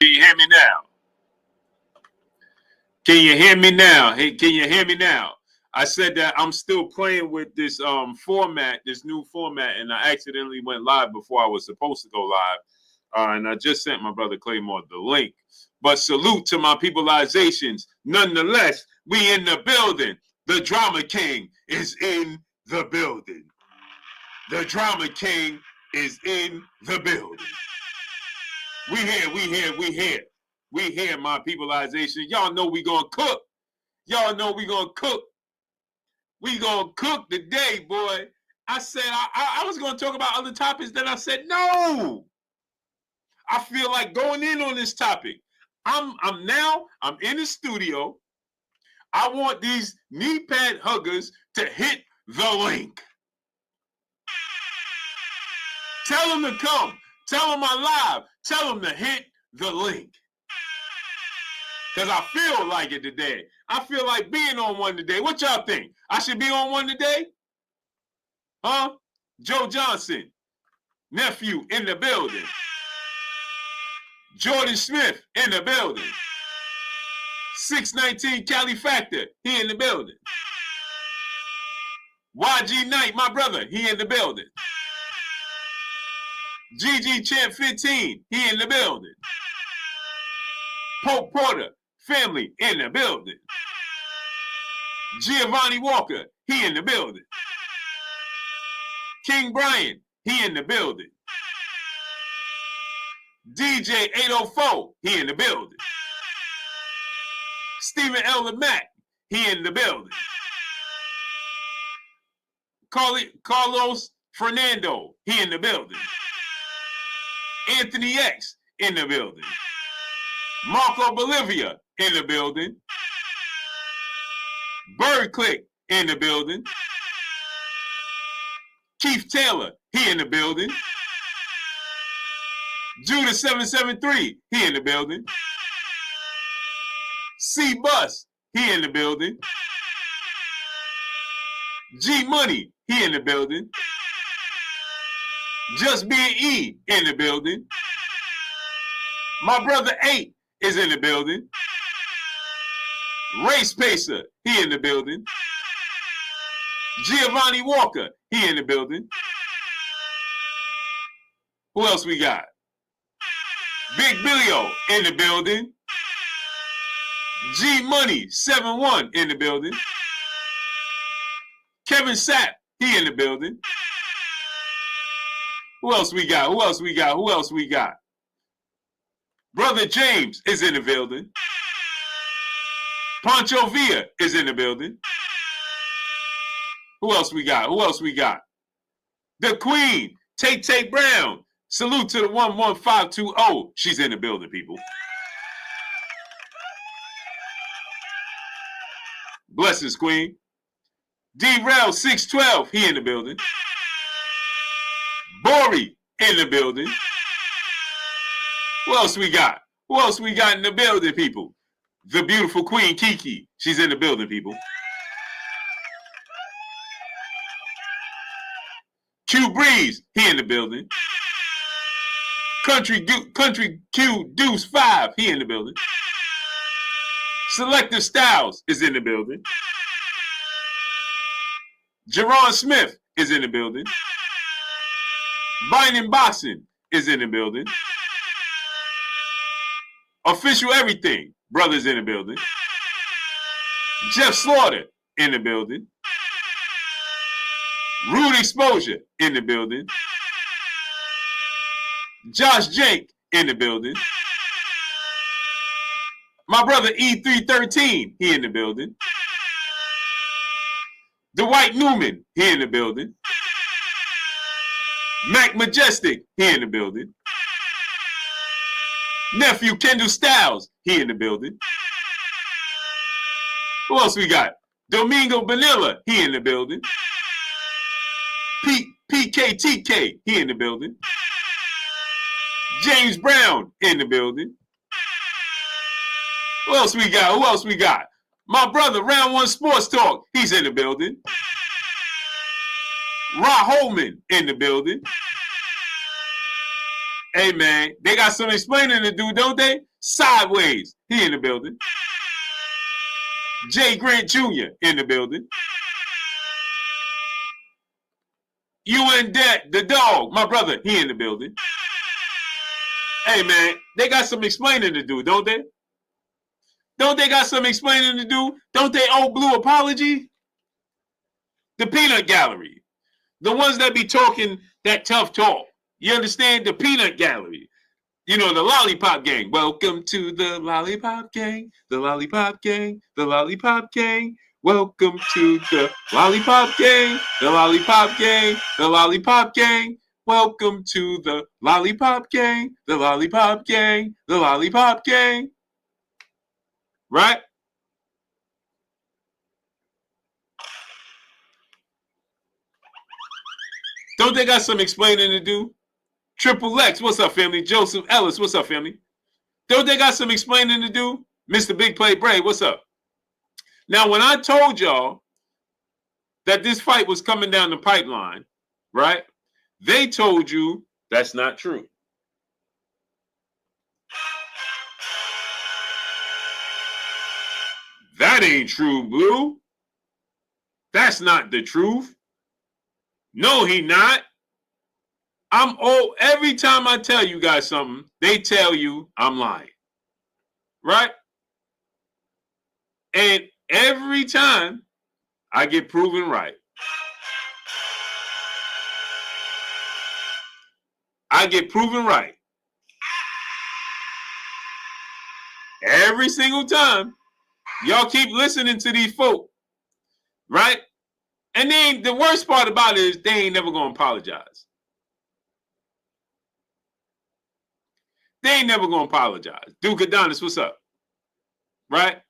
Can you hear me now? Can you hear me now? Hey, can you hear me now? I said that I'm still playing with this format, this new format, and I accidentally went live before I was supposed to go live. And I just sent my brother Claymore the link. But salute to my peopleizations. Nonetheless, we in the building. The Drama King is in the building. The Drama King is in the building. We here, We here, my peopleization. Y'all know we gonna cook. Y'all know we gonna cook. We gonna cook today, boy. I said I was gonna talk about other topics, then I said no. I feel like going in on this topic. I'm in the studio. I want these knee pad huggers to hit the link. Tell them to come. Tell them I'm live. Tell them to hit the link. Because I feel like it today. I feel like being on one today. What y'all think? I should be on one today? Huh? Joe Johnson, nephew in the building. Jordan Smith in the building. 619 Cali Factor, he in the building. YG Knight, my brother, he in the building. GG Champ 15, he in the building. Pope Porter, family in the building. Giovanni Walker, he in the building. King Brian, he in the building. DJ 804, he in the building. Stephen Elder Mack, he in the building. Carlos Fernando, he in the building. Anthony X in the building. Marco Bolivia in the building. Bird Click in the building. Keith Taylor, he in the building. Judah 773, he in the building. C Bus, he in the building. G Money, he in the building. Just Being E in the building. My brother 8 is in the building. Race Pacer, he in the building. Giovanni Walker, he in the building. Who else we got? Big Billio in the building. G Money 71 in the building. Kevin Sapp, he in the building. Who else we got? Who else we got? Who else we got? Brother James is in the building. Pancho Villa is in the building. Who else we got? Who else we got? The Queen, Tay Brown. Salute to the 11520. She's in the building, people. Blessings, Queen. D-Rail 612, he in the building. Bori in the building. Who else we got? Who else we got in the building, people? The beautiful Queen Kiki. She's in the building, people. Q Breeze, he in the building. Country Q Deuce 5, he in the building. Selective Styles is in the building. Jerron Smith is in the building. Binding Boxing is in the building. Official Everything, brothers in the building. Jeff Slaughter in the building. Rude Exposure in the building. Josh Jake in the building. My brother E313, he in the building. Dwight Newman, he in the building. Mac Majestic, he in the building. Nephew Kendall Styles, he in the building. Who else we got? Domingo Vanilla, he in the building. PKTK, he in the building. James Brown in the building. Who else we got? Who else we got? My brother, Round One Sports Talk, he's in the building. Rod Holman in the building. Hey, man, they got some explaining to do, don't they? Sideways, he in the building. Jay Grant Jr. in the building. You and Debt, the dog, my brother, he in the building. Hey, man, they got some explaining to do, don't they? Don't they got some explaining to do? Don't they owe Blue apology? The peanut gallery. The ones that be talking that tough talk. You understand? The peanut gallery. You know, the lollipop gang. Welcome to the lollipop gang. The lollipop gang. The lollipop gang. Welcome to the lollipop gang. The lollipop gang. The lollipop gang. Welcome to the lollipop gang. The lollipop gang. The lollipop gang. Right? Don't they got some explaining to do? Triple X, what's up, family? Joseph Ellis, what's up, family? Don't they got some explaining to do? Mr. Big Play Bray, what's up? Now, when I told y'all that this fight was coming down the pipeline, right? They told you that's not true. That ain't true, Blue. That's not the truth. No, he not. I'm old. Every time I tell you guys something, they tell you I'm lying. Right? And every time I get proven right. I get proven right. Every single time. Y'all keep listening to these folk. Right? And then the worst part about it is they ain't never going to apologize. They ain't never going to apologize. Duke Adonis, what's up? Right?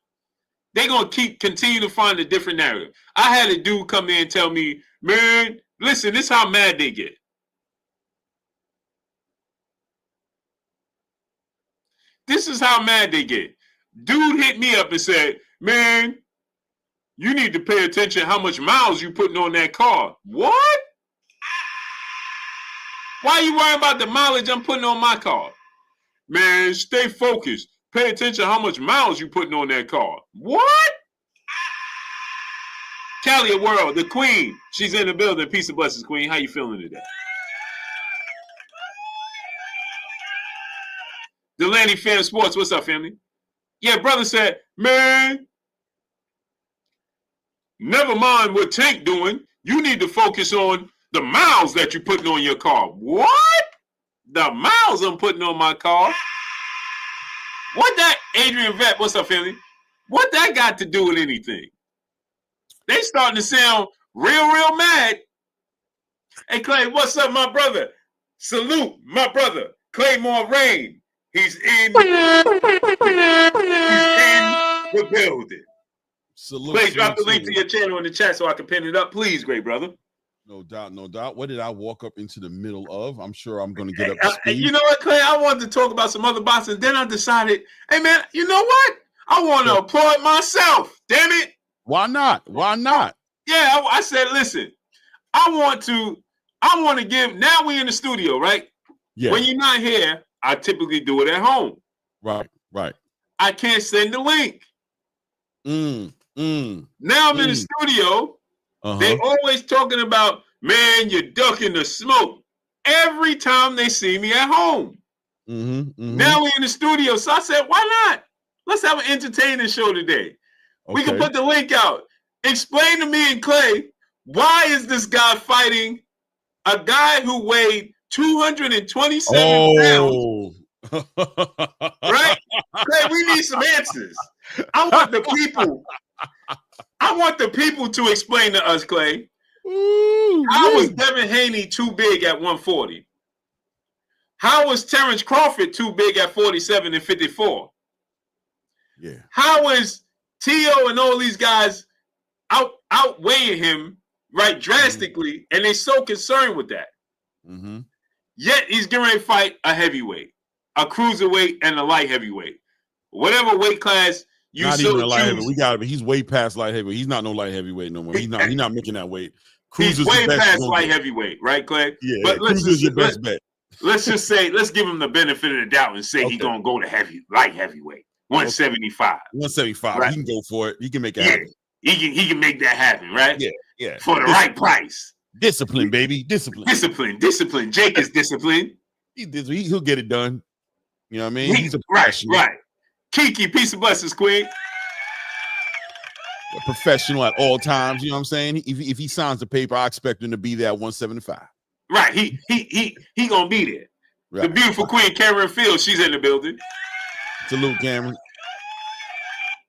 They going to continue to find a different narrative. I had a dude come in and tell me, man, listen, this is how mad they get. This is how mad they get. Dude hit me up and said, man, you need to pay attention how much miles you putting on that car. What? Why are you worrying about the mileage I'm putting on my car? Man, stay focused. Pay attention how much miles you putting on that car. What? Callie World, the queen. She's in the building. Peace and blessings, queen. How you feeling today? Delaney Fan Sports, what's up, family? Yeah, brother said, man, never mind what Tank doing. You need to focus on the miles that you're putting on your car. What? The miles I'm putting on my car? What that, Adrian Vet, what's up, family? What that got to do with anything? They starting to sound real mad. Hey, Clay, what's up, my brother? Salute, my brother. Claymore Rain. He's in the building. Salute. Clay, drop the link to your channel in the chat so I can pin it up, please, great brother. No doubt, no doubt. What did I walk up into the middle of? I'm sure I'm going to get up to speed. You know what, Clay? I wanted to talk about some other boxing. Then I decided, hey, man, you know what? I want to applaud myself. Damn it. Why not? Why not? Yeah, I said, listen, I want to give, now we in the studio, right? Yeah. When you're not here, I typically do it at home. Right. I can't send the link. Now I'm in the studio. They always talking about, man, you're ducking the smoke every time they see me at home. Now we're in the studio. So I said, why not? Let's have an entertaining show today. Okay. We can put the link out. Explain to me and Clay, why is this guy fighting a guy who weighed 227 pounds? Right? Clay, we need some answers. I want the people to explain to us, Clay. How was Devin Haney too big at 140? How was Terrence Crawford too big at 47 and 54? Yeah. How is T.O. and all these guys outweighing him, right, drastically, and they're so concerned with that? Yet he's getting ready to fight a heavyweight, a cruiserweight, and a light heavyweight. Whatever weight class you not so even a light choose. heavyweight. We got, he's way past light heavyweight. He's not no light heavyweight no more. He's not making that weight. He's way past light heavyweight, right, Clay? Yeah, but Cruiser's your best bet. let's just say, let's give him the benefit of the doubt and say he's gonna go to light heavyweight, 175. 175. Right? He can go for it. He can make it Yeah, happen. he can make that happen, right? Yeah. For the right price. Discipline, baby. Discipline. Jake is disciplined. He'll get it done. You know what I mean? He's a professional. Right. Kiki, peace and blessings, Queen. A professional at all times. You know what I'm saying? If he signs the paper, I expect him to be there at 175. Right. He gonna be there. Right. The beautiful Queen Cameron Fields, she's in the building. Salute, Cameron.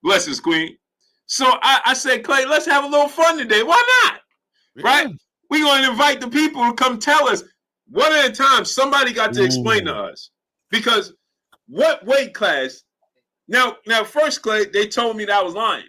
Blessings, Queen. So I said, Clay, let's have a little fun today. Why not? Yeah. Right? We're going to invite the people to come tell us one at a time. Somebody got to explain to us. Because what weight class? Now, first, Clay, they told me that I was lying.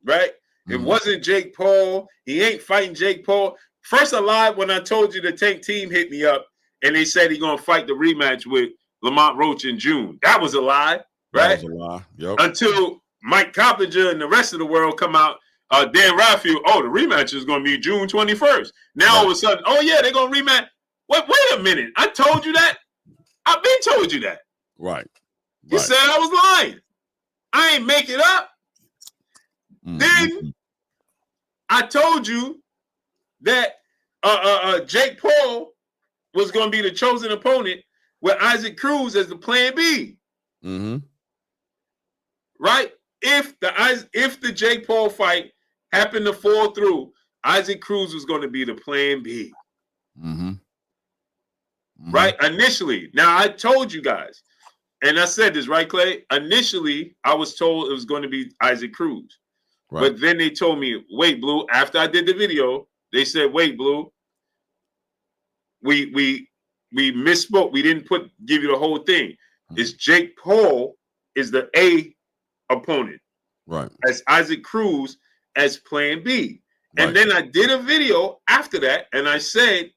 Right? It wasn't Jake Paul. He ain't fighting Jake Paul. First, I lied when I told you the Tank team hit me up and they said he's going to fight the rematch with Lamont Roach in June. That was a lie. Right? That was a lie. Yep. Until Mike Coppinger and the rest of the world come out, Dan Raphael, the rematch is going to be June 21st. Now all of a sudden, they're going to rematch. Wait a minute. I told you that. I've been told you that. Right. You said I was lying. I ain't make it up. Then I told you that Jake Paul was going to be the chosen opponent with Isaac Cruz as the plan B. Right? If the Jake Paul fight happened to fall through, Isaac Cruz was going to be the plan B. Right? Initially. Now, I told you guys, and I said this, right, Clay? Initially, I was told it was going to be Isaac Cruz. Right. But then they told me, wait, Blue, after I did the video, they said, wait, Blue, we misspoke. We didn't give you the whole thing. It's Jake Paul is the A opponent. Right. As Isaac Cruz as plan B. And then I did a video after that, and I said,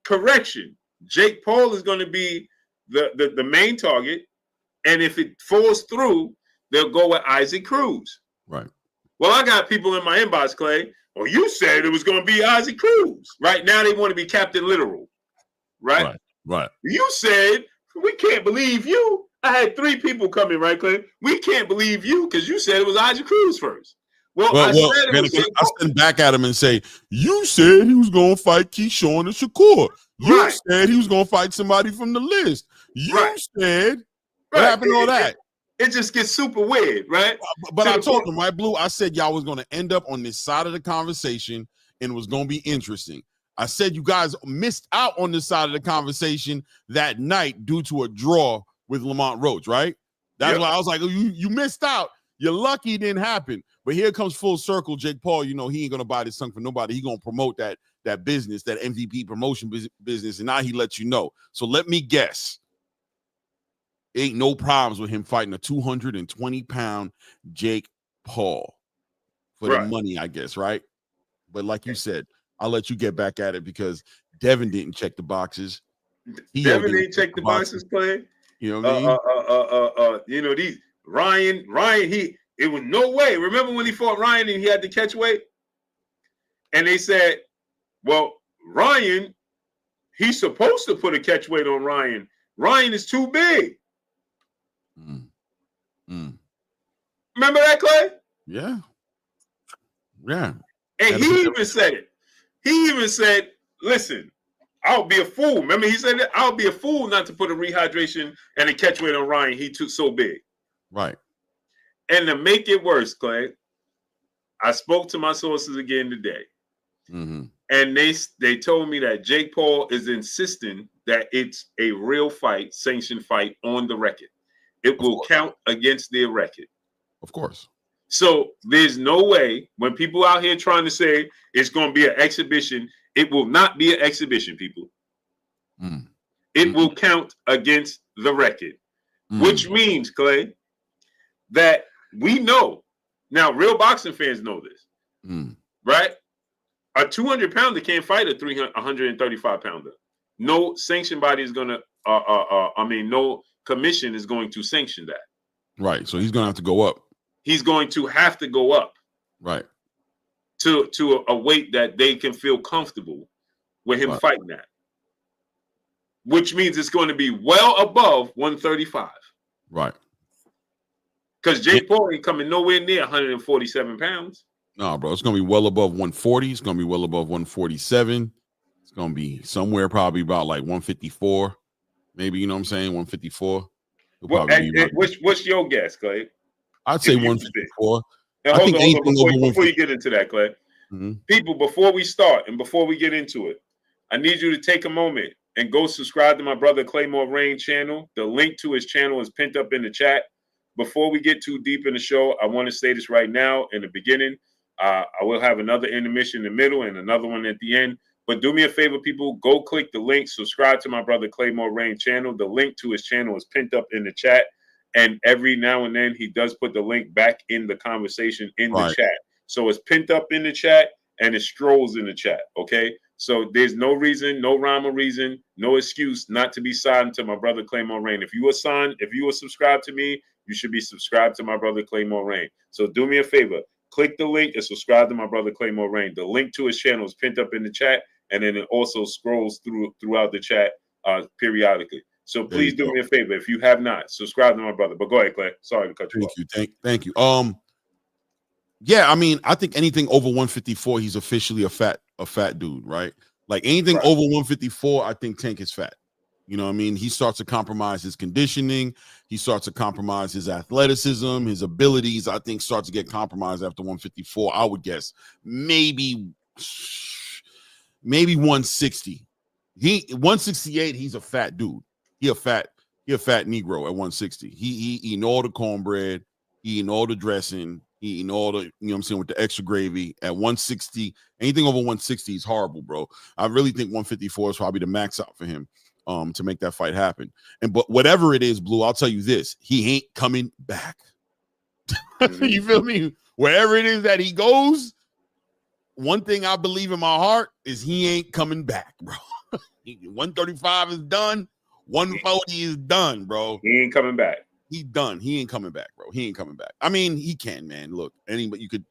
correction, Jake Paul is going to be the main target, and if it falls through, they'll go with Isaac Cruz. Right. Well, I got people in my inbox, Clay. Well, you said it was going to be Isaac Cruz. Right now, they want to be Captain Literal. Right. You said, we can't believe you. I had 3 people come in, right, Clay? We can't believe you because you said it was Isaac Cruz first. I stand back at him and say, you said he was going to fight Keyshawn and Shakur. You said he was going to fight somebody from the list. You said, what happened to all that? It just gets super weird, right? But I told him, right, Blue, I said y'all was going to end up on this side of the conversation and it was going to be interesting. I said you guys missed out on this side of the conversation that night due to a draw with Lamont Roach, right? That's why I was like, you missed out. You're lucky it didn't happen. But here comes full circle. Jake Paul, he ain't going to buy this tongue for nobody. He going to promote that business, that MVP promotion business, and now he lets you know. So let me guess. Ain't no problems with him fighting a 220-pound Jake Paul for the money, I guess, right? But like you said, I'll let you get back at it because Devin didn't check the boxes. Devin didn't check the boxes, Clay. You know what I mean? These Ryan, it was no way. Remember when he fought Ryan and he had to catch weight? And they said, well, Ryan, he's supposed to put a catch weight on Ryan. Ryan is too big. Remember that, Clay? Yeah. And he even said it. He even said, listen, I'll be a fool. Remember he said that? I'll be a fool not to put a rehydration and a catch weight on Ryan. He too so big. Right. And to make it worse, Clay, I spoke to my sources again today. And they told me that Jake Paul is insisting that it's a real fight, sanctioned fight on the record. It will count against their record. Of course. So there's no way when people out here trying to say it's going to be an exhibition, it will not be an exhibition, people. It will count against the record, which means, Clay, that we know. Now, real boxing fans know this, right? A 200-pounder can't fight a 135-pounder. No sanction body is going to, no commission is going to sanction that. Right. So he's going to have to go up. He's going to have to go up. Right. To a weight that they can feel comfortable with him fighting that. which means it's going to be well above 135. Right. Because Jake Paul ain't coming nowhere near 147 pounds. No, bro. It's going to be well above 140. It's going to be well above 147. It's going to be somewhere probably about like 154. Maybe, you know what I'm saying? 154. Well, what's your guess, Clay? I'd say 154. Now, hold on. Before you get into that, Clay. Mm-hmm. People, before we start and before we get into it, I need you to take a moment and go subscribe to my brother Claymore Rain channel. The link to his channel is pinned up in the chat. Before we get too deep in the show, I want to say this right now in the beginning. I will have another intermission in the middle and another one at the end. But do me a favor, people, go click the link, subscribe to my brother Claymore Rain channel. The link to his channel is pinned up in the chat. And every now and then he does put the link back in the conversation in the chat. So it's pinned up in the chat and it strolls in the chat, okay? So there's no reason, no rhyme or reason, no excuse not to be signed to my brother Claymore Rain. If you are subscribed to me, you should be subscribed to my brother Claymore Rain. So do me a favor, click the link and subscribe to my brother Claymore Rain. The link to his channel is pinned up in the chat, and then it also scrolls throughout the chat periodically. So please do me a favor, if you have not, subscribe to my brother. But go ahead, Clay. Sorry to cut you off. Thank you. Yeah, I mean, I think anything over 154, he's officially a fat dude, right? Like anything over 154, I think Tank is fat. You know what I mean? He starts to compromise his conditioning. He starts to compromise his athleticism, his abilities, I think start to get compromised after 154. I would guess maybe 160. 168, he's a fat dude. He a fat Negro at 160. He eating all the cornbread, eating all the dressing, eating all the, you know what I'm saying, with the extra gravy. At 160, anything over 160 is horrible, bro. I really think 154 is probably the max out for him to make that fight happen. But whatever it is, Blue, I'll tell you this, he ain't coming back. You feel me? Wherever it is that he goes, one thing I believe in my heart is he ain't coming back, bro. 135 is done. 140 is done, bro. He ain't coming back. He's done. He ain't coming back, bro. He ain't coming back. I mean, he can, man. Look, anybody you could,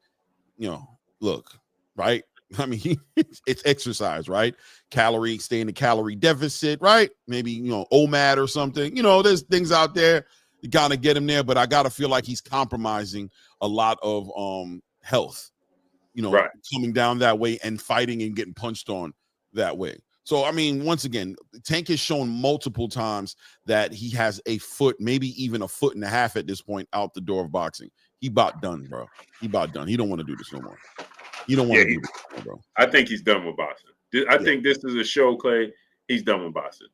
look, right? I mean, it's exercise, right? Stay in the calorie deficit, right? Maybe, OMAD or something. There's things out there. You gotta get him there, but I gotta feel like he's compromising a lot of health, coming down that way and fighting and getting punched on that way. So, I mean, once again, Tank has shown multiple times that he has a foot, maybe even a foot and a half at this point out the door of boxing. He about done, bro. He about done. He don't want to do this no more. He don't want to do this, bro. I think he's done with boxing. I think this is a show, Clay. He's done with boxing.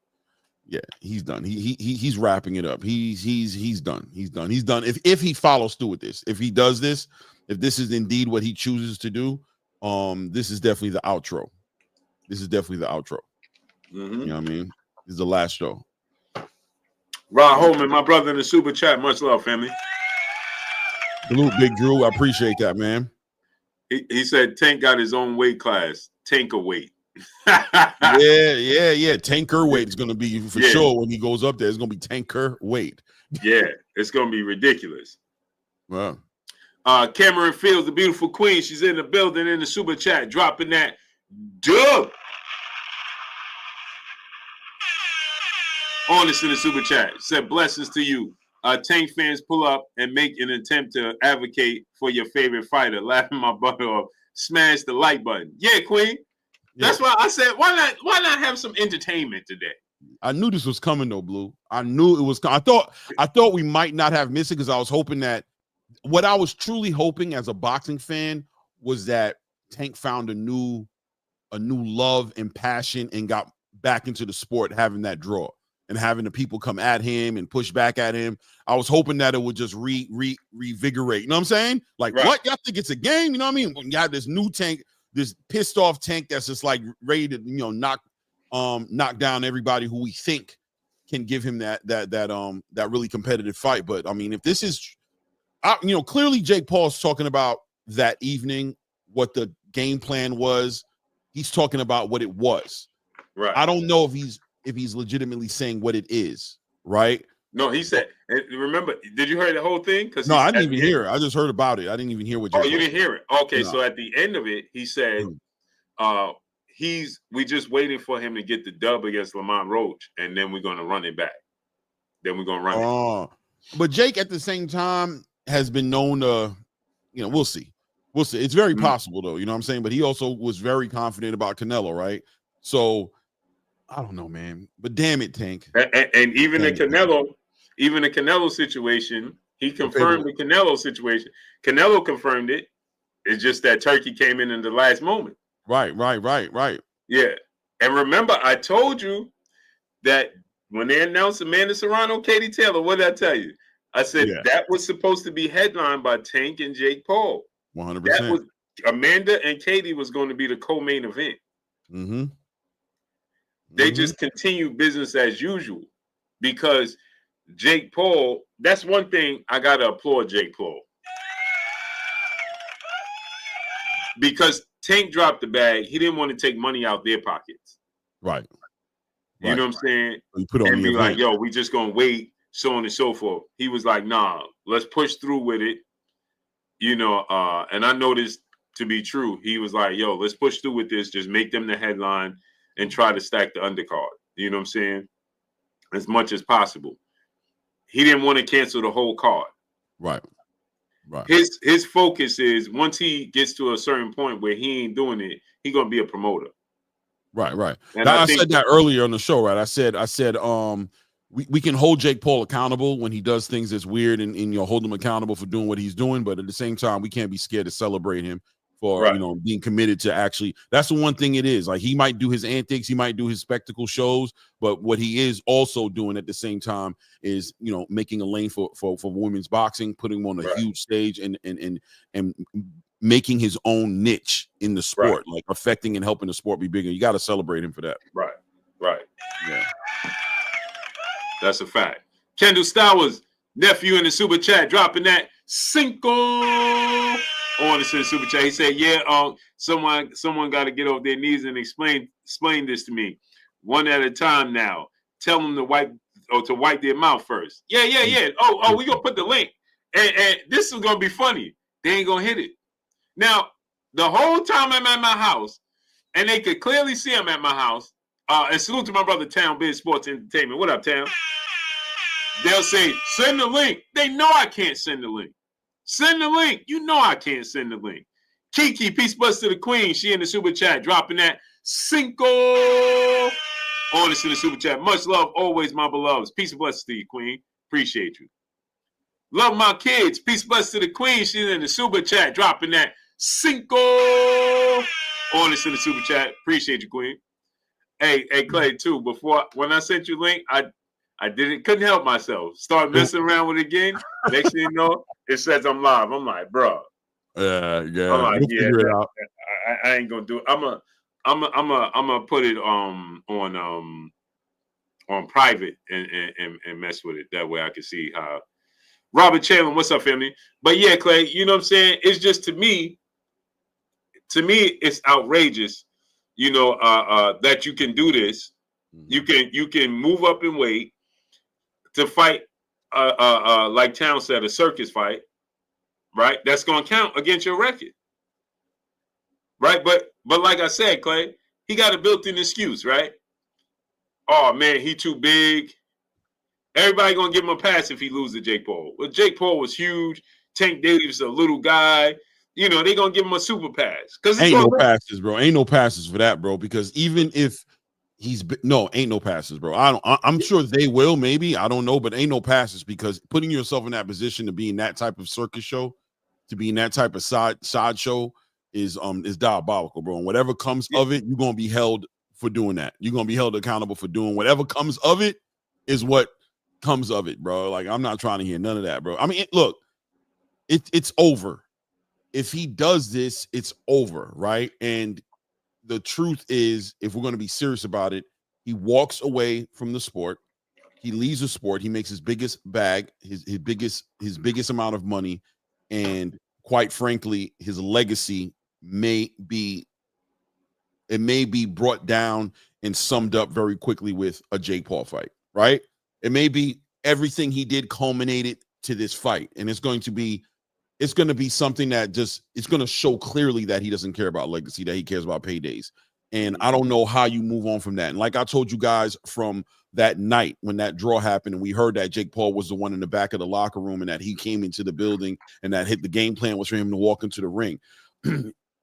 Yeah, he's done. He's wrapping it up. He's done. He's done. He's done. If he follows through with this, if he does this, if this is indeed what he chooses to do, this is definitely the outro. This is definitely the outro. Mm-hmm. You know what I mean? This is the last show. Rod Holman, my brother in the super chat. Much love, family. Salute, Big Drew. I appreciate that, man. He said Tank got his own weight class, tanker weight. Yeah. Tanker weight is going to be for sure when he goes up there. It's going to be tanker weight. Yeah, it's going to be ridiculous. Wow. Cameron Fields, the beautiful queen. She's in the building in the super chat, dropping that dub. Honest in the super chat said blessings to you. Tank fans pull up and make an attempt to advocate for your favorite fighter. Laughing my butt off. Smash the like button. Yeah, Queen. That's why I said why not have some entertainment today? I knew this was coming though, Blue. I knew it was coming. I thought we might not have missed it because I was hoping that what I was truly hoping as a boxing fan was that Tank found a new love and passion and got back into the sport, having that draw and having the people come at him and push back at him. I was hoping that it would just revigorate. You know what I'm saying? Like, what? Y'all think it's a game? You know what I mean? When you have this new Tank, this pissed off Tank that's just like ready to, knock down everybody who we think can give him that really competitive fight. But I mean, if this is, clearly Jake Paul's talking about that evening, what the game plan was. He's talking about what it was. Right. I don't know if he's legitimately saying what it is, right? No, he said, remember, did you hear the whole thing? No, I didn't even hear it. I just heard about it. I didn't even hear what you you didn't hear it. Okay, no. So at the end of it, he said we just waiting for him to get the dub against Lamont Roach, and then we're gonna run it back. Then we're gonna run it. But Jake at the same time has been known to, we'll see. We'll see. It's very possible though, you know what I'm saying? But he also was very confident about Canelo, right? So I don't know, man. But damn it, Tank. And even the Canelo situation, he confirmed the Canelo situation. Canelo confirmed it. It's just that Turkey came in the last moment. Right. Yeah. And remember, I told you that when they announced Amanda Serrano, Katie Taylor, what did I tell you? I said that was supposed to be headlined by Tank and Jake Paul. 100%. That was Amanda and Katie was going to be the co-main event. Mm-hmm. They just continue business as usual because Jake Paul, that's one thing I got to applaud Jake Paul. Because Tank dropped the bag. He didn't want to take money out their pockets. Right. You know what I'm saying? You put on and be like, yo, we just going to wait, so on and so forth. He was like, nah, let's push through with it. And I know this to be true. He was like, yo, let's push through with this. Just make them the headline and try to stack the undercard. You know what I'm saying? As much as possible. He didn't want to cancel the whole card. Right. His focus is once he gets to a certain point where he ain't doing it, he gonna be a promoter. Right. And I said that earlier on the show, right? I said, we can hold Jake Paul accountable when he does things that's weird and hold him accountable for doing what he's doing, but at the same time, we can't be scared to celebrate him for being committed to actually. That's the one thing it is. Like he might do his antics, he might do his spectacle shows, but what he is also doing at the same time is making a lane for women's boxing, putting them on a huge stage and making his own niche in the sport, like affecting and helping the sport be bigger. You got to celebrate him for that. Right. Yeah. That's a fact. Kendall Stowers, nephew in the super chat, dropping that Cinco on the super chat. He said, someone got to get off their knees and explain this to me. One at a time now. Tell them to wipe their mouth first. Yeah. Oh, we gonna put the link. And this is gonna be funny. They ain't gonna hit it. Now, the whole time I'm at my house, and they could clearly see I'm at my house. And salute to my brother Town Biz Sports Entertainment. What up, Town? They'll say, send the link. They know I can't send the link. Send the link. You know I can't send the link. Kiki, peace bless to the queen. She in the super chat, dropping that Cinco on us in the super chat. Much love, always, my beloveds. Peace and blessings to you, queen. Appreciate you. Love my kids. Peace bless to the queen. She's in the super chat, dropping that Cinco on us in the super chat. Appreciate you, queen. Hey, Clay, too. When I sent you link, I couldn't help myself. Start messing around with it again. Next thing you know, it says I'm live. I'm like, bro. Yeah. I'm like, figure it out. I ain't gonna do it. I'm gonna put it on private and mess with it. That way I can see how. Robert Chandler, what's up, family? But yeah, Clay, you know what I'm saying? It's just to me, it's outrageous. That you can do this. You can move up in weight to fight like Town said, a circus fight, right? That's gonna count against your record. Right? But like I said, Clay, he got a built-in excuse, right? Oh man, he too big. Everybody gonna give him a pass if he loses to Jake Paul. Well, Jake Paul was huge. Tank Davis a little guy. They gonna give him a super pass. Ain't no passes, bro. Ain't no passes for that, bro. Because even if ain't no passes, bro. I'm sure they will, maybe. I don't know, but ain't no passes because putting yourself in that position to be in that type of circus show, to be in that type of side show is diabolical, bro. And whatever comes of it, you're gonna be held for doing that. You're gonna be held accountable for doing whatever comes of it is what comes of it, bro. Like I'm not trying to hear none of that, bro. I mean, look, it's over. If he does this, it's over, right? And the truth is, if we're going to be serious about it, he walks away from the sport. He leaves the sport. He makes his biggest bag, his biggest amount of money, and quite frankly, his legacy may be brought down and summed up very quickly with a Jake Paul fight, right? It may be everything he did culminated to this fight, and it's going to be something that it's going to show clearly that he doesn't care about legacy, that he cares about paydays. And I don't know how you move on from that. And like I told you guys from that night when that draw happened, and we heard that Jake Paul was the one in the back of the locker room, and that he came into the building, and that the game plan was for him to walk into the ring.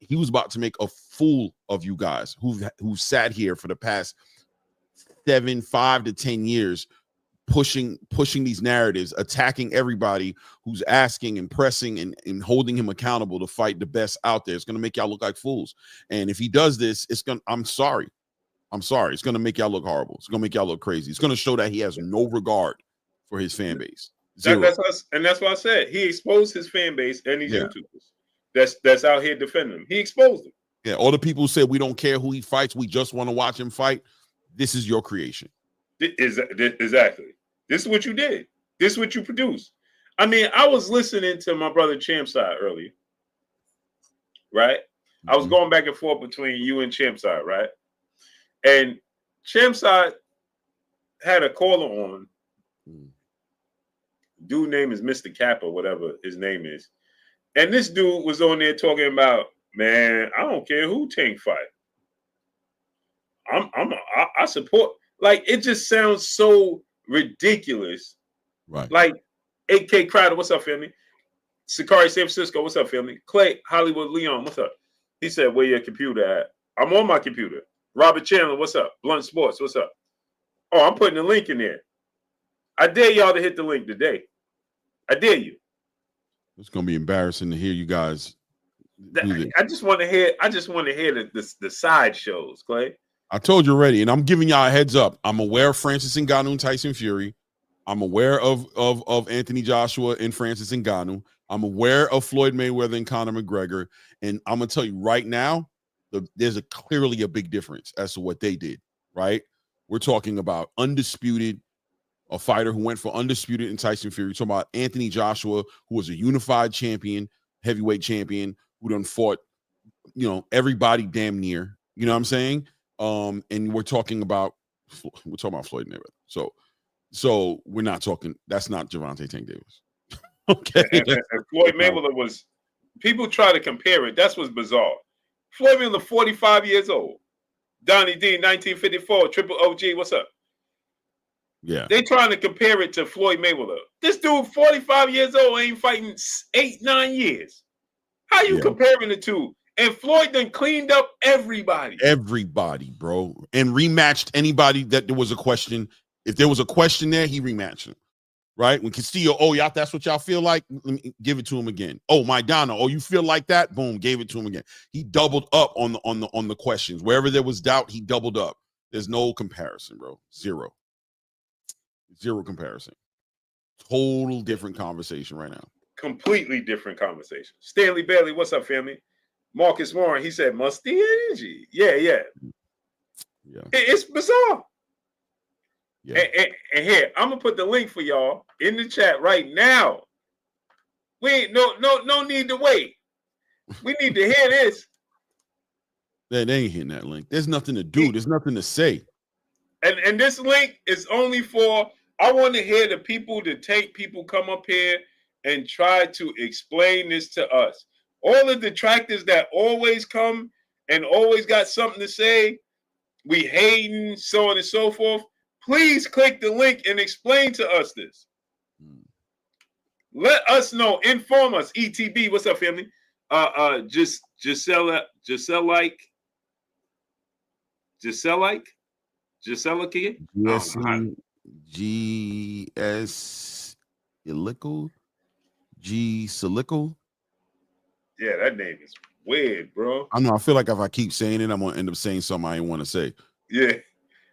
He was about to make a fool of you guys who sat here for the past 5 to 10 years, pushing these narratives, attacking everybody who's asking and pressing and holding him accountable to fight the best out there. It's going to make y'all look like fools. And if he does this, I'm sorry. It's going to make y'all look horrible. It's going to make y'all look crazy. It's going to show that he has no regard for his fan base. That's what I said. He exposed his fan base and these YouTubers that's out here defending him. He exposed them. Yeah, all the people who said we don't care who he fights, we just want to watch him fight. This is your creation. Exactly. This is what you did. This is what you produced. I mean, I was listening to my brother Champside earlier, right? I was going back and forth between you and Champside, right? And Champside had a caller on. Dude name is Mr. Kappa, whatever his name is. And this dude was on there talking about, man, I don't care who Tank fight. I support. Like, it just sounds so ridiculous. Right. Like, AK Crowder, what's up, family? Sakari San Francisco, what's up, family? Clay Hollywood Leon, what's up? He said, where your computer at? I'm on my computer. Robert Chandler, what's up? Blunt Sports, what's up? Oh, I'm putting the link in there. I dare y'all to hit the link today. I dare you. It's gonna be embarrassing to hear you guys do this. I just want to hear the side shows, Clay. I told you already, and I'm giving y'all a heads up. I'm aware of Francis Ngannou and Tyson Fury. I'm aware of Anthony Joshua and Francis Ngannou. I'm aware of Floyd Mayweather and Conor McGregor. And I'm gonna tell you right now, there's clearly a big difference as to what they did. Right? We're talking about undisputed, a fighter who went for undisputed in Tyson Fury. We're talking about Anthony Joshua, who was a unified champion, heavyweight champion, who done fought, everybody damn near. You know what I'm saying? And we're talking about Floyd Mayweather. So we're not talking. That's not Gervonta Tank Davis. Okay. And Floyd Mayweather was. People try to compare it. That's what's bizarre. Floyd Mayweather, 45 years old. Donnie D, 1954. Triple OG. What's up? Yeah. They trying to compare it to Floyd Mayweather. This dude, 45 years old, ain't fighting 8-9 years. How you comparing the two? And Floyd done cleaned up everybody. Everybody, bro. And rematched anybody that there was a question. If there was a question there, he rematched him. Right? When Castillo, y'all, that's what y'all feel like? Let me give it to him again. Oh, Maidana, you feel like that? Boom, gave it to him again. He doubled up on the questions. Wherever there was doubt, he doubled up. There's no comparison, bro. Zero comparison. Total different conversation right now. Completely different conversation. Stanley Bailey, what's up, family? Marcus Warren, he said, musty energy. Yeah. It's bizarre. Yeah. And here, I'm gonna put the link for y'all in the chat right now. We ain't no need to wait. We need to hear this. They ain't hitting that link. There's nothing to do. There's nothing to say. And this link is only for, I want to hear the people come up here and try to explain this to us. All the detractors that always come and always got something to say, we hating, so on and so forth. Please click the link and explain to us this. Let us know. Inform us. ETB, what's up, family? Gisela Kid? Yes, GS Ilical? G Silical? Yeah, that name is weird, bro. I know. I feel like if I keep saying it, I'm gonna end up saying something I didn't want to say. Yeah.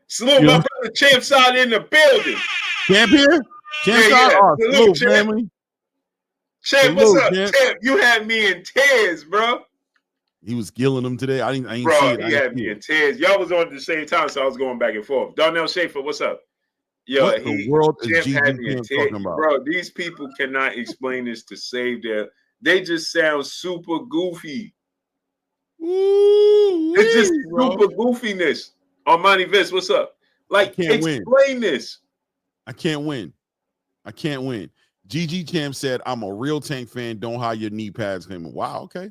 Salute my brother Champside in the building. Champ here? Champside? Oh, salute, family. Champ, what's up? Champ, you had me in tears, bro. He was killing them today. I didn't bro, see it. He had me in tears. Y'all was on at the same time, so I was going back and forth. Darnell Schaefer, what's up? Yo, what the world is Champ had me in tears. Talking about? Bro, these people cannot explain this to save their. They just sound super goofy. It's just super goofiness. Armani Vince, what's up? Like, explain this. I can't win. GG Champ said, I'm a real Tank fan. Don't hide your knee pads. Wow, okay.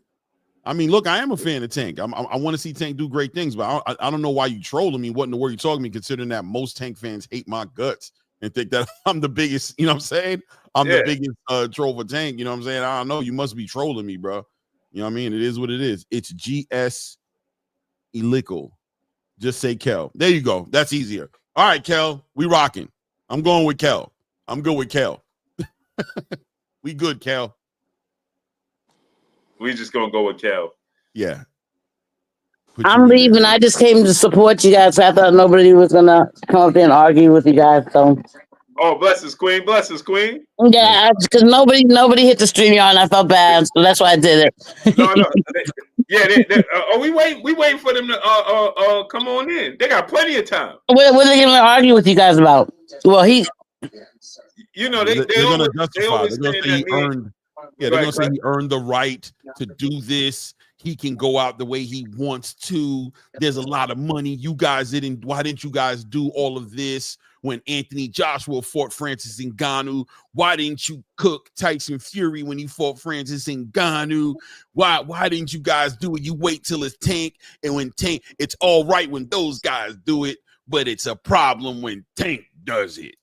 I mean, look, I am a fan of Tank. I want to see Tank do great things, but I don't know why you trolling me. What in the world you talking to me, considering that most Tank fans hate my guts and think that I'm the biggest, you know what I'm saying? I'm the biggest troll for Tank, you know what I'm saying? I don't know. You must be trolling me, bro. You know what I mean? It is what it is. It's GS illegal. Just say Kel. There you go. That's easier. All right, Kel, we rocking. I'm going with Kel. I'm good with Kel. We good, Kel. We just gonna go with Kel. Yeah. I'm leaving. I just came to support you guys. I thought nobody was gonna come up there and argue with you guys. So. Oh, bless us, Queen. Bless us, Queen. Yeah, because nobody hit the stream yard, and I felt bad, so that's why I did it. No. We waiting for them to come on in. They got plenty of time. What are they gonna argue with you guys about? Well, they're gonna justify. They're gonna say he earned. Yeah, they're gonna say he earned the right to do this. He can go out the way he wants to. There's a lot of money. You guys didn't. Why didn't you guys do all of this when Anthony Joshua fought Francis Ngannou? Why didn't you cook Tyson Fury when he fought Francis Ngannou? Why didn't you guys do it? You wait till it's Tank, and when Tank, it's all right when those guys do it, but it's a problem when Tank does it.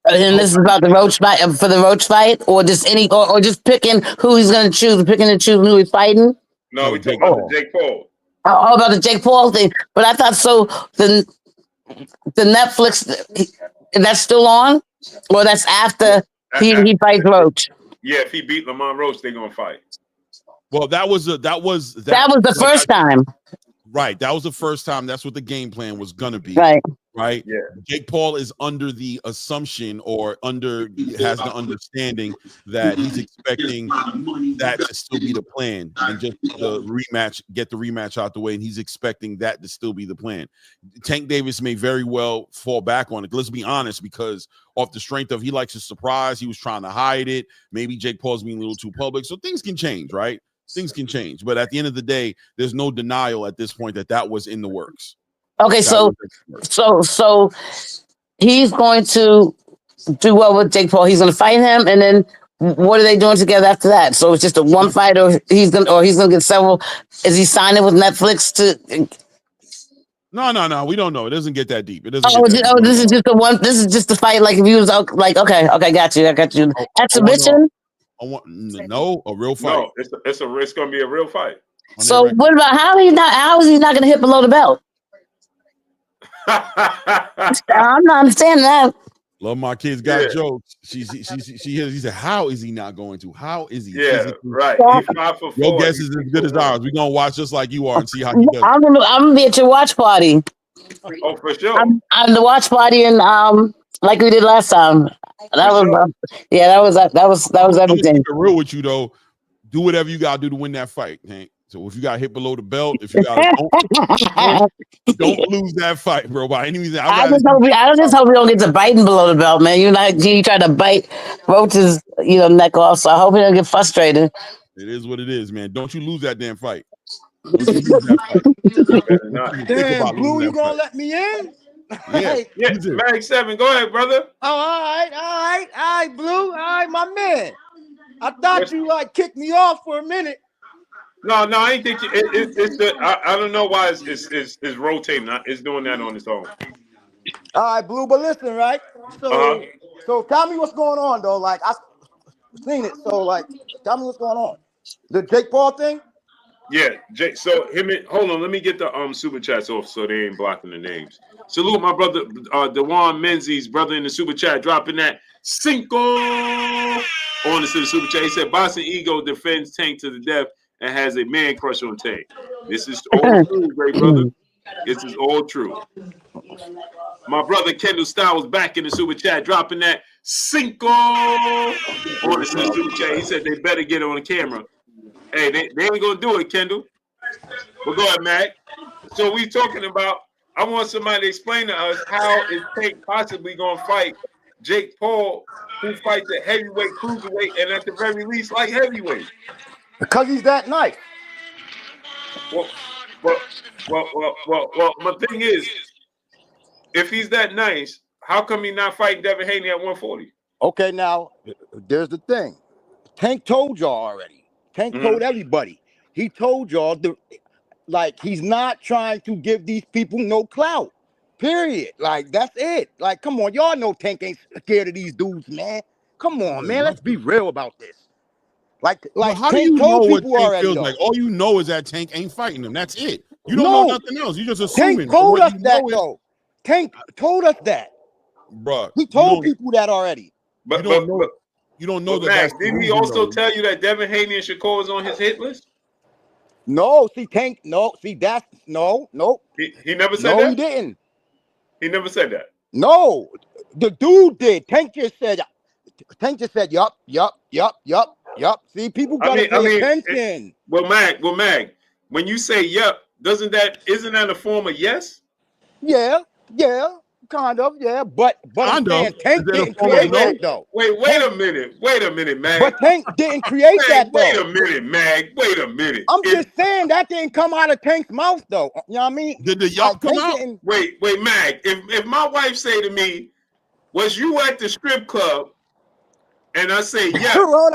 And this is about the Roach fight for the Roach fight, or just or just picking who he's gonna choose, picking and choosing who he's fighting. No, we talking about the Jake Paul. Oh, about the Jake Paul thing. But I thought so. The Netflix that's still on, or that's after he fights Roach. Yeah, if he beat Lamont Roach, they're gonna fight. Well, that was the first time. Right. That was the first time. That's what the game plan was gonna be. Right. Yeah. Jake Paul is under the assumption has the understanding that he's expecting that to still be the plan and just get the rematch out the way. And he's expecting that to still be the plan. Tank Davis may very well fall back on it. Let's be honest, because off the strength of he likes to surprise, he was trying to hide it. Maybe Jake Paul's being a little too public. So things can change, right? Things can change. But at the end of the day, there's no denial at this point that was in the works. Okay, so he's going to do what with Jake Paul? He's going to fight him, and then what are they doing together after that? So it's just a one fight, or he's gonna get several. Is he signing with Netflix to? No. We don't know. It doesn't get that deep. It doesn't. This is just the one. This is just the fight. Like if you was like, okay, got you. Exhibition. No, a real fight. No, it's gonna be a real fight. So what about how is he not gonna hit below the belt? I'm not understanding that. Love my kids got jokes. She said, how is he not going to? How is he? Yeah, right. Your guess is as good as ours. We're gonna watch just like you are and see how he does. I'm gonna be at your watch party. Oh, for sure. I'm the watch party and like we did last time. That was everything. To be real with you though, do whatever you gotta do to win that fight, Hank. So if you got hit below the belt, if you got don't lose that fight, bro. By any means, I just hope we don't get to biting below the belt, man. You try to bite Roach's neck off, so I hope he don't get frustrated. It is what it is, man. Don't you lose that damn fight. Damn, Blue, you gonna let me in? Yeah. Mag 7, go ahead, brother. Oh, all right, Blue, all right, my man. I thought you kicked me off for a minute. No, I ain't think I don't know why it's rotating. It's doing that on its own. All right, Blue, but listen, right? So tell me what's going on though. Like I've seen it. So tell me what's going on. The Jake Paul thing? Yeah, Jake. So hold on, let me get the super chats off so they ain't blocking the names. Salute my brother Dewan Menzies, brother in the super chat, dropping that cinco on the super chat. He said Boston Ego defends Tank to the death and has a man crush on Tank. This is all true, great brother. This is all true. My brother Kendall Styles back in the super chat, dropping that cinco on the super chat. He said they better get on the camera. Hey, they ain't gonna do it, Kendall. But go ahead, Mac. So we talking about. I want somebody to explain to us how is Tank possibly gonna fight Jake Paul, who fights at heavyweight, cruiserweight, and at the very least, like heavyweight. Because he's that nice. Well, my thing is, if he's that nice, how come he not fighting Devin Haney at 140? Okay, now, there's the thing. Tank told y'all already. Tank told everybody. he told y'all like he's not trying to give these people no clout. Period. Like that's it. Like, come on, y'all know Tank ain't scared of these dudes, man. Come on, man. Let's be real about this. Like how do Tank you know told what people Tank already feels though. like? All you know is that Tank ain't fighting him. That's it. You don't know No, nothing else. You just Tank assuming. told What us you that know is, though. Tank told us that. bruh, He you told don't people that already. But know. You don't know but that that's Mac, the didn't he reason also though. tell you that Devin Haney and Shakur was on his hit list? No, see, Tank, no, see, that's no. He never said No, that? he didn't. He never said that. No, the dude did. Tank just said, yup. See, people gotta I pay mean, attention. well, Mag, when you say yup, isn't that a form of yes? Yeah, kind of, yeah. But I'm Kind of. saying Tank Is that a didn't form of create no? that though. Wait Tank, a minute, Mag. but Tank didn't create Mag, that wait though. a minute, Mag. Wait a minute. I'm just saying that didn't come out of Tank's mouth though. You know what I mean? Did the yup Like come Tank out? didn't. Wait, Mag. If my wife say to me, "Was you at the strip club?" and I say, "Yeah." Hold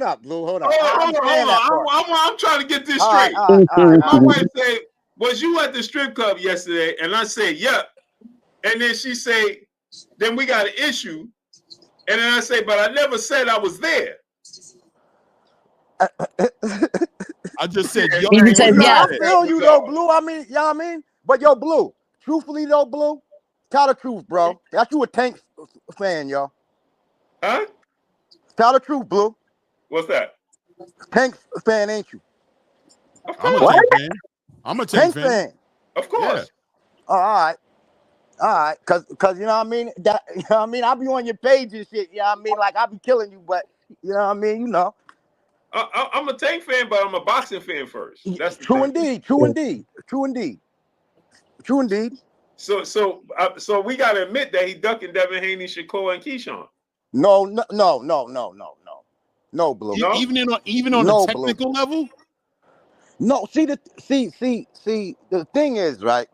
up, Blue. Hold up. I Hold understand that part. on. I'm trying to get this All right, straight. all If my right. wife say, "Was you at the strip club yesterday?" and I say, "Yeah," and then she say, "Then we got an issue," and then I say, "But I never said I was there." I just said yup. You said No, yeah. I feel you though, Blue. I mean, you know what I mean? But yo, Blue, truthfully though, Blue, tell the truth, bro. That you a Tank fan, yo. Huh? Tell the truth, Blue. What's that? Tank fan, ain't you? Of I'm a course. Tank fan. I'm a Tank Tank fan. fan. Of course. Oh, all right. Cause you know what I mean? That you know what I mean? I'll be on your page and shit, you know what I mean? Like I'll be killing you, but you know what I mean, you know. I'm a Tank fan, but I'm a boxing fan first. That's the True thing. indeed. So we gotta admit that he ducking Devin Haney, Shakur, and Keyshawn. No, Blue. No? Even on a No, Blue. technical level. No, see the thing is, right?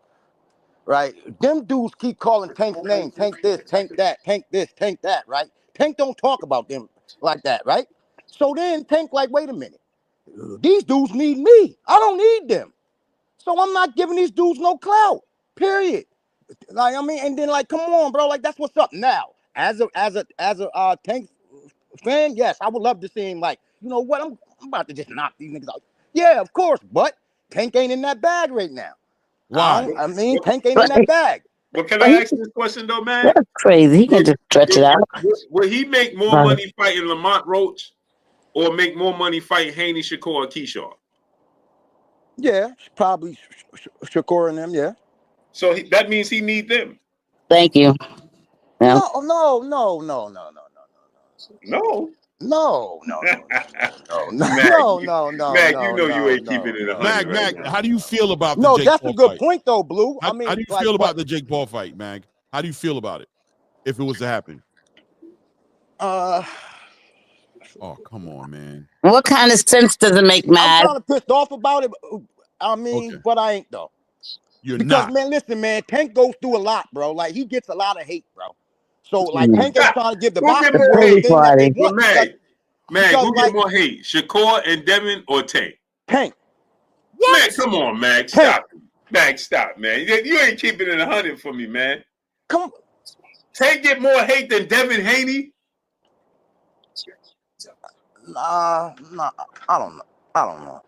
Them dudes keep calling Tank's name, Tank this, Tank that, Tank this, Tank that, right? Tank don't talk about them like that, right? So then Tank like, wait a minute. These dudes need me. I don't need them. So I'm not giving these dudes no clout. Period. Like I mean, and then like, come on, bro. Like that's what's up now. As a Tank fan, yes, I would love to see him. Like, you know what? I'm about to just knock these niggas out. Yeah, of course, but Tank ain't in that bag right now. Why? I mean, Tank ain't in that bag. But can But I he, ask this question though, man? that's crazy. He can just stretch it out. Will he make more money fighting Lamont Roach or make more money fighting Haney, Shakur, or Keyshawn? Yeah, probably Shakur and them. Yeah. So that means he need them. Thank you. Yeah. No. Mag, you know you ain't keeping it 100 right now. How do you feel about the No, Jake that's Paul a good fight? point though, Blue. How I mean, do you like, feel about the Jake Paul fight, Mag? How do you feel about it if it was to happen? Oh, come on, man. What kind of sense does it make, I'm Mad? kind of pissed off about it. I mean, Okay. but I ain't though. You're Because not. man, listen, man, Tank goes through a lot, bro. Like he gets a lot of hate, bro. So like Tank ain't trying to give the Who get boxing more world the hate? thing that they Well, want Mag, because who like get more hate? Shakur and Devin or Tank? Tank. What? Man, come on, Mag. Tank. Stop. Mag, stop, man. You ain't keeping it 100 for me, man. Come. Tank get more hate than Devin Haney? Nah, I don't know.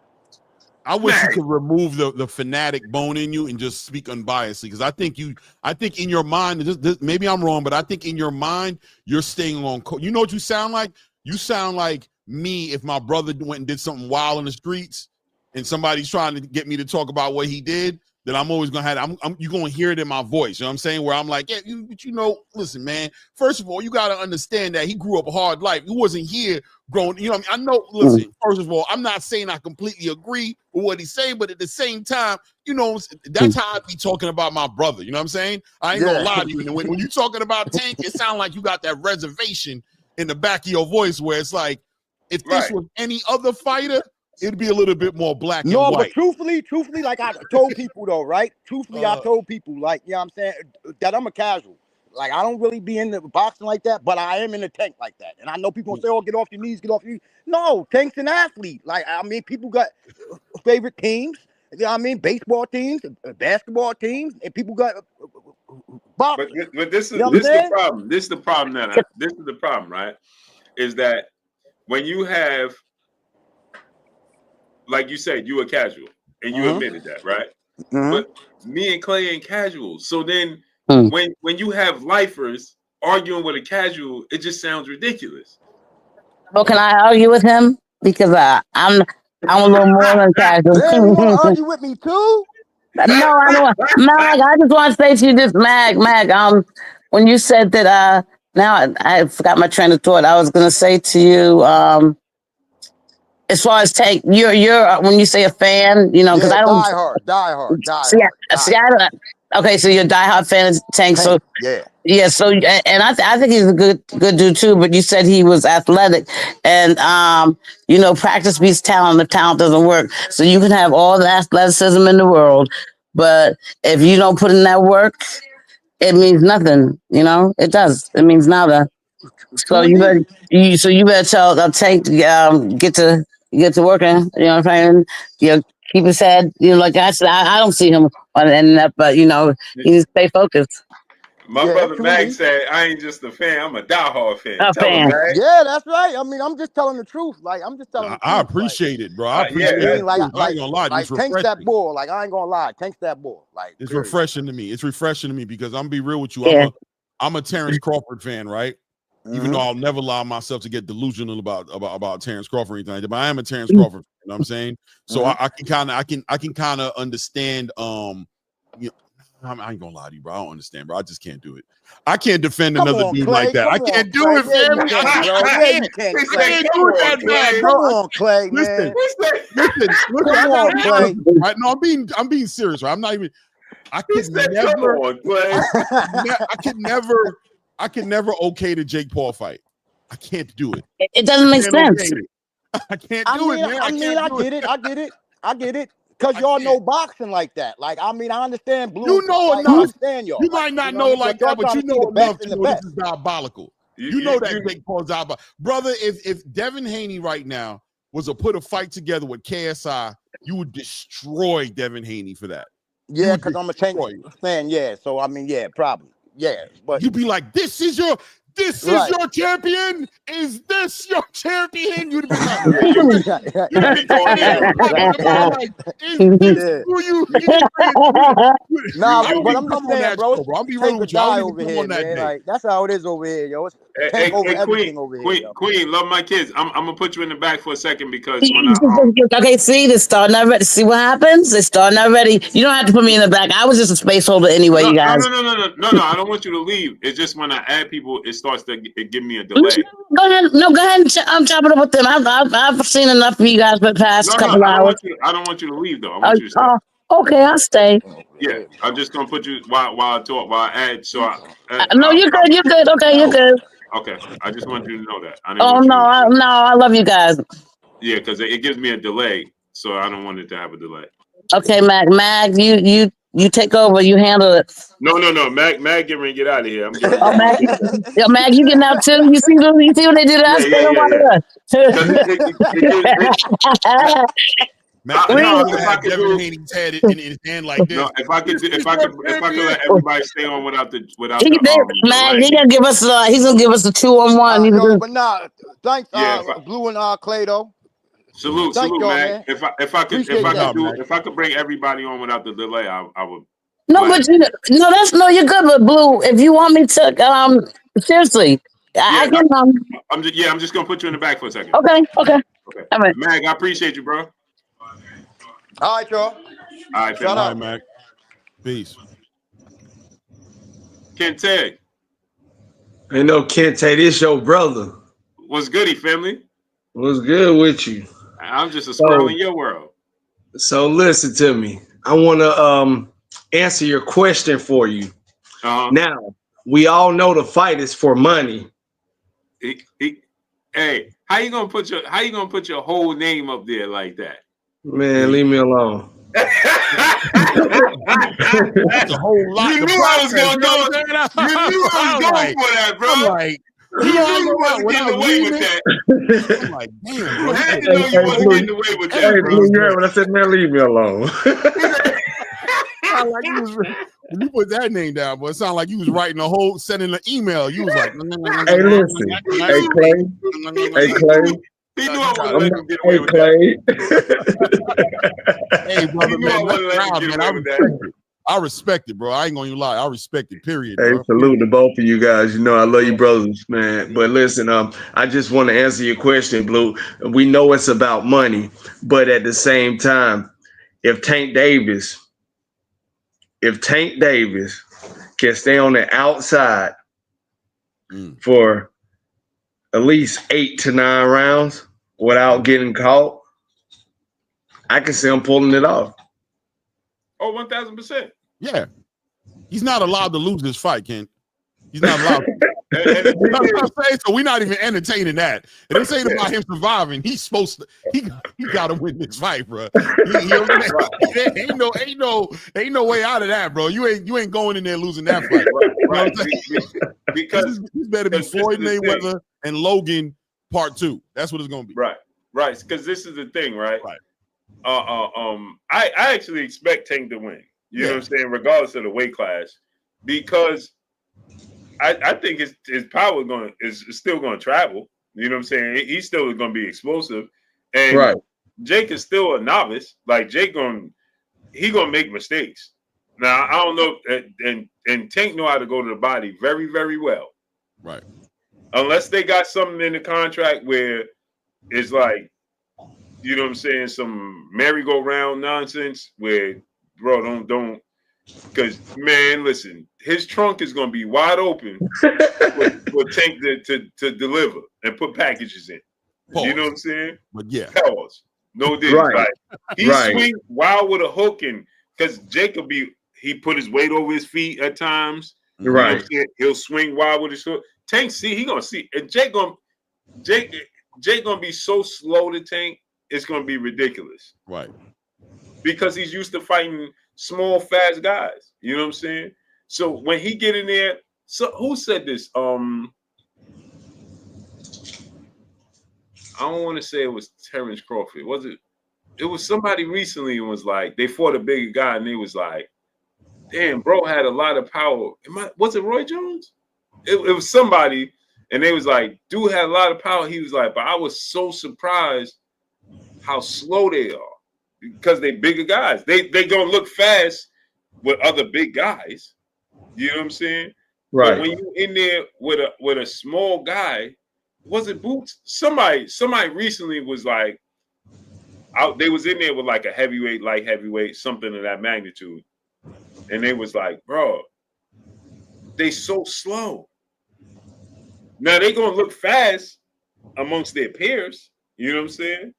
I wish you could remove the fanatic bone in you and just speak unbiasedly, because I think in your mind, maybe I'm wrong, but I think in your mind you're staying on. You know what you sound like? You sound like me if my brother went and did something wild in the streets, and somebody's trying to get me to talk about what he did. Then I'm always gonna have. You're gonna hear it in my voice. You know what I'm saying? Where I'm like, yeah, listen, man. First of all, you gotta understand that he grew up a hard life. He wasn't here growing. You know what I mean? I know. Listen, first of all, I'm not saying I completely agree with what he's saying, but at the same time, that's how I be talking about my brother. You know what I'm saying? I ain't gonna lie to you. And when you're talking about Tank, it sounds like you got that reservation in the back of your voice, where it's like, if this was any other fighter, it'd be a little bit more black and white. No, but truthfully, like I told people though, right? Truthfully, I told people, like, you know what I'm saying, that I'm a casual. Like, I don't really be in the boxing like that, but I am in the Tank like that. And I know people gonna say, oh, get off your knees, get off your knees. No, Tank's an athlete. Like, I mean, people got favorite teams. You know what I mean? Baseball teams, basketball teams, and people got boxing. But this is You know what I'm the saying? problem. This is the problem this is the problem, right? Is that when you have, like you said, you were casual, and you admitted that, right? But me and Clay ain't casual. So then when you have lifers arguing with a casual, it just sounds ridiculous. Well, can I argue with him? Because I'm a little more than casual. Damn, you want to argue with me too? No, I don't want. Mag, I just want to say to you this, Mag. When you said that, now I forgot my train of thought. I was gonna say to you, as far as Tank, you're when you say a fan, you know, because I don't die hard. Okay, so you're a diehard fan of Tank. So yeah. So and I think he's a good dude too. But you said he was athletic, and you know, practice beats talent if talent doesn't work. So you can have all the athleticism in the world, but if you don't put in that work, it means nothing. You know, it does. It means nada. So you better tell Tank to get to working. You know what I'm saying? You know, keep his head. You know, like I said, I don't see him on the internet, but you know, he needs to stay focused. My brother Mag said, "I ain't just a fan; I'm a diehard fan." Tell him, Mag. Yeah, that's right. I mean, I'm just telling the truth. Like I'm just telling. I appreciate it, bro. I appreciate it. I ain't gonna lie. Like Tank's that bull. Like I ain't gonna lie. Tank's that bull. Like it's refreshing to me. It's refreshing to me because I'm gonna be real with you. I'm a Terrence Crawford fan, right? Even though I'll never allow myself to get delusional about Terrence Crawford or anything like that, but I am a Terrence Crawford fan, you know what I'm saying? So I can kind of understand you know, I ain't gonna lie to you, bro. I don't understand, bro. I just can't do it. I can't defend another dude like that. I can't do it, fam. I can't do it that bad, bro. Come on, Clay, man. Listen. Come on, Clay. Right? No, I'm being serious, right? I'm not even. I could never okay the Jake Paul fight. I can't do it. It doesn't make sense. I can't do it, man. I get it. Because y'all know boxing like that. Like, I mean, I understand Blue. You know enough. I understand y'all. You might not know like that, but you know enough to know this is diabolical. You know that Jake Paul's diabolical. Brother, if Devin Haney right now was to put a fight together with KSI, you would destroy Devin Haney for that. Yeah, because I'm a Tank fan. Yeah, so I mean, yeah, probably. Yeah, but you'd be like, this is your champion? Is this your champion? You'd be like, Nah, but I'm just saying, bro. I'll be real with you. Over here, man. Like, that's how it is over here, yo. It's everything over here. Queen, love my kids. I'm gonna put you in the back for a second because okay, see, they're starting already. See what happens? They're starting already. You don't have to put me in the back. I was just a space holder anyway, you guys. No. I don't want you to leave. It's just when I add people, it starts to give me a delay. Go ahead and chop it up with them. I've seen enough of you guys for the past couple hours. I don't want you to leave though. I want you to stay. Okay, I'll stay. Yeah, I'm just gonna put you while I talk, while I add. So no, you're good. You're good. Okay, you're good. Okay, I just want you to know that. I love you guys. Yeah, because it gives me a delay, so I don't want it to have a delay. Okay, Mag, you take over. You handle it. No. Mag, getting ready to get out of here. Mag, you getting out too? You see what they did? If I could Devin Haney's head in his hand like this. No, if I could let everybody stay on without the man, he's gonna give us a 2-on-1. But nah, thanks, Blue and Clay though. Salute, man. If I could bring everybody on without the delay, I would. No, but you're good. But Blue, if you want me to, seriously, I can. I'm just gonna put you in the back for a second. Okay. All right, Mag, I appreciate you, bro. All right, y'all. All right, shut up, Mag. Peace. Kente. Ain't no Kente, this your brother. What's goody, family? What's good with you? I'm just a squirrel in your world. So listen to me. I want to answer your question for you. Now, we all know the fight is for money. Hey, how you gonna put your whole name up there like that? Man, leave me alone. That's a whole lot. You knew I was going for that, bro. I'm like, You knew I you wasn't when I getting was away reading with it, that. I'm like, damn, You bro. had to know you wasn't getting away with that, Hey, bro. Blue, you heard what I said, man, leave me alone. Sound like you was when you put that name down, but it sounded like you was writing sending an email. You was like, Hey, listen. Hey, Clay. Hey, Clay. He knew I wasn't letting him get away Hey, with Clay. hey, brother, He knew I man, wasn't letting him proud, get man. away with that. I respect it, bro. I ain't gonna lie. I respect it, period, Hey, bro. salute to both of you guys. You know I love you brothers, man. But listen, I just want to answer your question, Blue. We know it's about money, but at the same time, if Tank Davis can stay on the outside for at least 8 to 9 rounds without getting caught, I can see him pulling it off. Oh, 1,000%. Yeah. He's not allowed to lose this fight, Ken. He's not allowed to. And You know what I'm saying? So we're not even entertaining that. And this ain't about him surviving. He's supposed to. He got to win this fight, bro. Ain't no way out of that, bro. You ain't going in there losing that fight. Right. Because this better be Floyd Mayweather and Logan part 2. That's what it's gonna be. Right. Because this is the thing, right? Right. I actually expect Tank to win. You know what I'm saying, regardless of the weight class, because I think his power is still going to travel. You know what I'm saying? He's still going to be explosive, and Jake is still a novice. Like Jake he gonna make mistakes. Now I don't know, and Tank know how to go to the body very, very well. Right. Unless they got something in the contract where it's like, you know what I'm saying, some merry-go-round nonsense where, bro, don't. Because, man, listen, his trunk is going to be wide open for Tank to deliver and put packages in. Pause. You know what I'm saying? But yeah. Pause. No diddy. Right. He swing wild with a hook, and because Jacob he put his weight over his feet at times. You know what I'm saying? He'll swing wild with his hook. Tank he gonna see. And Jake gonna be so slow to Tank, it's gonna be ridiculous. Right. Because he's used to fighting small, fast guys. You know what I'm saying? So when he get in there, so who said this? I don't want to say it was Terrence Crawford. Was it? It was somebody recently and was like, they fought a bigger guy and they was like, damn, bro had a lot of power. Was it Roy Jones? It was somebody, and they was like, dude had a lot of power. He was like, but I was so surprised how slow they are. Because they bigger guys. They gonna look fast with other big guys. You know what I'm saying? Right. But when you in there with a small guy, was it Boots? Somebody recently was like, they was in there with like a heavyweight, light heavyweight, something of that magnitude. And they was like, bro, they so slow. Now they gonna look fast amongst their peers. You know what I'm saying?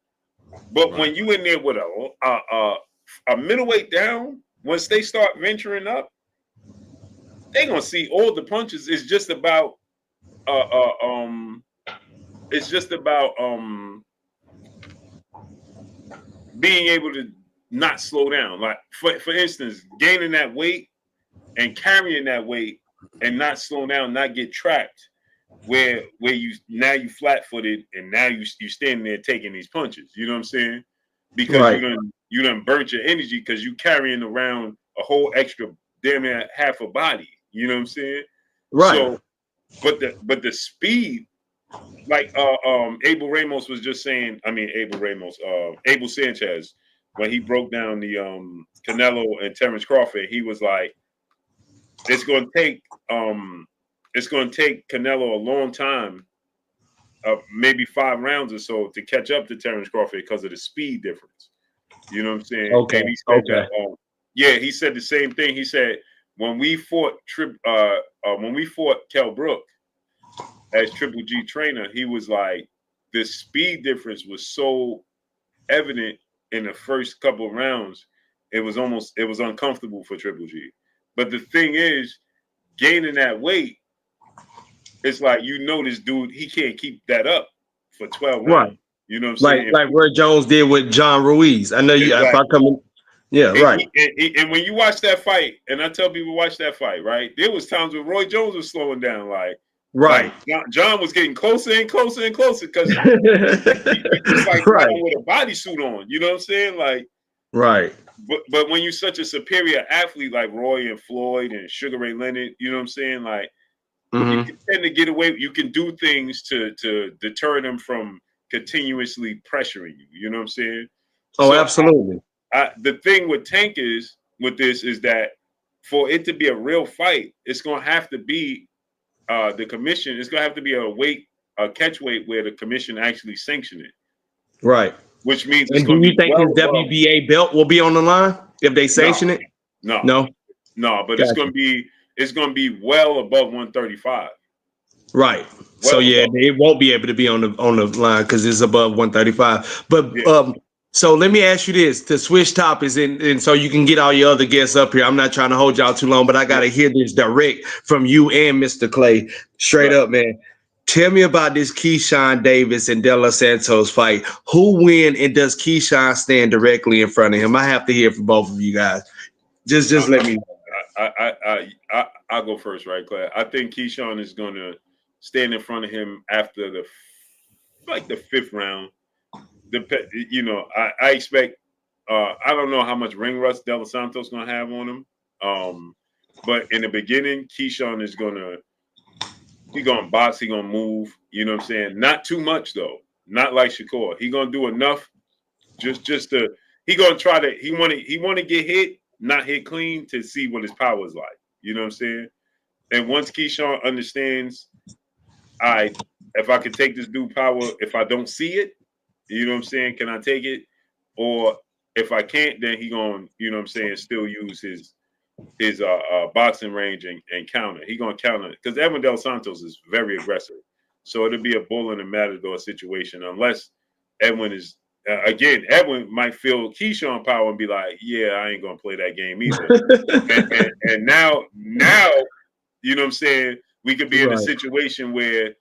But when you in there with a middleweight down, once they start venturing up, they gonna see all the punches. It's just about being able to not slow down. Like for instance, gaining that weight and carrying that weight and not slow down, not get trapped. Where you flat-footed and now you standing there taking these punches. You know what I'm saying? Because you done burnt your energy because you carrying around a whole extra damn near half a body. You know what I'm saying? Right. So, but the speed, like Abel Ramos was just saying. I mean Abel Sanchez, when he broke down the Canelo and Terrence Crawford, he was like, it's going to take Canelo a long time, maybe 5 rounds or so, to catch up to Terrence Crawford because of the speed difference. You know what I'm saying? Okay. And he said that, he said the same thing. He said when we fought Kell Brook as Triple G trainer, he was like, the speed difference was so evident in the first couple of rounds, it was uncomfortable for Triple G. But the thing is, gaining that weight, it's like, this dude, he can't keep that up for 12 rounds. Right. You know what I'm saying? Like Roy Jones did with John Ruiz. I know you. Exactly. If I come in, and when you watch that fight, and I tell people watch that fight, right? There was times when Roy Jones was slowing down, like, Right. Like, John was getting closer and closer and closer because it's like Right. with a bodysuit on. You know what I'm saying? Like, right. But when you're such a superior athlete like Roy and Floyd and Sugar Ray Leonard, you know what I'm saying? Like, you can tend to get away. You can do things to deter them from continuously pressuring you. You know what I'm saying? Oh, absolutely. The thing with Tank is with this is that for it to be a real fight, it's going to have to be the commission. It's going to have to be a catch weight where the commission actually sanction it. Right. Which means it's going to be think his WBA belt will be on the line if they sanction it? No. But gotcha. It's going to be well above 135. Right. So it won't be able to be on the line because it's above 135. But so let me ask you this to switch topics and so you can get all your other guests up here. I'm not trying to hold y'all too long, but I gotta hear this direct from you and Mr. Clay. Straight up, man. Tell me about this Keyshawn Davis and De Los Santos fight. Who win and does Keyshawn stand directly in front of him? I have to hear from both of you guys. Just let me know. I'll go first, right, Clay? I think Keyshawn is gonna stand in front of him after the fifth round. I expect. I don't know how much ring rust De Los Santos gonna have on him. But in the beginning, Keyshawn is gonna box. He gonna move. You know what I'm saying? Not too much though. Not like Shakur. He gonna do enough. Just to. He gonna try to. He want to get hit, not hit clean to see what his power is like. You know what I'm saying? And once Keyshawn understands, if I can take this dude power, if I don't see it. You know what I'm saying? Can I take it? Or if I can't, then he gonna, you know what I'm saying, still use his boxing range and counter. He gonna counter because Edwin De Los Santos is very aggressive. So it'll be a bull in a matador situation unless Edwin is Edwin might feel Keyshawn power and be like, yeah, I ain't gonna play that game either. and now, you know what I'm saying, we could be in a situation where,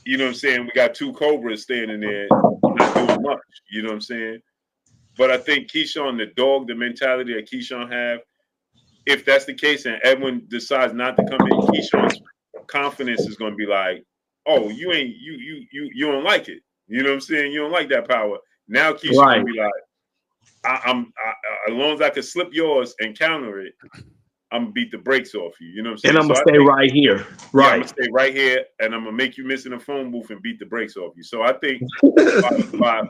you know what I'm saying, we got two Cobras standing there not doing much. You know what I'm saying? But I think Keyshawn, the mentality that Keyshawn have, if that's the case and Edwin decides not to come in, Keyshawn's confidence is going to be like, oh, you don't like it. You know what I'm saying? You don't like that power. Now Keyshawn going to be like, as long as I can slip yours and counter it, I'm gonna beat the brakes off you. You know what I'm saying? And I'm gonna stay right here. Right. I'm gonna stay right here, and I'm gonna make you miss in the phone booth and beat the brakes off you. So I think by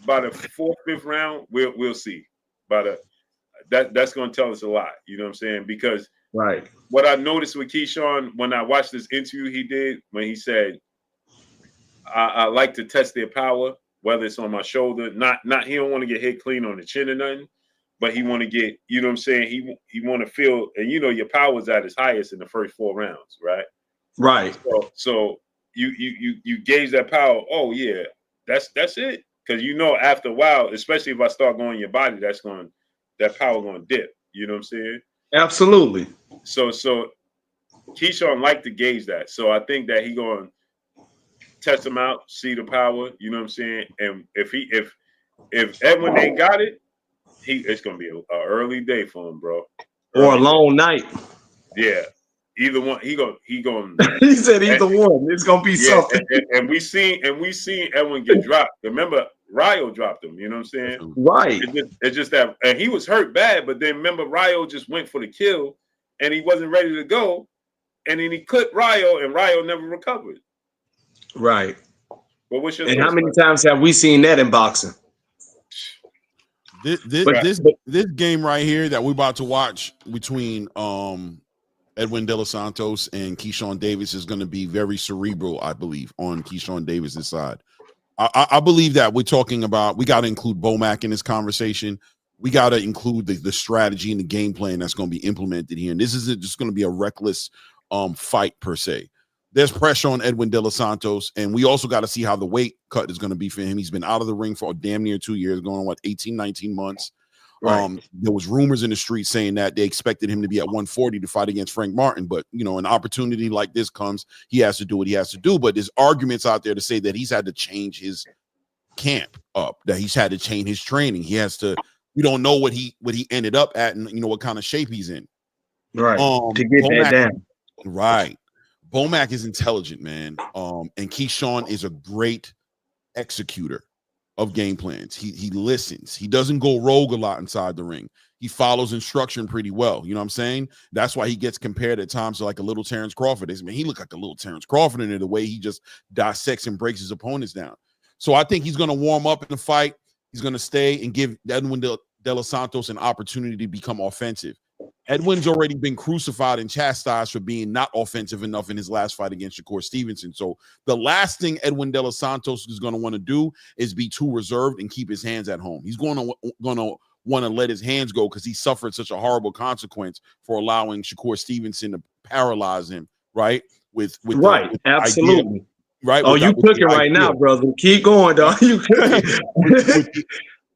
the fourth, fifth round, we'll see. That's gonna tell us a lot. You know what I'm saying? Because what I noticed with Keyshawn when I watched this interview he did when he said, I like to test their power, whether it's on my shoulder, not he don't want to get hit clean on the chin or nothing. But he want to get, you know what I'm saying? He want to feel, and you know your power's at its highest in the first 4 rounds, right? Right. So you gauge that power. Oh yeah, that's it. Because you know after a while, especially if I start going in your body, that power going to dip. You know what I'm saying? Absolutely. So Keyshawn like to gauge that. So I think that he going to test him out, see the power. You know what I'm saying? And if Edwin ain't got it. It's gonna be an early day for him, bro. Or a long night. Yeah, either one. He going. He said either one. It's gonna be something. And we seen Edwin get dropped. Remember, Ryo dropped him. You know what I'm saying? Right. It's just that, and he was hurt bad. But then remember, Ryo just went for the kill, and he wasn't ready to go, and then he clipped Ryo, and Ryo never recovered. Right. But what's your? And how many times have we seen that in boxing? This game right here that we're about to watch between Edwin De Los Santos and Keyshawn Davis is going to be very cerebral, I believe, on Keyshawn Davis's side. I believe that we're talking about, we got to include Bomac in this conversation. We got to include the strategy and the game plan that's going to be implemented here. And this isn't just going to be a reckless fight per se. There's pressure on Edwin De Los Santos, and we also got to see how the weight cut is going to be for him. He's been out of the ring for damn near 2 years, going on 18, 19 months. Right. There was rumors in the street saying that they expected him to be at 140 to fight against Frank Martin, but you know, an opportunity like this comes, he has to do what he has to do. But there's arguments out there to say that he's had to change his camp up, that he's had to change his training. He has to. We don't know what he ended up at, and you know what kind of shape he's in. Right. To get that down. Right. Bomac is intelligent, man. And Keyshawn is a great executor of game plans. He listens. He doesn't go rogue a lot inside the ring. He follows instruction pretty well. You know what I'm saying? That's why he gets compared at times to like a little Terrence Crawford. Man, he looked like a little Terrence Crawford in the way he just dissects and breaks his opponents down. So I think he's going to warm up in the fight. He's going to stay and give Edwin de los Santos an opportunity to become offensive. Edwin's already been crucified and chastised for being not offensive enough in his last fight against Shakur Stevenson. So the last thing Edwin de los Santos is going to want to do is be too reserved and keep his hands at home. He's going to want to let his hands go because he suffered such a horrible consequence for allowing Shakur Stevenson to paralyze him, right? With absolutely. Idea, right? Oh, you cooking right now, brother. Keep going, dog. You cooking.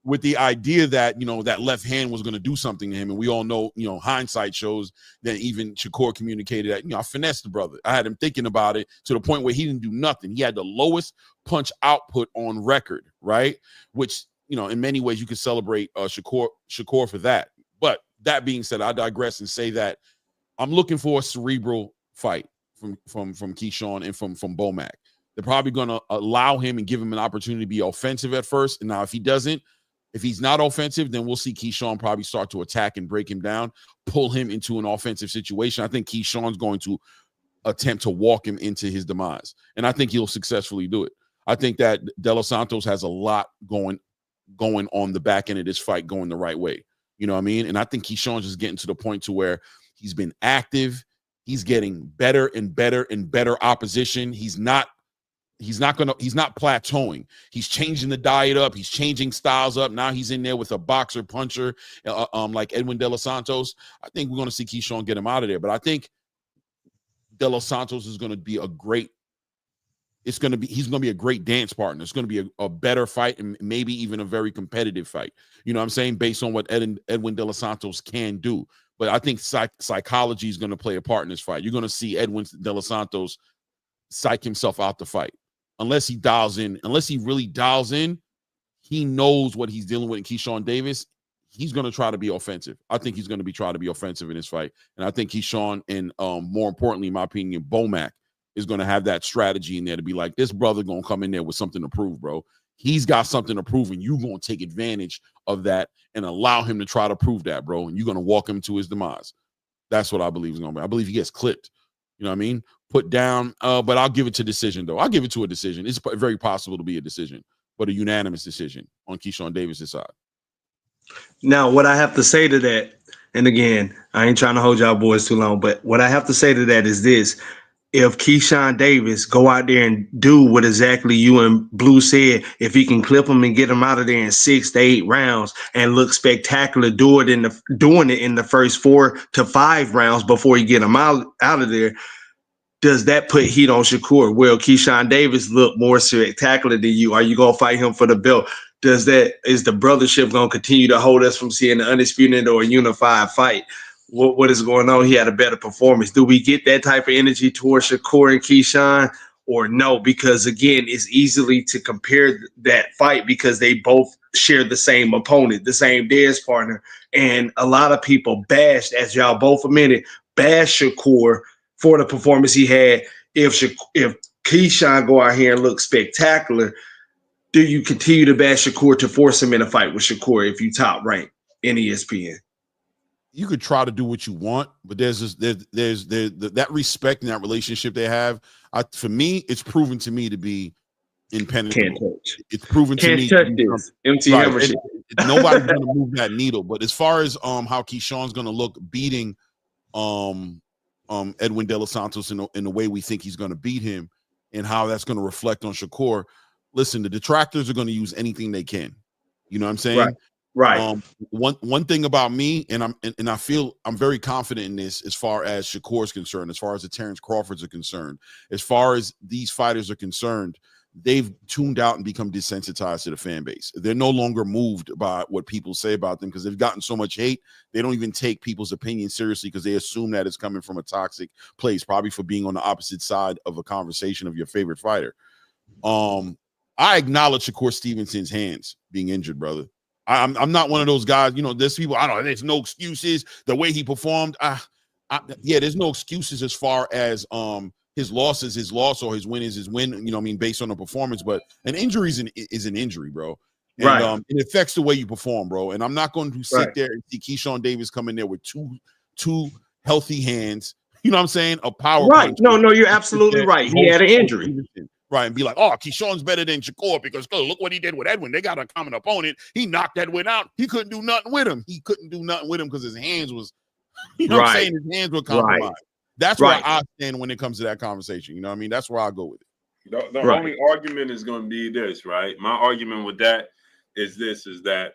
with the idea that, you know, that left hand was going to do something to him. And we all know, you know, hindsight shows that even Shakur communicated that, you know, I finessed the brother. I had him thinking about it to the point where he didn't do nothing. He had the lowest punch output on record, right? Which, you know, in many ways you could celebrate Shakur for that. But that being said, I digress and say that I'm looking for a cerebral fight from Keyshawn and from Bomac. They're probably going to allow him and give him an opportunity to be offensive at first. And now if he doesn't, if he's not offensive, then we'll see Keyshawn probably start to attack and break him down, pull him into an offensive situation. I think Keyshawn's going to attempt to walk him into his demise, and I think he'll successfully do it. I think that De Los Santos has a lot going on the back end of this fight going the right way. You know what I mean? And I think Keyshawn's just getting to the point to where he's been active. He's getting better and better and better opposition. He's not plateauing. He's changing the diet up. He's changing styles up. Now he's in there with a boxer puncher like Edwin de los Santos. I think we're going to see Keyshawn get him out of there. But I think de los Santos is going to be he's going to be a great dance partner. It's going to be a better fight and maybe even a very competitive fight. You know what I'm saying? Based on what Edwin de los Santos can do. But I think psychology is going to play a part in this fight. You're going to see Edwin de los Santos psych himself out the fight. Unless he really dials in, he knows what he's dealing with in Keyshawn Davis. He's going to try to be offensive. I think he's going to try to be offensive in this fight. And I think Keyshawn and more importantly, in my opinion, Bomac is going to have that strategy in there to be like, this brother going to come in there with something to prove, bro. He's got something to prove, and you're going to take advantage of that and allow him to try to prove that, bro. And you're going to walk him to his demise. That's what I believe is going to be. I believe he gets clipped. You know what I mean? Put down, but I'll give it to decision, though. I'll give it to a decision. It's very possible to be a decision, but a unanimous decision on Keyshawn Davis' side. Now, what I have to say to that, and again, I ain't trying to hold y'all boys too long, but what I have to say to that is this. If Keyshawn Davis go out there and do what exactly you and Blue said, if he can clip him and get him out of there in 6 to 8 rounds and look spectacular, doing it in the first 4 to 5 rounds before you get him out of there, does that put heat on Shakur? Will Keyshawn Davis look more spectacular than you? Are you going to fight him for the belt? Is the brothership going to continue to hold us from seeing the undisputed or a unified fight? What is going on? He had a better performance. Do we get that type of energy towards Shakur and Keyshawn or no? Because again, it's easily to compare that fight because they both share the same opponent, the same dance partner. And a lot of people bashed, as y'all both admitted, bashed Shakur for the performance he had. If Keyshawn go out here and look spectacular, do you continue to bash Shakur to force him in a fight with Shakur if you top rank in ESPN? You could try to do what you want, but there's that respect and that relationship they have. For me, it's proven to me to be impenetrable. Can't touch. It's proven to me touch this. Empty hammer shit. Nobody's going to move that needle. But as far as how Keyshawn's going to look beating Edwin de los Santos in the way we think he's going to beat him, and how that's going to reflect on Shakur. Listen, the detractors are going to use anything they can. You know what I'm saying? Right. One thing about me, and I feel I'm very confident in this as far as Shakur is concerned, as far as the Terrence Crawfords are concerned, as far as these fighters are concerned, they've tuned out and become desensitized to the fan base. They're no longer moved by what people say about them because they've gotten so much hate. They don't even take people's opinion seriously because they assume that it's coming from a toxic place, probably for being on the opposite side of a conversation of your favorite fighter. I acknowledge Shakur Stevenson's hands being injured, brother. I'm not one of those guys, you know, there's people, there's no excuses. The way he performed, I yeah, there's no excuses as far as his loss is his loss or his win is his win. You know, what I mean, based on the performance. But an injury is an injury, bro. And it affects the way you perform, bro. And I'm not going to sit there and see Keyshawn Davis come in there with two healthy hands. You know what I'm saying? A power punch. No, you're absolutely right. He had an injury. Right, and be like, oh, Keyshawn's better than Shakur because look what he did with Edwin. They got a common opponent. He knocked Edwin out. He couldn't do nothing with him. He couldn't do nothing with him because his hands was, you know what I'm saying? His hands were compromised. That's where I stand when it comes to that conversation. You know what I mean? That's where I go with it. The only argument is going to be this, right? My argument with that is that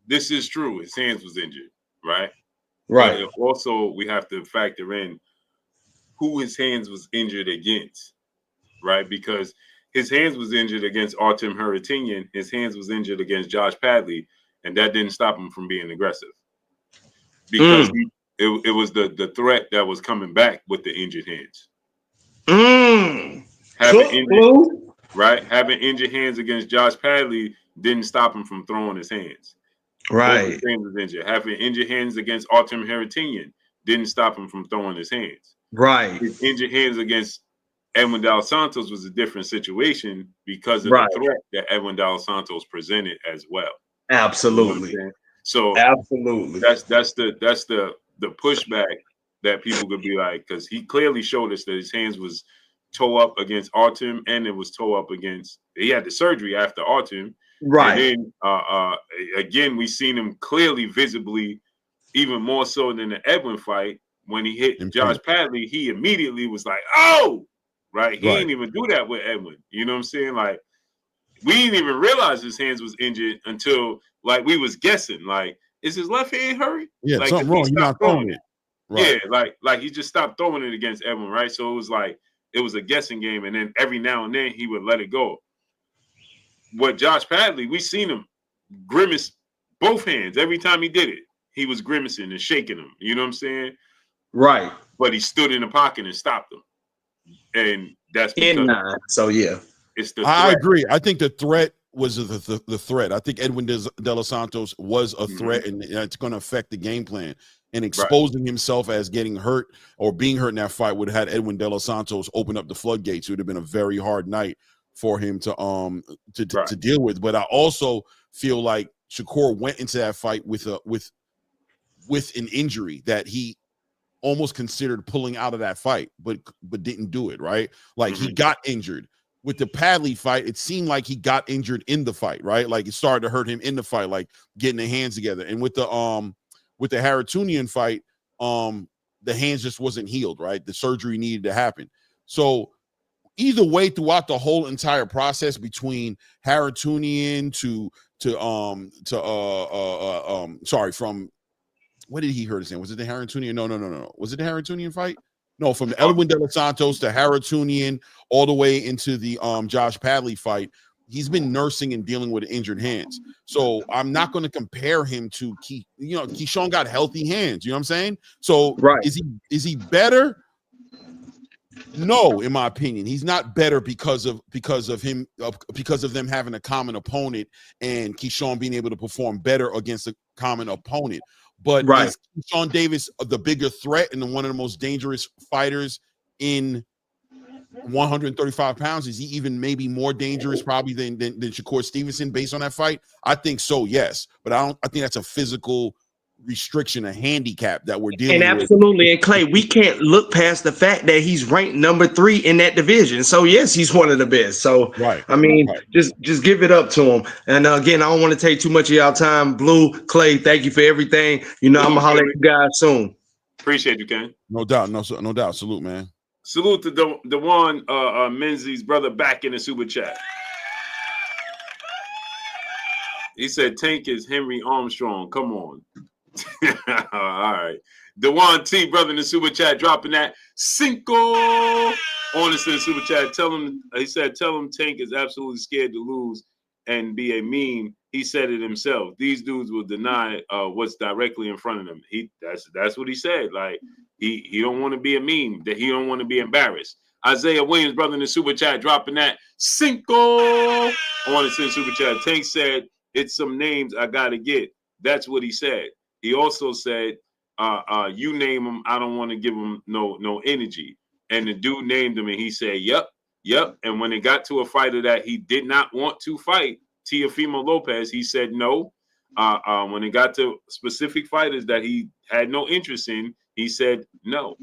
this is true. His hands was injured, right? Right. But also, we have to factor in who his hands was injured against. Right, because his hands was injured against Artem Haratinian, his hands was injured against Josh Padley, and that didn't stop him from being aggressive. Because it was the threat that was coming back with the injured hands. Having injured hands against Josh Padley didn't stop him from throwing his hands. Right. His hands was injured. Having injured hands against Artem Haratinian didn't stop him from throwing his hands. Right. His injured hands against Edwin Dos Santos was a different situation because of the threat that Edwin Dos Santos presented as well. Absolutely. You know so absolutely, that's the pushback that people could be like, because he clearly showed us that his hands was toe up against Artem and it was toe up against. He had the surgery after Artem, right? And then again, we seen him clearly, visibly, even more so than the Edwin fight when he hit Josh Padley. He immediately was like, "Oh." Right, he didn't even do that with Edwin. You know what I'm saying? Like, we didn't even realize his hands was injured until like we was guessing. Like, is his left hand hurt? Yeah, like, something wrong. He's not throwing it. Right. Yeah, like he just stopped throwing it against Edwin. Right, so it was like it was a guessing game, and then every now and then he would let it go. What Josh Padley, we seen him grimace both hands every time he did it. He was grimacing and shaking them. You know what I'm saying? Right. But he stood in the pocket and stopped them. And that's because it's the threat. I agree. I think the threat was the threat. I think Edwin De Los Santos was a threat, and it's going to affect the game plan. And exposing himself as getting hurt or being hurt in that fight would have had Edwin De Los Santos open up the floodgates. It would have been a very hard night for him to deal with. But I also feel like Shakur went into that fight with an injury that he almost considered pulling out of that fight, but didn't do it, right? Like he got injured. With the Padley fight, it seemed like he got injured in the fight, right? Like it started to hurt him in the fight, like getting the hands together. And with the Haratunian fight, the hands just wasn't healed, right? The surgery needed to happen. So either way, throughout the whole entire process between Haratunian from what did he hurt his hand? Was it the Haratunian? No. Was it the Haratunian fight? No, from the Edwin De Los Santos to Haratunian all the way into the Josh Padley fight, he's been nursing and dealing with injured hands. So I'm not going to compare him to Keyshawn got healthy hands. You know what I'm saying? So is he better? No, in my opinion, he's not better because of them having a common opponent and Keyshawn being able to perform better against a common opponent. But is Keyshawn Davis the bigger threat and one of the most dangerous fighters in 135 pounds? Is he even maybe more dangerous probably than Shakur Stevenson based on that fight? I think so, yes. But I think that's a physical restriction, a handicap that we're dealing with. Absolutely. And Clay, we can't look past the fact that he's ranked number 3 in that division. So yes, he's one of the best. So I mean, just give it up to him. And again, I don't want to take too much of y'all time. Blue, Clay, thank you for everything. I'm gonna holler at you guys soon. Appreciate you, Ken. No doubt. No doubt. Salute, man. Salute to Dewan Menzies, brother, back in the super chat. He said Tank is Henry Armstrong. Come on. All right. Dewan T, brother in the super chat, dropping that Cinco on the super chat. Tell him Tank is absolutely scared to lose and be a meme. He said it himself. These dudes will deny what's directly in front of them. That's what he said. Like he don't want to be a meme, that he don't want to be embarrassed. Isaiah Williams, brother in the super chat, dropping that Cinco on the super chat. Tank said it's some names I gotta get. That's what he said. He also said, you name him. I don't want to give him no energy. And the dude named him, and he said, yep. And when it got to a fighter that he did not want to fight, Teofimo Lopez, he said no. When it got to specific fighters that he had no interest in, he said no.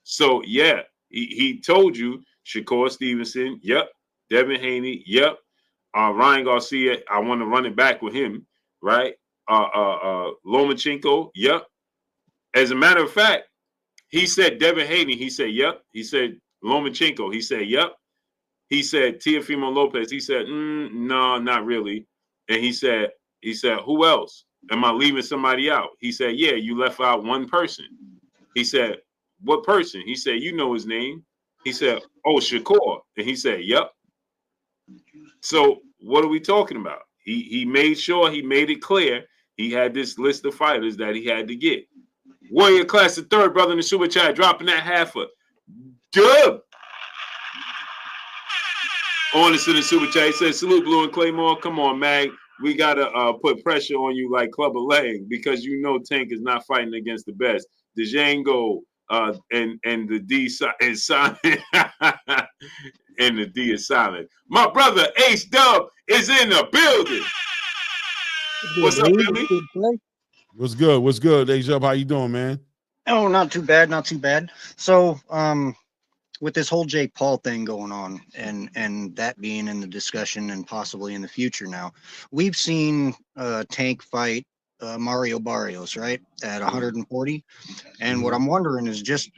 So yeah, he told you Shakur Stevenson, yep. Devin Haney, yep. Ryan Garcia, I want to run it back with him, right? Lomachenko, yep. As a matter of fact, he said Devin Haney, he said yep. He said Lomachenko, he said yep. He said Teofimo Lopez, he said no, not really. And he said, who else? Am I leaving somebody out? He said, yeah, you left out one person. He said, what person? He said, you know his name. He said, oh, Shakur. And he said, yep. So what are we talking about? He made sure he made it clear he had this list of fighters that he had to get. Warrior Class the third brother in the super chat dropping that half a dub. Honest in the super chat. He says, salute Blue and Claymore. Come on, Mag. We got to put pressure on you like Clubber Lang because you know Tank is not fighting against the best. Django and the D is silent. And the D is silent. My brother Ace Dub is in the building. What's up, Billy? What's good? What's good, Ace Dub? How you doing, man? Oh, not too bad, not too bad. So, with this whole Jake Paul thing going on and that being in the discussion and possibly in the future now, we've seen Tank fight Mario Barrios, right, at 140. And what I'm wondering is just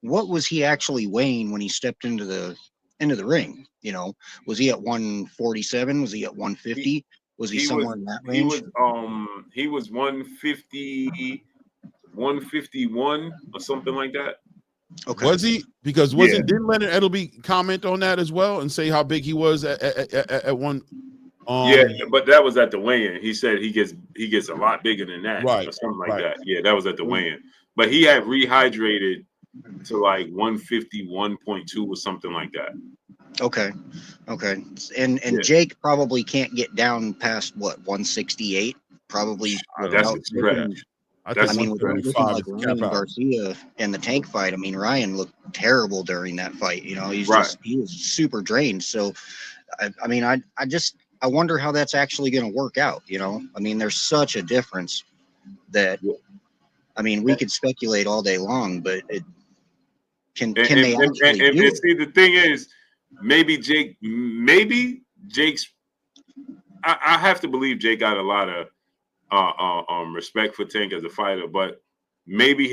what was he actually weighing when he stepped into the ring? You know, was he at 147? Was he at 150? Was he somewhere in that range? He was 150, 151 or something like that. Okay. Was he? Because didn't Leonard Edelby comment on that as well and say how big he was at one? Yeah, but that was at the weigh-in. He said he gets a lot bigger than that, right? Or something like that. Yeah, that was at the weigh-in. But he had rehydrated to like 151.2 or something like that. Okay. And yeah. Jake probably can't get down past what 168. Probably. That's a stretch. I mean, with like Ryan Garcia and the Tank fight, I mean, Ryan looked terrible during that fight. You know, he was super drained. So, I wonder how that's actually going to work out. You know, I mean, there's such a difference that, I mean, we could speculate all day long, but can they actually do it? See, the thing is, maybe Jake's. I have to believe Jake got a lot of respect for Tank as a fighter, but maybe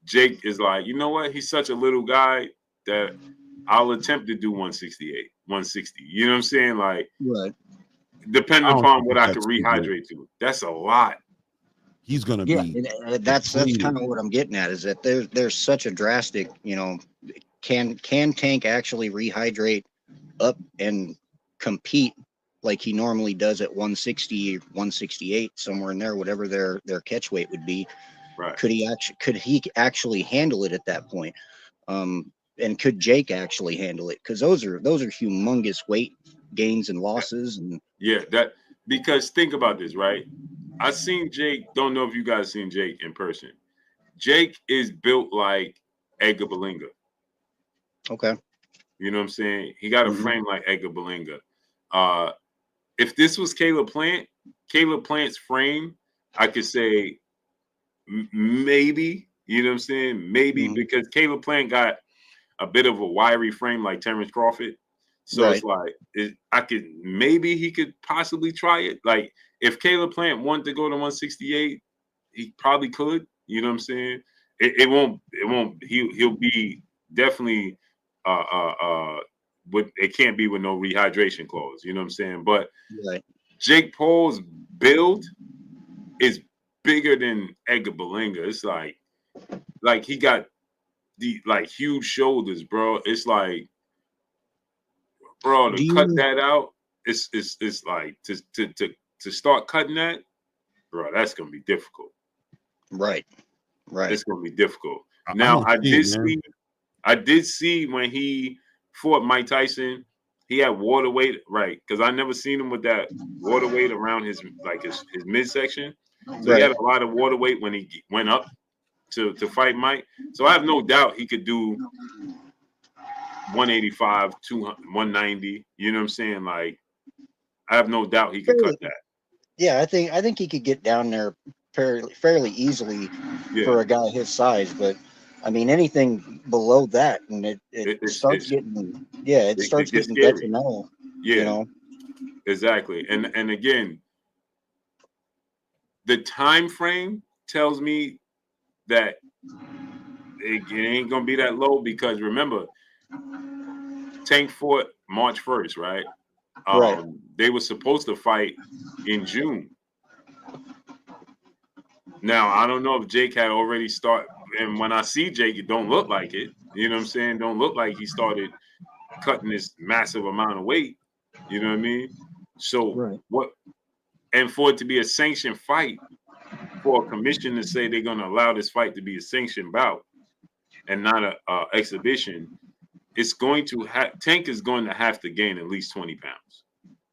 Jake is like, you know what? He's such a little guy that I'll attempt to do 168, 160. You know what I'm saying? Like, right. Depending upon what I can rehydrate to. That's a lot. He's gonna be. That's kind of what I'm getting at. Is that there's such a drastic. You know, can Tank actually rehydrate up and compete like he normally does at 160, 168, somewhere in there, whatever their catch weight would be. Right. Could he actually handle it at that point? And could Jake actually handle it? Because those are humongous weight gains and losses. And because think about this, right? I've seen Jake. Don't know if you guys seen Jake in person. Jake is built like Edgar Berlanga. Okay. You know what I'm saying? He got a frame like Edgar Berlanga. If this was Caleb Plant's frame, I could say maybe, you know what I'm saying? Maybe because Caleb Plant got a bit of a wiry frame like Terrence Crawford. So It's like, maybe he could possibly try it. Like if Caleb Plant wanted to go to 168, he probably could, you know what I'm saying? He'll be definitely, it can't be with no rehydration clause, you know what I'm saying? But Jake Paul's build is bigger than Edgar Berlanga. It's like he got the huge shoulders, bro. It's like, bro, to cut that out, it's like to start cutting that, bro, that's gonna be difficult. Right. It's gonna be difficult. Now I did see when he fought Mike Tyson, he had water weight, right? Because I never seen him with that water weight around his midsection. So he had a lot of water weight when he went up. to fight Mike. So I have no doubt he could do 185, 200, 190. You know what I'm saying? Like, I have no doubt he could cut that. Yeah, I think he could get down there fairly easily for a guy his size. But I mean, anything below that, and it starts getting detrimental. Yeah, you know, exactly. And again, the time frame tells me that it ain't gonna be that low, because remember, Tank fought March 1st, right? Right. They were supposed to fight in June. Now, I don't know if Jake had already started, and when I see Jake, it don't look like it. You know what I'm saying? Don't look like he started cutting this massive amount of weight. You know what I mean? So what? And for it to be a sanctioned fight, for a commission to say they're going to allow this fight to be a sanctioned bout and not a exhibition, it's going to Tank is going to have to gain at least 20 pounds.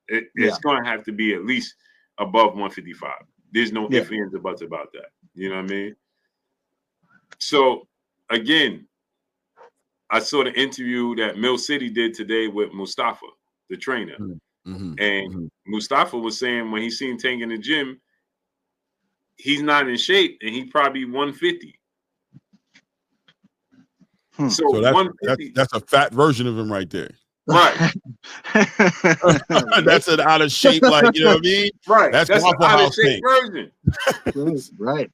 It's going to have to be at least above 155. There's no ifs, ands, or buts about that. You know what I mean? So, again, I saw the interview that Mill City did today with Mustafa, the trainer. Mustafa was saying when he seen Tank in the gym, he's not in shape, and he probably 150. So that's a fat version of him right there. Right. That's an out of shape, like, you know what I mean? Right. That's an out of shape version. Right.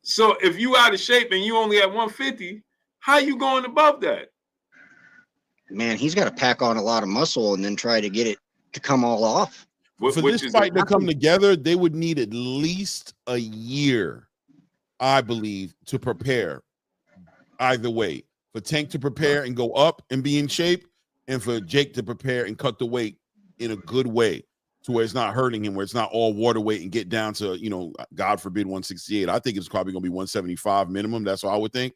So if you out of shape and you only at 150, how you going above that? Man, he's got to pack on a lot of muscle and then try to get it to come all off. For this fight to come together, they would need at least a year, I believe, to prepare. Either way, for Tank to prepare and go up and be in shape, and for Jake to prepare and cut the weight in a good way to where it's not hurting him, where it's not all water weight, and get down to, you know, God forbid, 168. I think it's probably going to be 175 minimum. That's what I would think.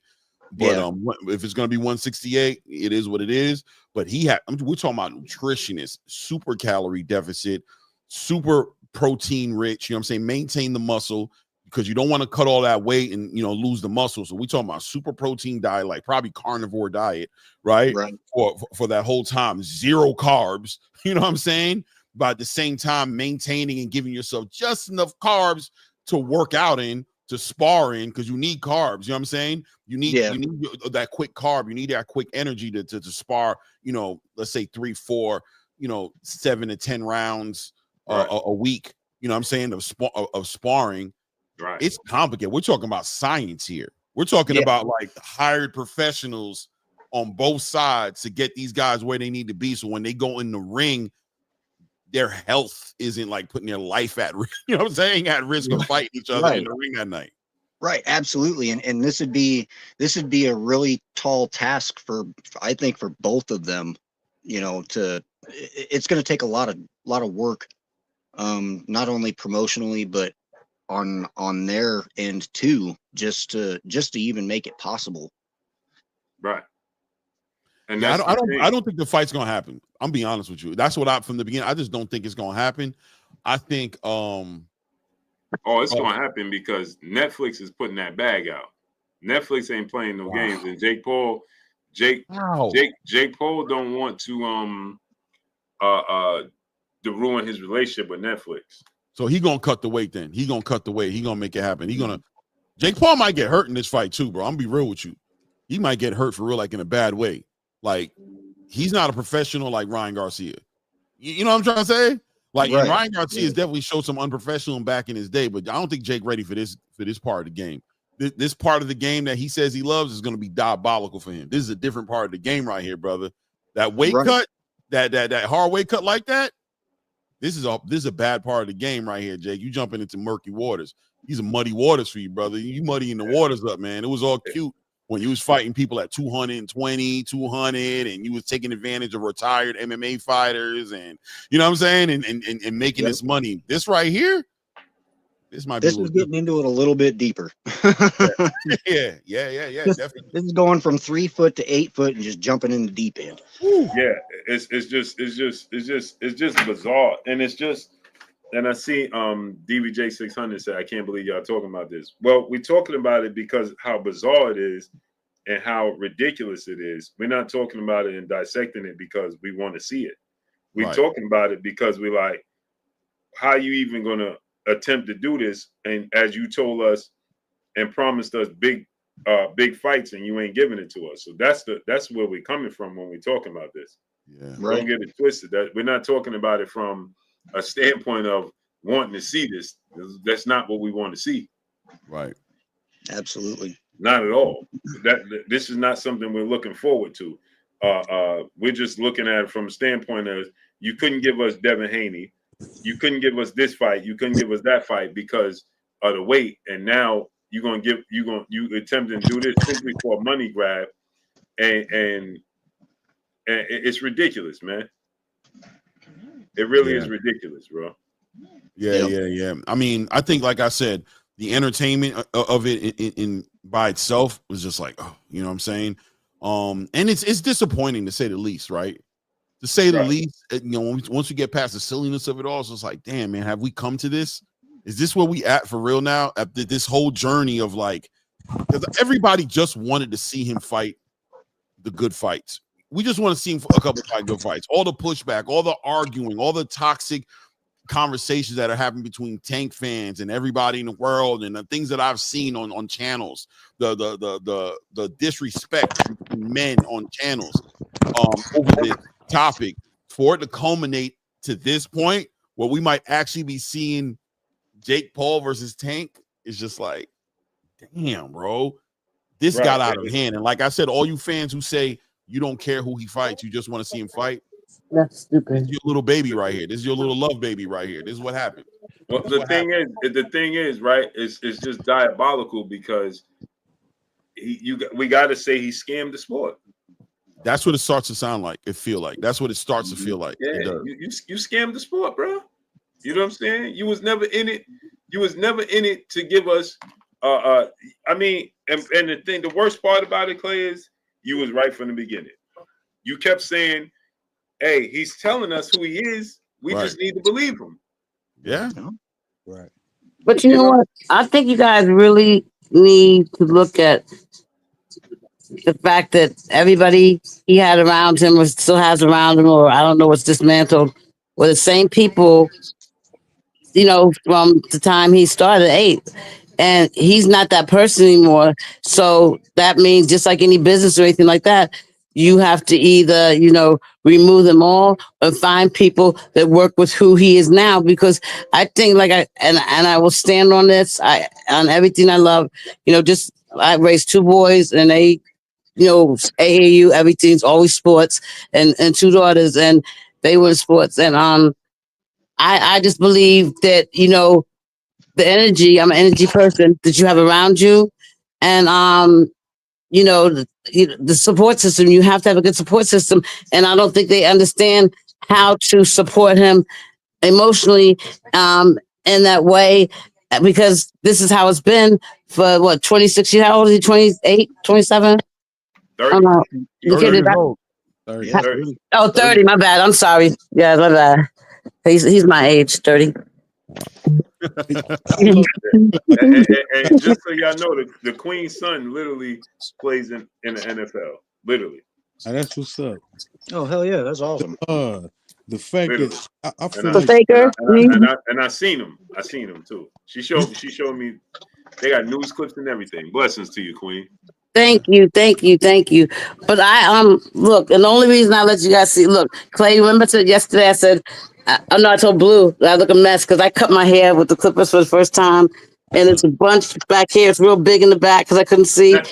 But if it's going to be 168, it is what it is. But we're talking about nutritionist, super calorie deficit, super protein rich, you know what I'm saying? Maintain the muscle, because you don't want to cut all that weight and, you know, lose the muscle. So we talking about super protein diet, like probably carnivore diet, right? For that whole time, 0 carbs, you know what I'm saying? But at the same time, maintaining and giving yourself just enough carbs to work out in, to spar in, because you need carbs, you know what I'm saying? You need that quick carb, you need that quick energy to spar, you know, let's say 3, 4, you know, 7 to 10 rounds a week, you know what I'm saying, of sparring. Right. It's complicated. We're talking about science here. We're talking about like hired professionals on both sides to get these guys where they need to be. So when they go in the ring, their health isn't like putting their life at risk, you know what I'm saying, at risk of fighting each other in the ring that night. Right, absolutely. And this would be a really tall task I think for both of them, you know, it's going to take a lot of work, not only promotionally, but on their end too, just to even make it possible. Right. And I don't think the fight's gonna happen. I'm being honest with you. That's what from the beginning. I just don't think it's gonna happen. I think it's gonna happen because Netflix is putting that bag out. Netflix ain't playing no games, and Jake Paul don't want to ruin his relationship with Netflix. So he gonna cut the weight then. He gonna cut the weight. He gonna make it happen. Jake Paul might get hurt in this fight too, bro. I'm gonna be real with you. He might get hurt for real, like in a bad way. Like, he's not a professional like Ryan Garcia. You know what I'm trying to say? Like, and Ryan Garcia has definitely showed some unprofessional back in his day, but I don't think Jake ready for this part of the game. This part of the game that he says he loves is going to be diabolical for him. This is a different part of the game right here, brother. That weight cut, that hard weight cut like that. This is a bad part of the game right here, Jake. You jumping into murky waters. These are muddy waters for you, brother. You muddying the waters up, man. It was all cute when you was fighting people at 220, 200, and you was taking advantage of retired MMA fighters, and you know what I'm saying, and making this money. This right here, this is getting into it a little bit deeper. yeah, definitely. This is going from 3 foot to 8 foot and just jumping in the deep end. Yeah, it's just bizarre, and it's just And I see DVJ 600 said, I can't believe y'all talking about this. Well, we're talking about it because how bizarre it is and how ridiculous it is. We're not talking about it and dissecting it because we want to see it. We're talking about it because we're like, how are you even going to attempt to do this? And as you told us and promised us big fights, and you ain't giving it to us. So that's where we're coming from when we're talking about this. Yeah. Right. Don't get it twisted. That we're not talking about it from a standpoint of wanting to see this. That's not what we want to see. Right. Absolutely. Not at all. This is not something we're looking forward to. We're just looking at it from a standpoint of you couldn't give us Devin Haney, you couldn't give us this fight, you couldn't give us that fight because of the weight, and now you attempting to do this simply for a money grab, and it's ridiculous, man. It really is ridiculous, bro. Yeah. I mean, I think, like I said, the entertainment of it in by itself was just like, oh, you know what I'm saying? And it's disappointing to say the least, right? To say the least, you know, once we get past the silliness of it all, it's just like, damn, man, have we come to this? Is this where we at for real now? After this whole journey of like, because everybody just wanted to see him fight the good fights. We just want to see him for a couple of good fights. All the pushback, all the arguing, all the toxic conversations that are happening between Tank fans and everybody in the world, and the things that I've seen on channels, the disrespect between men on channels over this topic, for it to culminate to this point where we might actually be seeing Jake Paul versus Tank is just like, damn, bro, this got out of hand. And like I said, all you fans who say you don't care who he fights, you just want to see him fight. That's stupid. This is your little baby right here. This is your little love baby right here. This is what happened. Well, the thing is, right? It's just diabolical because we got to say he scammed the sport. That's what it starts to sound like. It feel like that's what it starts to feel like. Yeah, you scammed the sport, bro. You know what I'm saying? You was never in it. You was never in it to give us. I mean, and the worst part about it, Clay, is you was right from the beginning. You kept saying, hey, he's telling us who he is. We just need to believe him. Yeah. Right. But you know what? I think you guys really need to look at the fact that everybody he had around him or still has around him, or I don't know what's dismantled, were the same people, you know, from the time he started 8. And he's not that person anymore. So that means just like any business or anything like that, you have to either, you know, remove them all or find people that work with who he is now. Because I think like I will stand on this, on everything I love, you know, just I raised 2 boys and they, you know, AAU, everything's always sports, and 2 daughters and they were in sports. And I just believe that, you know, the energy, I'm an energy person that you have around you. And, you know, the support system, you have to have a good support system. And I don't think they understand how to support him emotionally in that way, because this is how it's been for what, 26 years? How old is he? 28, 27? 30. The kid is 30. 30. Oh, 30, my bad. I'm sorry. Yeah, my bad. He's my age, 30. And just so y'all know, the Queen's son literally plays in the NFL. Literally. And that's what's up. Oh, hell yeah. That's awesome. The fact Literally. that I feel The like faker. And I seen him. I seen him too. She showed me. They got news clips and everything. Blessings to you, Queen. Thank you. But I look, and the only reason I let you guys see, look, Clay, remember yesterday I said, I told Blue I look a mess because I cut my hair with the clippers for the first time, and it's a bunch back here. It's real big in the back because I couldn't see. Look,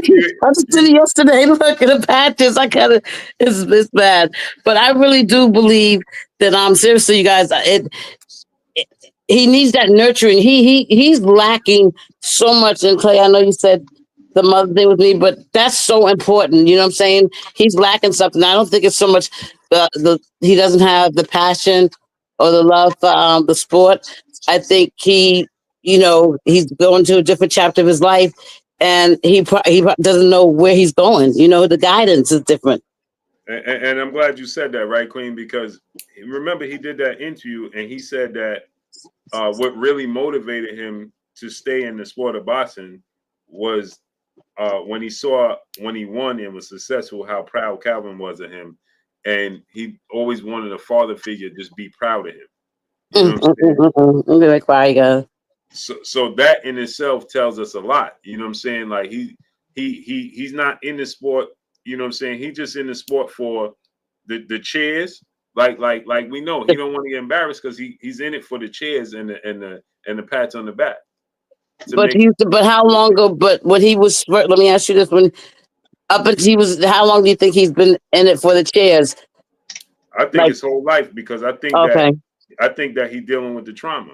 I just did it yesterday. Look at the patches. It's bad. But I really do believe that seriously, you guys, he needs that nurturing. He's lacking so much in Clay. I know you said the mother thing with me, but that's so important. You know what I'm saying? He's lacking something. I don't think it's so much he doesn't have the passion or the love for the sport. I think he's going to a different chapter of his life, and he doesn't know where he's going. You know, the guidance is different. And I'm glad you said that, right, Queen? Because remember, he did that interview and he said that what really motivated him to stay in the sport of boxing was when he won and was successful, how proud Calvin was of him. And he always wanted a father figure just be proud of him. You know what I'm saying? Be like, where you go. So that in itself tells us a lot. You know what I'm saying? Like he's not in the sport. You know what I'm saying? He's just in the sport for the cheers. Like we know he don't want to get embarrassed because he's in it for the cheers and the pats on the back. But how long ago? But when he was, let me ask you this: how long do you think he's been in it for the chairs? I think his whole life, because I think that he's dealing with the trauma.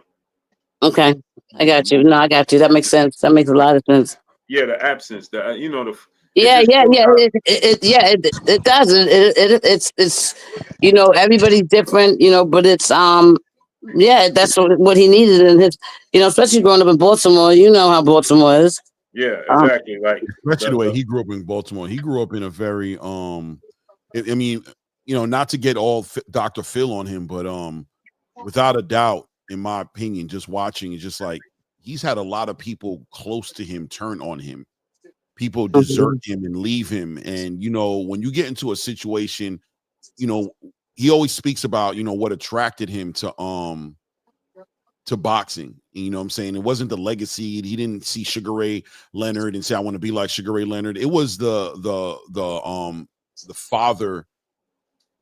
Okay, I got you. No, I got you. That makes sense. That makes a lot of sense. Yeah, the absence. It does. It's everybody's different, but it's that's what he needed in his, especially growing up in Baltimore. You know how Baltimore is. Yeah, exactly. Especially the way he grew up in Baltimore. He grew up in a very I mean, not to get all Dr. Phil on him, but without a doubt, in my opinion, just watching, it's just like he's had a lot of people close to him turn on him. People desert him and leave him. And, when you get into a situation, he always speaks about, what attracted him to boxing. You know what I'm saying? It wasn't the legacy. He didn't see Sugar Ray Leonard and say, I want to be like Sugar Ray Leonard. It was the father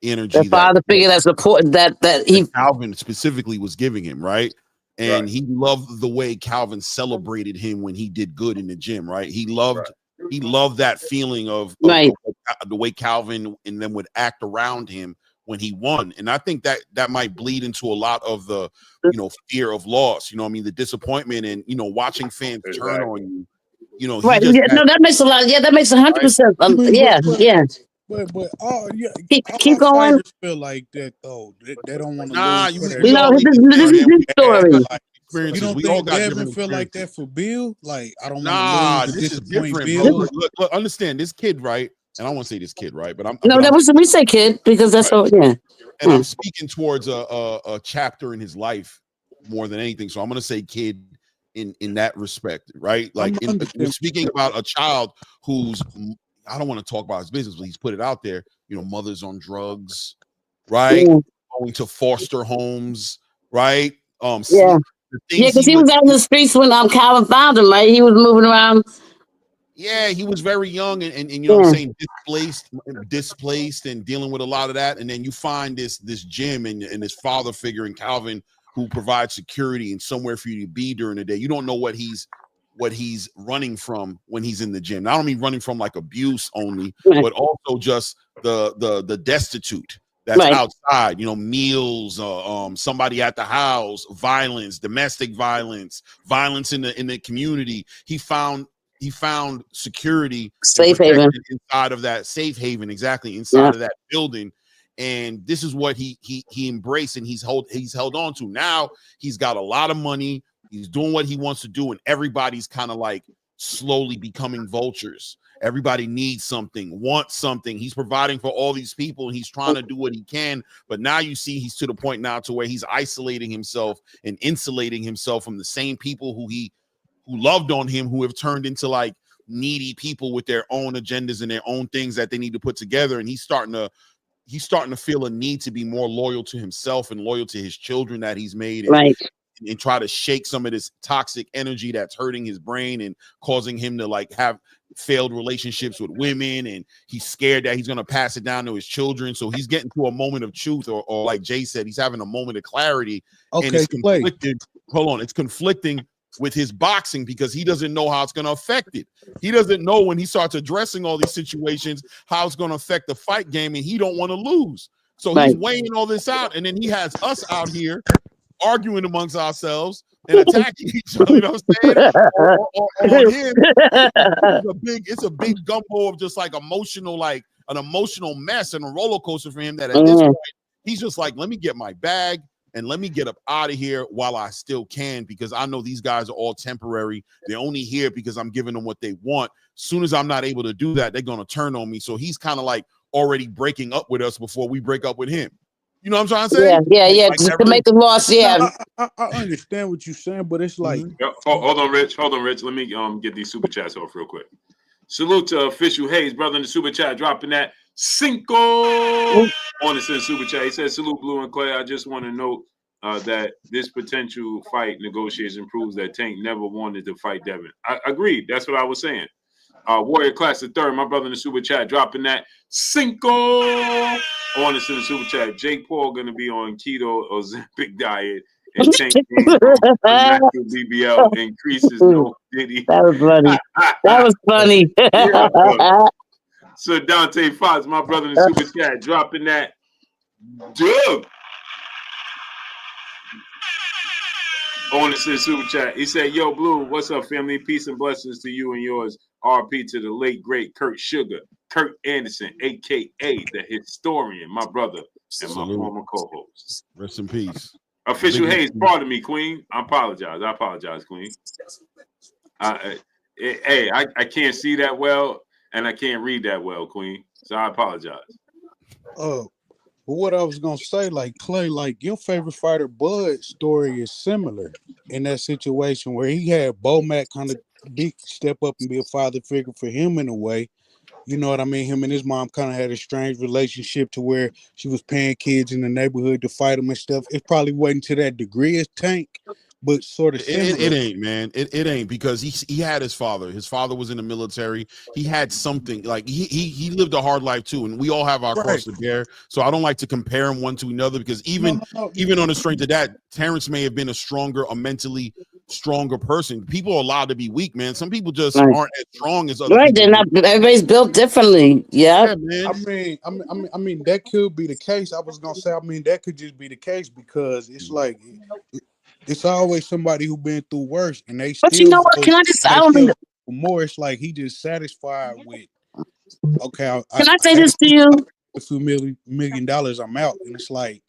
energy. The father figure that support that Calvin specifically was giving him, right? And he loved the way Calvin celebrated him when he did good in the gym, right? He loved that feeling of the way Calvin and them would act around him when he won. And I think that might bleed into a lot of the, fear of loss, the disappointment and, watching fans turn on you, right. That makes a lot. Yeah, that makes 100%. But keep going. Fighters feel like that though. They don't want to lose. This is his story. You don't think Devin feel like that for Bill? Like, I don't want to lose. This is different, Bill. Look, understand this kid, right? And I want to say this kid, right? But we say kid because that's all. Yeah. And I'm speaking towards a chapter in his life more than anything. So I'm going to say kid in that respect, right? Like we're speaking about a child who's, I don't want to talk about his business, but he's put it out there. Mothers on drugs, right? Going to foster homes, right? Because he was out in the streets when Calvin found him, right? He was moving around. Yeah, he was very young and what I'm saying, displaced and dealing with a lot of that. And then you find this gym and this father figure in Calvin who provides security and somewhere for you to be during the day. You don't know what he's running from when he's in the gym. Not only running from like abuse only, but also just the destitute that's outside, meals, somebody at the house, violence, domestic violence in the community. He found security, safe haven inside of that safe haven, exactly inside of that building. And this is what he embraced and he's held on to. Now he's got a lot of money. He's doing what he wants to do, and everybody's kind of like slowly becoming vultures. Everybody needs something, wants something. He's providing for all these people, and he's trying to do what he can. But now you see he's to the point now to where he's isolating himself and insulating himself from the same people who loved on him, who have turned into like needy people with their own agendas and their own things that they need to put together. And he's starting to feel a need to be more loyal to himself and loyal to his children that he's made. And try to shake some of this toxic energy that's hurting his brain and causing him to like have failed relationships with women. And he's scared that he's going to pass it down to his children. So he's getting to a moment of truth, or like Jay said, he's having a moment of clarity. Okay, and it's conflicted. Hold on. It's conflicting with his boxing because he doesn't know how it's going to affect it. He doesn't know when he starts addressing all these situations, how it's going to affect the fight game, and he don't want to lose. So he's weighing all this out. And then he has us out here arguing amongst ourselves and attacking each other, you know what I'm saying? Or him, it's a big gumbo of just like emotional, like an emotional mess and a roller coaster for him that at this point, he's just like, let me get my bag and let me get up out of here while I still can, because I know these guys are all temporary. They're only here because I'm giving them what they want. As soon as I'm not able to do that, they're going to turn on me. So he's kind of like already breaking up with us before we break up with him. You know what I'm trying to say? Yeah. Like Just to make the loss, yeah. No, I understand what you're saying, but it's like, hold on, Rich. Let me get these super chats off real quick. Salute to official Hayes, brother in the super chat, dropping that Cinco on the super chat. He says, salute Blue and Clay. I just want to note that this potential fight negotiation proves that Tank never wanted to fight Devin. I agreed. That's what I was saying. Warrior Class III, my brother in the super chat, dropping that Cinco on the super chat. Jake Paul going to be on keto Ozempic diet, and Tank being from natural BBL increases no Diddy. That was funny. That was funny. Yeah, so Dante Fox, my brother in the super chat, dropping that Doug on the super chat. He said, yo, Blue, what's up, family? Peace and blessings to you and yours. RP to the late, great Kurt Sugar, Kurt Anderson, a.k.a. the historian, my brother and my former co-host. Rest in peace. Official Hayes, pardon me, Queen. I apologize, Queen. Hey, I can't see that well, and I can't read that well, Queen. So I apologize. but what I was gonna say, like Clay, like your favorite fighter Bud's story is similar in that situation where he had Bomac kind of step up and be a father figure for him in a way. You know what I mean? Him and his mom kind of had a strange relationship to where she was paying kids in the neighborhood to fight him and stuff. It probably wasn't to that degree as Tank, but sort of similar. It ain't, man. It ain't, because he had his father. His father was in the military. He had something, like he lived a hard life too, and we all have our cross to bear. So I don't like to compare him one to another, because even on the strength of that, Terrence may have been a mentally stronger person. People are allowed to be weak, man. Some people just aren't as strong as other people. They're not. Everybody's built differently. Yeah, man. I mean, that could be the case. I was gonna say, I mean, that could just be the case, because it's like it's always somebody who been through worse, and they still. But you know what? Can I just? I don't mean more. It's like he just satisfied with. Okay, can I say this to you? A few $1 million, I'm out, and it's like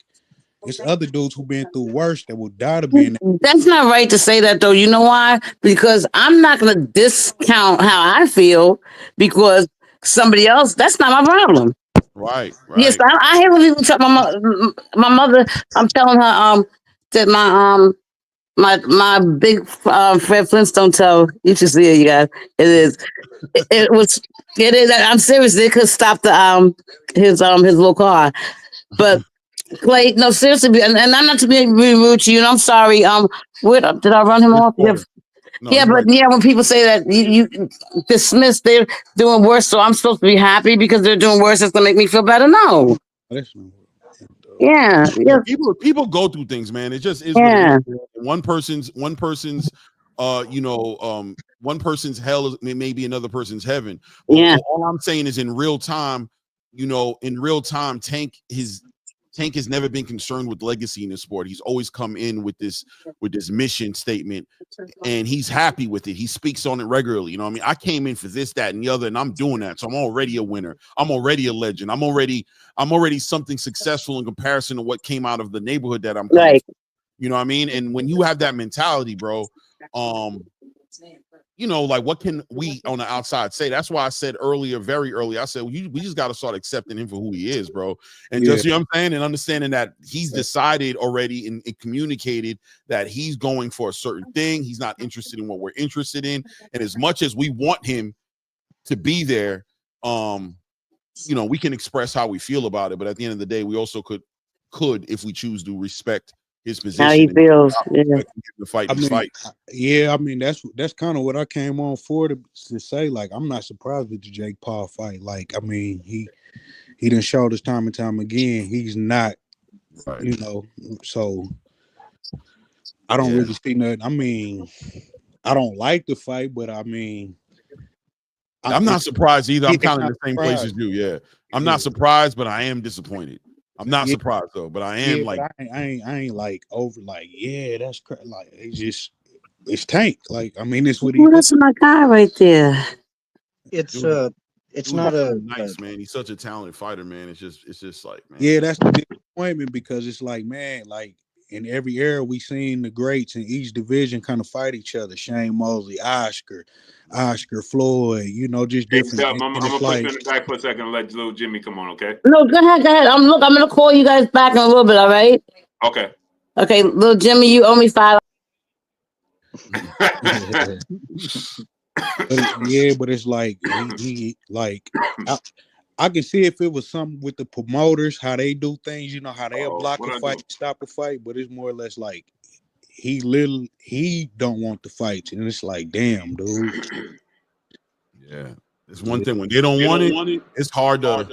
it's other dudes who been through worse that will die to be in that. That's not right to say that, though. You know why? Because I'm not going to discount how I feel, because somebody else. That's not my problem. Right. Yes, I hear when people tell my mother. I'm telling her that my big Fred Flintstone tell. You should see it, you guys. It is. It is. I'm serious. They could stop the his little car, but Clay. No, seriously, and I'm not to be rude to you. And I'm sorry. Where did I run him off? When people say that you dismiss, they're doing worse, so I'm supposed to be happy because they're doing worse. It's gonna make me feel better. No. Yeah. People go through things, man. It just is what it is. One person's one person's hell may be another person's heaven. But all I'm saying is, in real time, Tank has never been concerned with legacy in the sport. He's always come in with this mission statement, and he's happy with it. He speaks on it regularly. You know what I mean? I came in for this, that, and the other, and I'm doing that. So I'm already a winner. I'm already a legend. I'm already something successful in comparison to what came out of the neighborhood that I'm coming from. You know what I mean? And when you have that mentality, bro, like, what can we on the outside say? That's why I said very early, I said, we just got to start accepting him for who he is, bro. And just, you know what I'm saying? And understanding that he's decided already and communicated that he's going for a certain thing. He's not interested in what we're interested in. And as much as we want him to be there, we can express how we feel about it. But at the end of the day, we also could, if we choose to, respect his position. How he feels. The fight. I mean, that's kind of what I came on for to say. Like, I'm not surprised with the Jake Paul fight. Like, I mean, he done showed us time and time again he's not, so I don't really see nothing. I mean, I don't like the fight, but I mean, I'm not surprised either. I'm kind of in the same place as you. Yeah, I'm not surprised, but I am disappointed. I'm not surprised though, but I am like, I ain't like over like, that's like it's Tank. Like, I mean, it's what he. That's my guy right there. It's not nice man. He's such a talented fighter, man. It's just like, man. Yeah, that's the disappointment, because it's like, man, like in every era we seen the greats in each division kind of fight each other. Shane Mosley, Oscar Floyd, you know, just Hey, different. Dub, I'm And gonna it's put you like, in the back for a second and let little Jimmy come on, okay? No, go ahead, go ahead. Look, I'm gonna call you guys back in a little bit. All right. Okay. Okay, little Jimmy, you owe me $5. but it's like he like I can see if it was something with the promoters, how they do things, you know, how they'll block what a I fight, do? stop a fight, but it's more or less like he don't want the fights, and it's like, damn, dude. Yeah, it's one thing when they don't want it. It's hard to.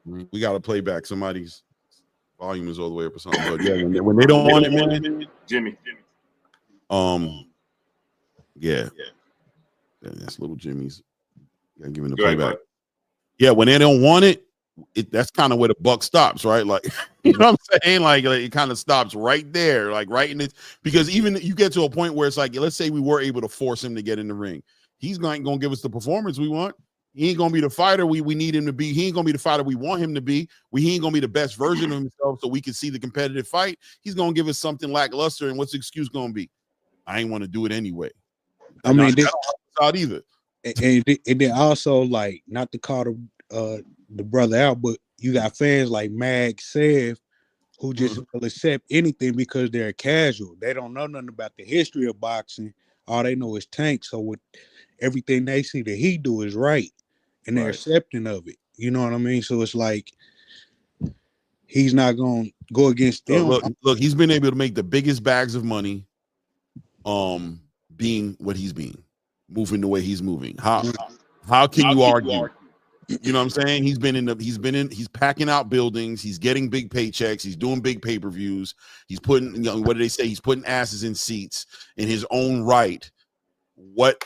We got to play back. Somebody's volume is all the way up or something. But yeah, when they don't want it, man. Jimmy. Yeah, that's little Jimmy's. You gotta give him the Go ahead, playback. Yeah, when they don't want it, that's kind of where the buck stops, right? Like, you know what I'm saying? Like it kind of stops right there, like right in it. Because even you get to a point where it's like, let's say we were able to force him to get in the ring. He's not going to give us the performance we want. He ain't going to be the fighter we need him to be. He ain't going to be the fighter we want him to be. He ain't going to be the best version of himself so we can see the competitive fight. He's going to give us something lackluster. And what's the excuse going to be? I ain't want to do it anyway. I mean, that don't help us out either. And then also, like, not to call the brother out, but you got fans like Mag Sev who just will accept anything because they're casual. They don't know nothing about the history of boxing. All they know is Tank. So with everything they see that he do is right, and they're accepting of it. You know what I mean? So it's like he's not gonna go against them. Look, he's been able to make the biggest bags of money, being what he's being, moving the way he's moving. How can you argue? You know what I'm saying? He's packing out buildings. He's getting big paychecks. He's doing big pay-per-views. He's putting, you know, what do they say? He's putting asses in seats in his own right. What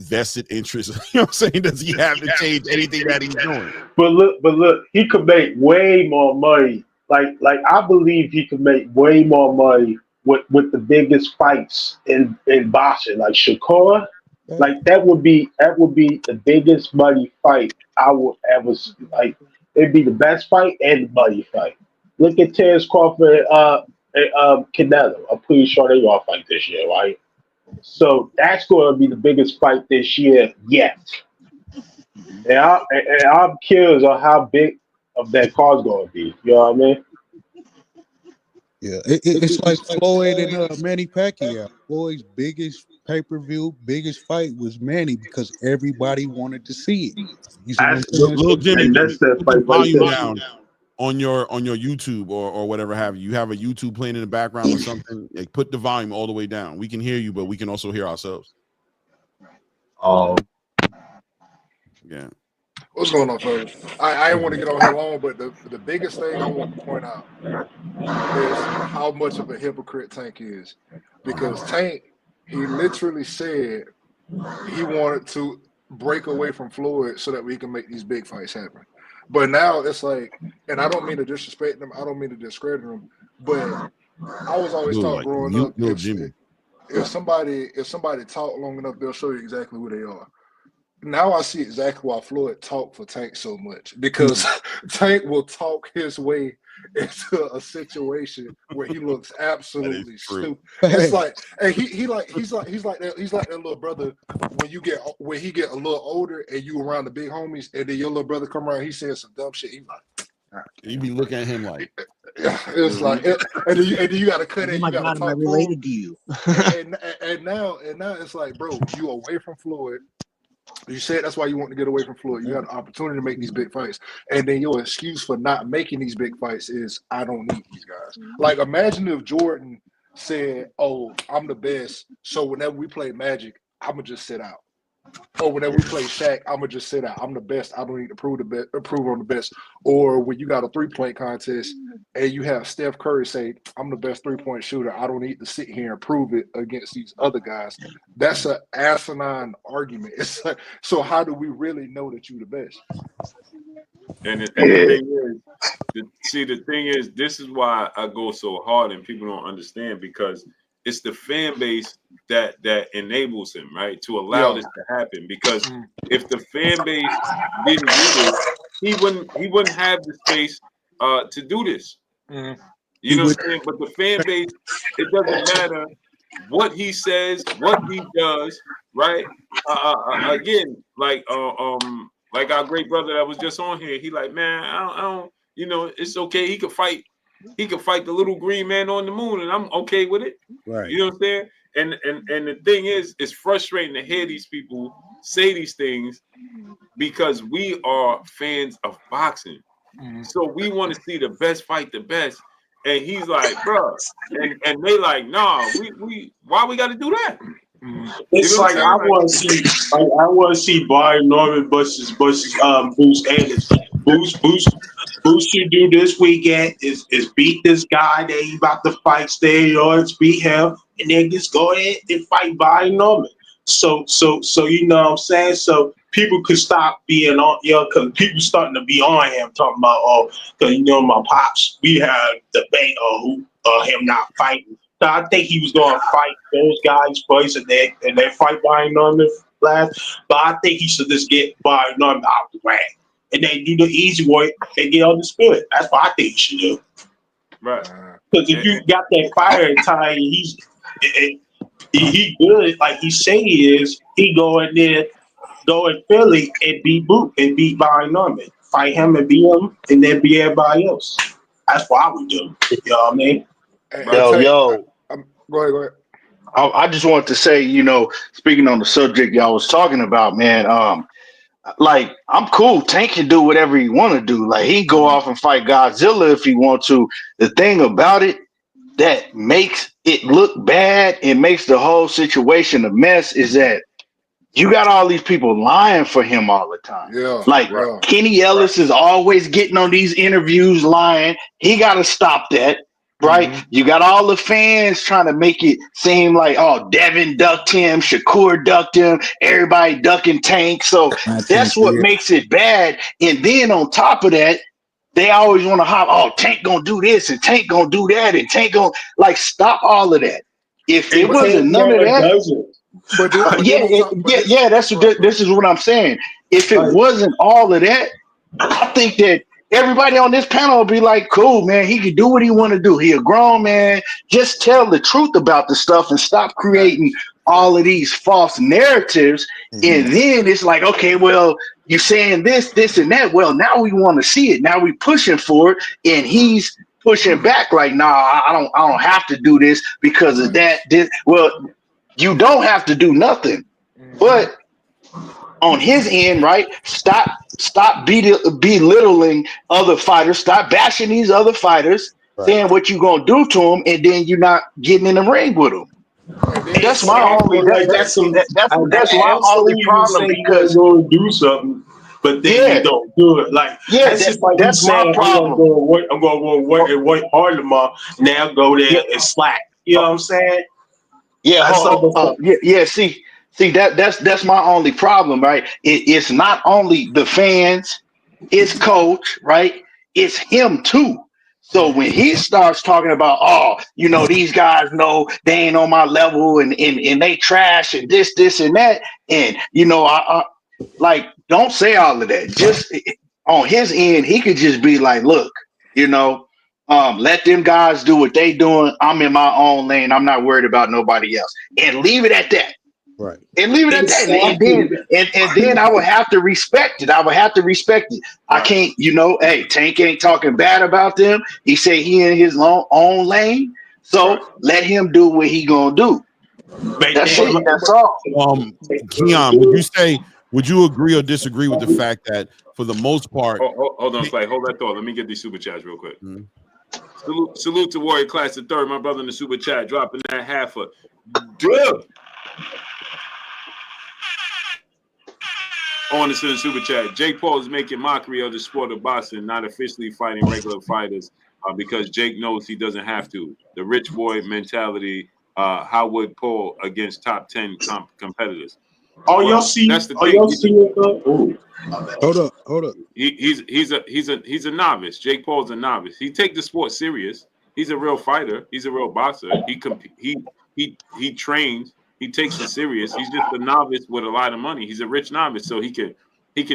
vested interest, you know what I'm saying, does he have to change anything that he's doing? But look, he could make way more money. Like I believe he could make way more money with the biggest fights in boxing, like Shakur. Like that would be the biggest money fight I would ever see. Like it'd be the best fight and the money fight. Look at Terence Crawford and Canelo. I'm pretty sure they all fight this year, right? So that's going to be the biggest fight this year yet. And I'm curious on how big of that card's going to be. You know what I mean? Yeah, it's like Floyd and Manny Pacquiao. Floyd's biggest pay-per-view, biggest fight was Manny because everybody wanted to see it. You see what I'm saying? Little Jimmy, and that's that fight volume right down on your YouTube or whatever have you. You have a YouTube playing in the background or something. Like, put the volume all the way down. We can hear you, but we can also hear ourselves. Oh, yeah. What's going on, folks? I didn't want to get on here long, but the biggest thing I want to point out is how much of a hypocrite Tank is. Because Tank, he literally said he wanted to break away from Floyd so that we can make these big fights happen. But now it's like, and I don't mean to disrespect them, I don't mean to discredit them, but I was always taught growing up, if somebody talk long enough, they'll show you exactly who they are. Now I see exactly why Floyd talked for Tank so much, because Tank will talk his way into a situation where he looks absolutely stupid. It's like, and he's like that little brother when he get a little older and you around the big homies, and then your little brother come around, he says some dumb shit. He's like, you be looking at him like, it's like, and then you got to cut it. Oh my God, am I related to you? and now it's like, bro, you away from Floyd. You said that's why you want to get away from Floyd. You had an opportunity to make these big fights. And then your excuse for not making these big fights is, I don't need these guys. Like, imagine if Jordan said, oh, I'm the best, so whenever we play Magic, I'm going to just sit out. Or whenever we play Shaq, I'm going to just sit out. I'm the best. I don't need to prove on the best. Or when you got a three-point contest and you have Steph Curry say, I'm the best three-point shooter, I don't need to sit here and prove it against these other guys. That's an asinine argument. It's like, so how do we really know that you're the best? And the thing is, this is why I go so hard and people don't understand, because it's the fan base that enables him, right, to allow this to happen. Because if the fan base didn't do this, he wouldn't have the space to do this. You know what I'm saying? But the fan base, it doesn't matter what he says, what he does, right? Again, like our great brother that was just on here, he like, man, I don't, you know, it's okay. He could fight the little green man on the moon, and I'm okay with it. Right. You know what I'm saying? And the thing is, it's frustrating to hear these people say these things because we are fans of boxing. So we want to see the best fight the best. And he's like, bro, and they like, nah, we why we got to do that? It's You know like I want to see Brian Norman versus Bruce Anderson. Bruce should do this weekend is beat this guy that he about to fight, steroids, beat him, and then just go ahead and fight Brian Norman. So you know what I'm saying? So people could stop being on, you know, because people starting to be on him talking about, oh, because you know my pops, we had debate on him not fighting. So I think he was going to fight those guys first, and then fight Brian Norman last. But I think he should just get Brian Norman out the way, and then do the easy work and get on the spirit. That's what I think he should do. Right. Because if you got that fire time, he good, like he say he is. He go in there, go in Philly and beat Brian Norman. Fight him and beat him, and then beat everybody else. That's what I would do. You know what I mean? Go ahead. I just wanted to say, you know, speaking on the subject y'all was talking about, man, like I'm cool. Tank can do whatever he want to do. Like he can go off and fight Godzilla if he want to. The thing about it that makes it look bad and makes the whole situation a mess is that you got all these people lying for him all the time. Yeah. Like Kenny Ellis is always getting on these interviews lying. He got to stop that. Right, you got all the fans trying to make it seem like, oh, Devin ducked him, Shakur ducked him, everybody ducking Tank. So that's what makes it bad. And then on top of that, they always want to hop, oh, Tank gonna do this and Tank gonna do that and Tank gonna like stop all of that. If it wasn't none of that, this is what I'm saying. If it wasn't all of that, I think that everybody on this panel will be like, cool, man, he can do what he want to do. He a grown man. Just tell the truth about the stuff and stop creating all of these false narratives. And then it's like, okay, well, you're saying this, and that. Well, now we want to see it. Now we pushing for it. And he's pushing back like, nah, I don't have to do this because of that. Well, you don't have to do nothing. But on his end, right? Stop belittling other fighters. Stop bashing these other fighters, saying what you gonna do to them, and then you're not getting in the ring with them. That's my only. That's my only problem because you're going to do something, but then you don't do it. Like that's just like that's my problem. I'm going to work hard tomorrow. Now go there and slack. You know what I'm saying? Yeah. See that's my only problem, right? It's not only the fans, it's coach, right? It's him too. So when he starts talking about, oh, you know, these guys know they ain't on my level and they trash and this and that, and you know, I like don't say all of that. Just on his end, he could just be like, look, you know, let them guys do what they doing. I'm in my own lane. I'm not worried about nobody else, and leave it at that. Right. And leave it at that. And then I would have to respect it. I can't, you know, hey, Tank ain't talking bad about them. He said he in his own lane. So let him do what he gonna do. That's it. That's all. Keon, would you agree or disagree with the fact that for the most part? Hold on, Slay. Hold that thought. Let me get these super chats real quick. Salute to Warrior Class the Third, my brother in the super chat, dropping that half a dub. On the super chat, Jake Paul is making mockery of the sport of boxing, not officially fighting regular fighters because Jake knows he doesn't have to. The rich boy mentality. How would Paul against top 10 competitors? Y'all see? That's the thing. Hold up. He's a novice. Jake Paul's a novice. He take the sport serious. He's a real fighter. He's a real boxer. He trains. He takes it serious. He's just a novice with a lot of money. He's a rich novice, so he can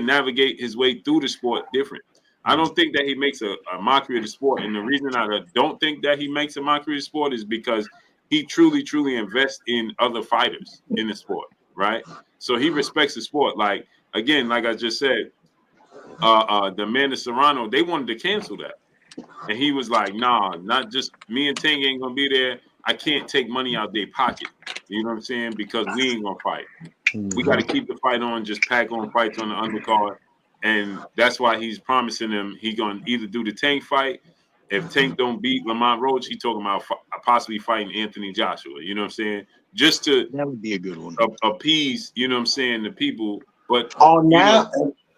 navigate his way through the sport different. I don't think that he makes a mockery of the sport. And the reason I don't think that he makes a mockery of the sport is because he truly invests in other fighters in the sport, right? So he respects the sport. Like, again, like I just said, the Amanda Serrano, they wanted to cancel that. And he was like, nah, not just me and Ting ain't gonna be there. I can't take money out their pocket. You know what I'm saying? Because we ain't gonna fight. We got to keep the fight on, just pack on fights on the undercard. And that's why he's promising them he gonna either do the Tank fight. If Tank don't beat Lamont Roach, he talking about possibly fighting Anthony Joshua. You know what I'm saying? Just to That would be a good one. appease, you know what I'm saying, the people. But now,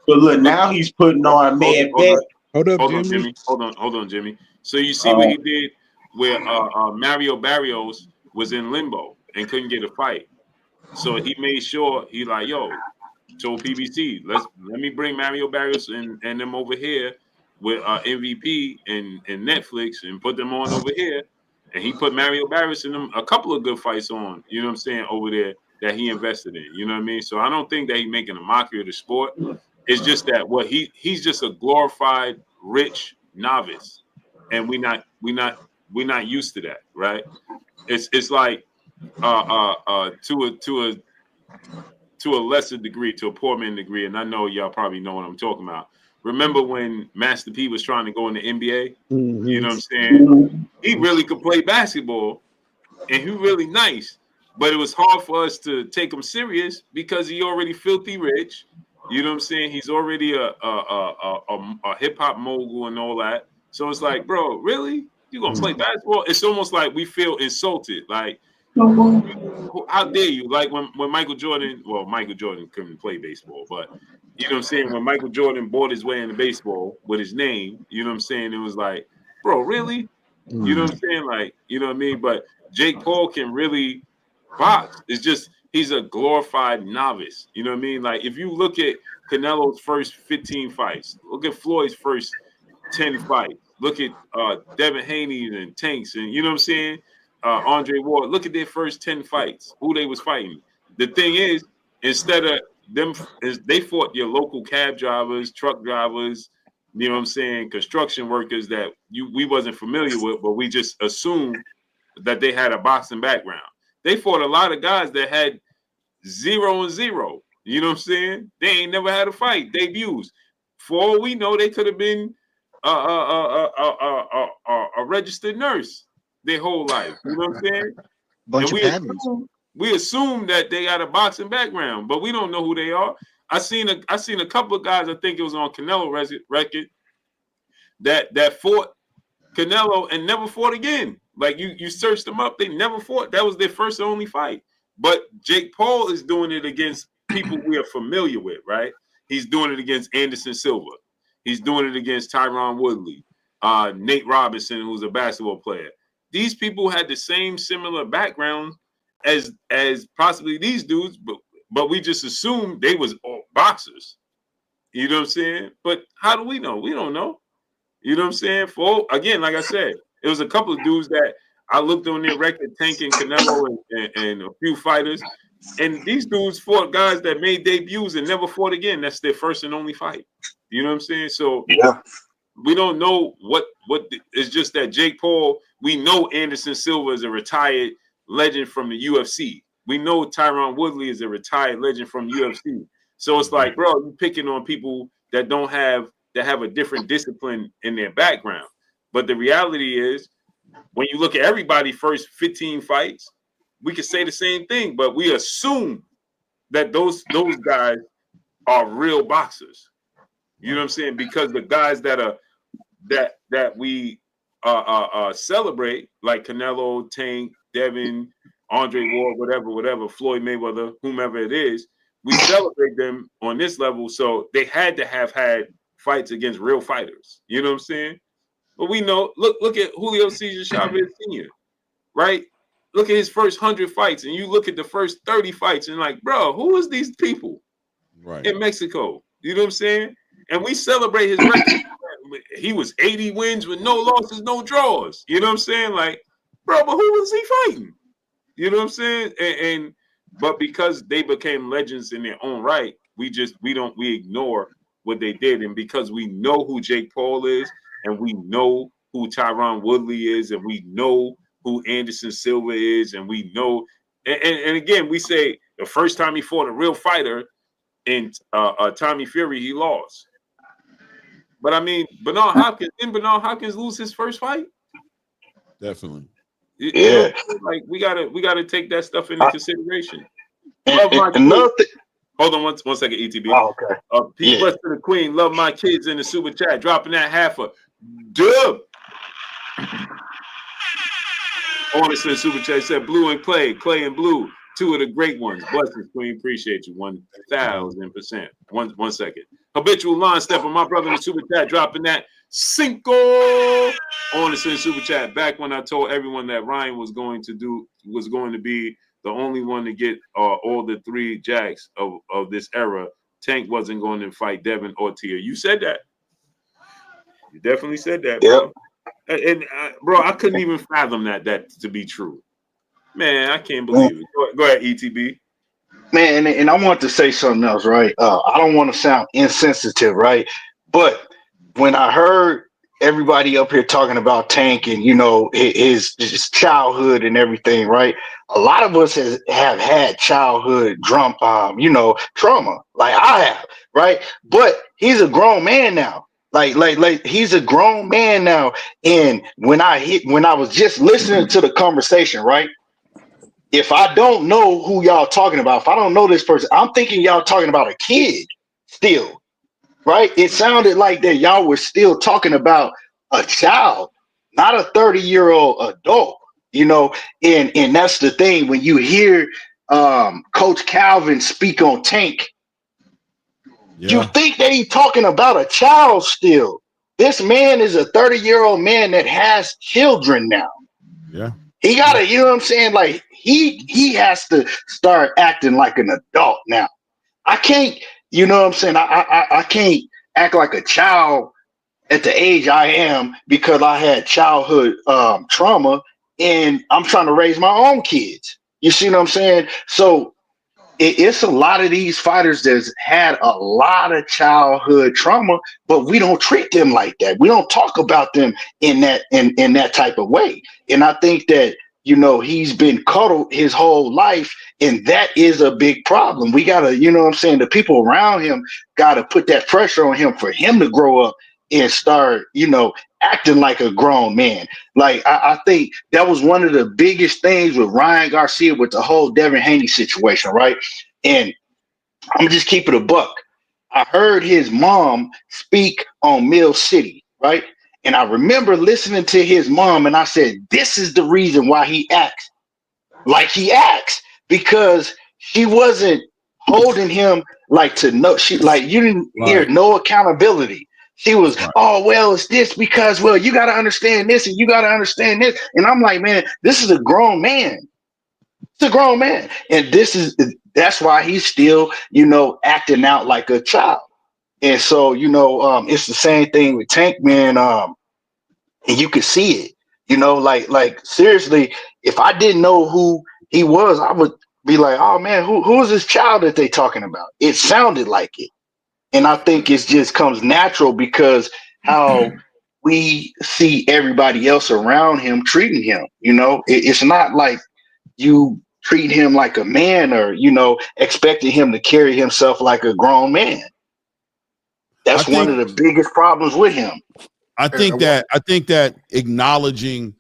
but look, now he's putting on man bet. Hold up, Hold on, Jimmy. Jimmy. Hold on, Jimmy. So you see what he did where Mario Barrios was in limbo and couldn't get a fight. So he made sure he like, yo, told PBC, let me bring Mario Barrios and them over here with MVP and Netflix and put them on over here. And he put Mario Barrios in them a couple of good fights on, you know what I'm saying, over there that he invested in. You know what I mean? So I don't think that he's making a mockery of the sport. It's just that he's just a glorified rich novice, and we're not used to that, right? It's like to a lesser degree, to a poor man degree, and I know y'all probably know what I'm talking about. Remember when Master P was trying to go in the NBA? Mm-hmm. You know what I'm saying? He really could play basketball, and he really nice, but it was hard for us to take him serious because he already filthy rich. You know what I'm saying? He's already a hip hop mogul and all that. So it's like, bro, really? You gonna play basketball? It's almost like we feel insulted. Like, how dare you? Like when Michael Jordan couldn't play baseball, but you know what I'm saying? When Michael Jordan bought his way into baseball with his name, you know what I'm saying? It was like, bro, really? You know what I'm saying? Like, you know what I mean? But Jake Paul can really box. It's just he's a glorified novice. You know what I mean? Like if you look at Canelo's first 15 fights, look at Floyd's first 10 fights, look at Devin Haney and Tanks, and you know what I'm saying? Andre Ward, look at their first 10 fights, who they was fighting. The thing is, instead of them, they fought your local cab drivers, truck drivers, you know what I'm saying, construction workers that we wasn't familiar with, but we just assumed that they had a boxing background. They fought a lot of guys that had 0-0. You know what I'm saying? They ain't never had a fight, debuts. For all we know, they could have been a registered nurse their whole life. You know what I'm saying? Bunch and of paddies. we assume that they got a boxing background, but we don't know who they are. I seen a couple of guys, I think it was on Canelo record, that fought Canelo and never fought again. Like you searched them up, they never fought. That was their first and only fight. But Jake Paul is doing it against people we are familiar with, right? He's doing it against Anderson Silva. He's doing it against Tyron Woodley, Nate Robinson, who's a basketball player. These people had the same similar background as possibly these dudes, but we just assumed they was all boxers. You know what I'm saying? But how do we know? We don't know. You know what I'm saying? Again, like I said, it was a couple of dudes that I looked on their record, Tank and Canelo and a few fighters. And these dudes fought guys that made debuts and never fought again. That's their first and only fight. You know what I'm saying? So Yeah. we don't know it's just that Jake Paul, we know Anderson Silva is a retired legend from the UFC. We know Tyron Woodley is a retired legend from UFC. So it's like, bro, you're picking on people that have a different discipline in their background. But the reality is, when you look at everybody's first 15 fights, we could say the same thing, but we assume that those guys are real boxers. You know what I'm saying? Because the guys that we celebrate, like Canelo, Tank, Devin, Andre Ward, whatever, Floyd Mayweather, whomever it is, we celebrate them on this level. So they had to have had fights against real fighters. You know what I'm saying? But we know, look at Julio Cesar Chavez Sr., right? Look at his first 100 fights, and you look at the first 30 fights, and like, bro, who is these people in Mexico? You know what I'm saying? And we celebrate his record. He was 80 wins with no losses, no draws. You know what I'm saying? Like, bro, but who was he fighting? You know what I'm saying? But because they became legends in their own right, we ignore what they did. And because we know who Jake Paul is, and we know who Tyron Woodley is, and we know who Anderson Silva is, and we know, and again, we say the first time he fought a real fighter in Tommy Fury, he lost. But I mean, Bernard Hopkins lose his first fight? Definitely. You know, like we gotta take that stuff into consideration. Love my kids. Hold on one second, ETB. Oh, okay. Peace bless to the queen. Love my kids in the super chat. Dropping that half a dub. Honestly, super chat said Blue and Clay and Blue, two of the great ones. Blessings, queen. Appreciate you 1,000%. One second. Habitual line stepper, my brother in the super chat, dropping that cinco. Honestly, super chat. Back when I told everyone that Ryan was going to be the only one to get all the three jacks of this era, Tank wasn't going to fight Devin or Tia. You said that. You definitely said that, bro. And bro, I couldn't even fathom that to be true. Man, I can't believe it. Go ahead, ETB. Man, and I want to say something else, right? I don't want to sound insensitive, right? But when I heard everybody up here talking about Tank and, you know, his childhood and everything, right? A lot of us have had childhood trauma, like I have, right? But he's a grown man now. Like he's a grown man now. And when I was just listening to the conversation, right? If I don't know who y'all talking about, if I don't know this person, I'm thinking y'all talking about a kid still, right? It sounded like that y'all were still talking about a child, not a 30-year-old adult, you know? And that's the thing. When you hear Coach Calvin speak on Tank, you think that he's talking about a child still. This man is a 30-year-old man that has children now. Yeah. He gotta, you know what I'm saying? Like he has to start acting like an adult now. I can't, you know what I'm saying? I can't act like a child at the age I am because I had childhood trauma and I'm trying to raise my own kids. You see what I'm saying? So it's a lot of these fighters that's had a lot of childhood trauma, but we don't treat them like that. We don't talk about them in that type of way. And I think that, you know, he's been coddled his whole life, and that is a big problem. We gotta, you know what I'm saying, the people around him gotta put that pressure on him for him to grow up and start, you know, acting like a grown man. Like I think that was one of the biggest things with Ryan Garcia with the whole Devin Haney situation, right? And I'm just keeping a buck. I heard his mom speak on Mill City, right? And I remember listening to his mom, and I said, this is the reason why he acts like he acts, because she wasn't holding him like to know. She like you didn't hear no accountability. She was, oh, well, it's this because, well, you got to understand this and you got to understand this. And I'm like, man, this is a grown man. It's a grown man. And that's why he's still, you know, acting out like a child. And so, you know, it's the same thing with Tank, man. And you could see it, you know, like seriously, if I didn't know who he was, I would be like, oh, man, who is this child that they talking about? It sounded like it. And I think it just comes natural because how we see everybody else around him treating him. You know, it's not like you treat him like a man or, you know, expecting him to carry himself like a grown man. That's one of the biggest problems with him. I think that acknowledging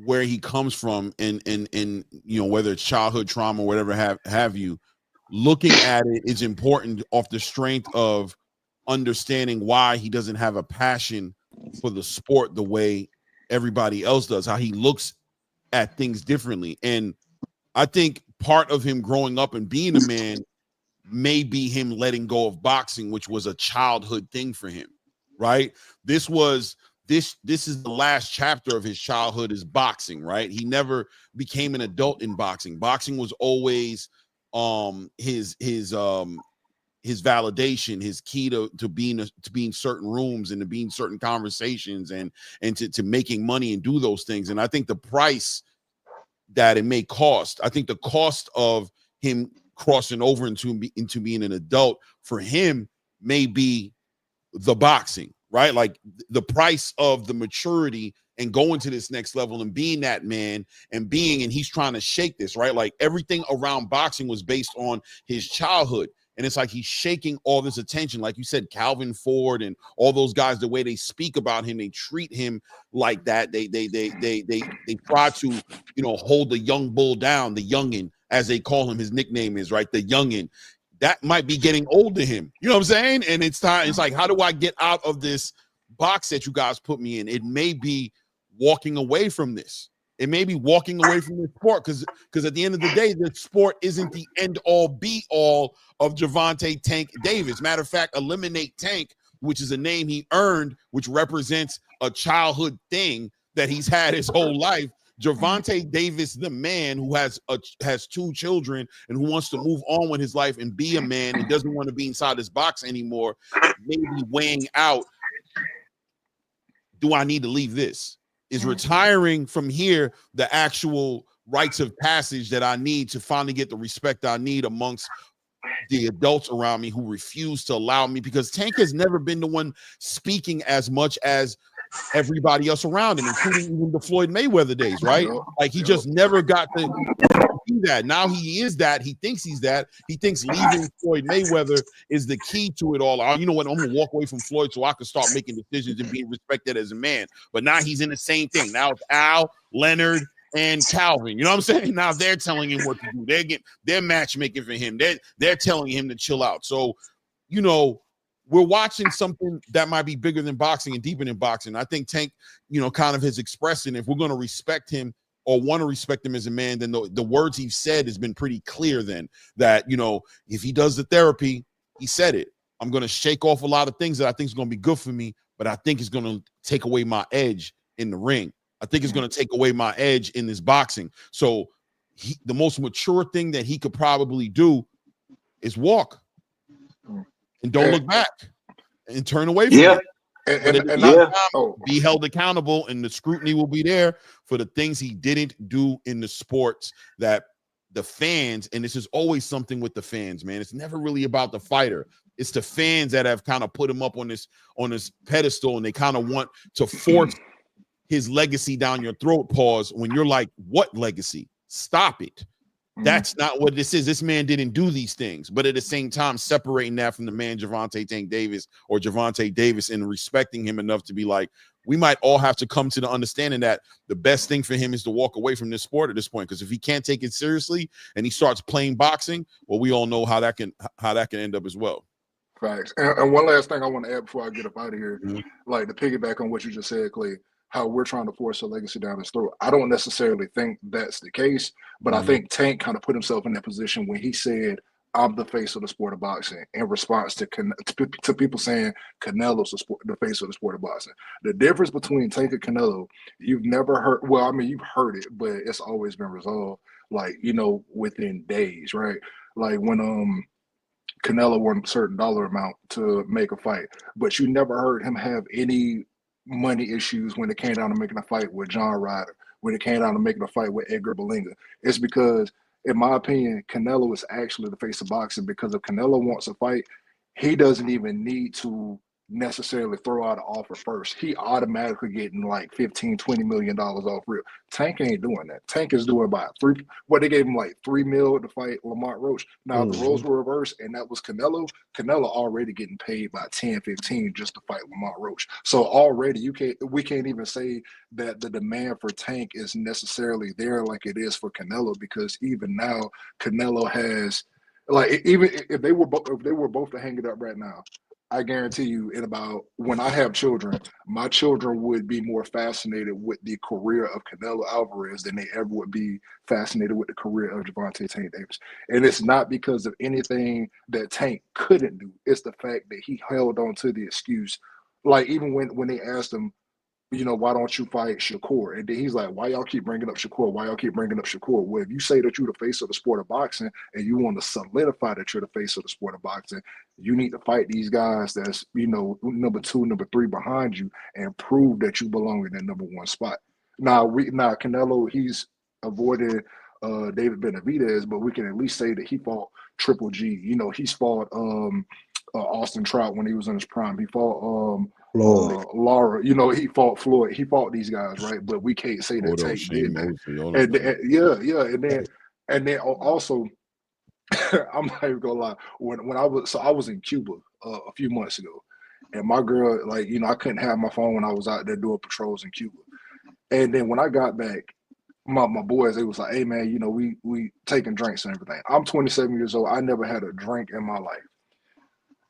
where he comes from and you know, whether it's childhood trauma or whatever have you, looking at it is important off the strength of understanding why he doesn't have a passion for the sport the way everybody else does, how he looks at things differently. And I think part of him growing up and being a man may be him letting go of boxing, which was a childhood thing for him, right? This is the last chapter of his childhood is boxing, right? He never became an adult in boxing. Boxing was always his validation, his key to being certain rooms and to being certain conversations and to making money and do those things. And I think the price that it may cost, I think the cost of him crossing over into being an adult for him may be the boxing, right? Like the price of the maturity and going to this next level and being that man and he's trying to shake this, right? Like everything around boxing was based on his childhood. And it's like he's shaking all this attention. Like you said, Calvin Ford and all those guys, the way they speak about him, they treat him like that. They try to, you know, hold the young bull down, the youngin, as they call him. His nickname is, right, the youngin. That might be getting old to him. You know what I'm saying? And it's time. It's like, how do I get out of this box that you guys put me in? It may be walking away from this. It may be walking away from this sport because at the end of the day, the sport isn't the end all be all of Gervonta Tank Davis. Matter of fact, eliminate Tank, which is a name he earned, which represents a childhood thing that he's had his whole life. Gervonta Davis, the man who has 2 children and who wants to move on with his life and be a man and doesn't want to be inside this box anymore, maybe weighing out, do I need to leave this? Is retiring from here the actual rites of passage that I need to finally get the respect I need amongst the adults around me who refuse to allow me? Because Tank has never been the one speaking as much as everybody else around him, including even the Floyd Mayweather days, right? Like he just never got to do that. Now he is that. He thinks he's that. He thinks leaving Floyd Mayweather is the key to it all. You know what? I'm gonna walk away from Floyd so I can start making decisions and being respected as a man. But now he's in the same thing. Now it's Al, Leonard, and Calvin. You know what I'm saying? Now they're telling him what to do. They're matchmaking for him. They're telling him to chill out. So, you know, we're watching something that might be bigger than boxing and deeper than boxing. I think Tank, you know, kind of has expressed it. If we're going to respect him or want to respect him as a man, then the words he's said has been pretty clear then that, you know, if he does the therapy, he said it. I'm going to shake off a lot of things that I think is going to be good for me, but I think it's going to take away my edge in the ring. I think it's going to take away my edge in this boxing. So the most mature thing that he could probably do is walk. And don't look back and turn away from it. Be held accountable, and the scrutiny will be there for the things he didn't do in the sports that the fans, and this is always something with the fans, man. It's never really about the fighter. It's the fans that have kind of put him up on this pedestal, and they kind of want to force his legacy down your throat, pause, when you're like, what legacy? Stop it. That's not what this is. This man didn't do these things, but at the same time, separating that from the man Gervonta Tank Davis or Gervonta Davis and respecting him enough to be like, we might all have to come to the understanding that the best thing for him is to walk away from this sport at this point. Because if he can't take it seriously and he starts playing boxing, well, we all know how that can end up as well. Facts. And one last thing I want to add before I get up out of here, like to piggyback on what you just said, Clay, how we're trying to force a legacy down his throat. I don't necessarily think that's the case, but I think Tank kind of put himself in that position when he said, I'm the face of the sport of boxing, in response to people saying Canelo's the face of the sport of boxing. The difference between Tank and Canelo, you've never heard, well, I mean, you've heard it, but it's always been resolved, like, you know, within days, right? Like when Canelo won a certain dollar amount to make a fight, but you never heard him have any money issues when it came down to making a fight with John Ryder, when it came down to making a fight with Edgar Berlanga. It's because, in my opinion, Canelo is actually the face of boxing, because if Canelo wants a fight, he doesn't even need to necessarily throw out an offer first. He automatically getting like $15-20 million off rip. Tank ain't doing that. Tank is doing about they gave him like $3 million to fight Lamont Roach. Now the roles were reversed, and that was Canelo. Canelo already getting paid by 10-15 just to fight Lamont Roach. So already we can't even say that the demand for Tank is necessarily there like it is for Canelo, because even now Canelo has, like, even if they were both to hang it up right now, I guarantee you, when I have children, my children would be more fascinated with the career of Canelo Alvarez than they ever would be fascinated with the career of Gervonta Tank Davis. And it's not because of anything that Tank couldn't do. It's the fact that he held on to the excuse. Like, even when they asked him, you know, why don't you fight Shakur? And then he's like, why y'all keep bringing up Shakur? Why y'all keep bringing up Shakur? Well, if you say that you're the face of the sport of boxing and you want to solidify that you're the face of the sport of boxing, you need to fight these guys that's, you know, number 2, number 3 behind you, and prove that you belong in that number 1 spot. Now Canelo, he's avoided David Benavidez, but we can at least say that he fought Triple G. You know, he's fought Austin Trout when he was in his prime. He fought Lara. You know, he fought Floyd. He fought these guys, right? But we can't say that Tank did that. And then also, I'm not even gonna lie. When I was in Cuba a few months ago, and my girl, like, you know, I couldn't have my phone when I was out there doing patrols in Cuba. And then when I got back, my boys, they was like, hey man, you know, we taking drinks and everything. I'm 27 years old. I never had a drink in my life.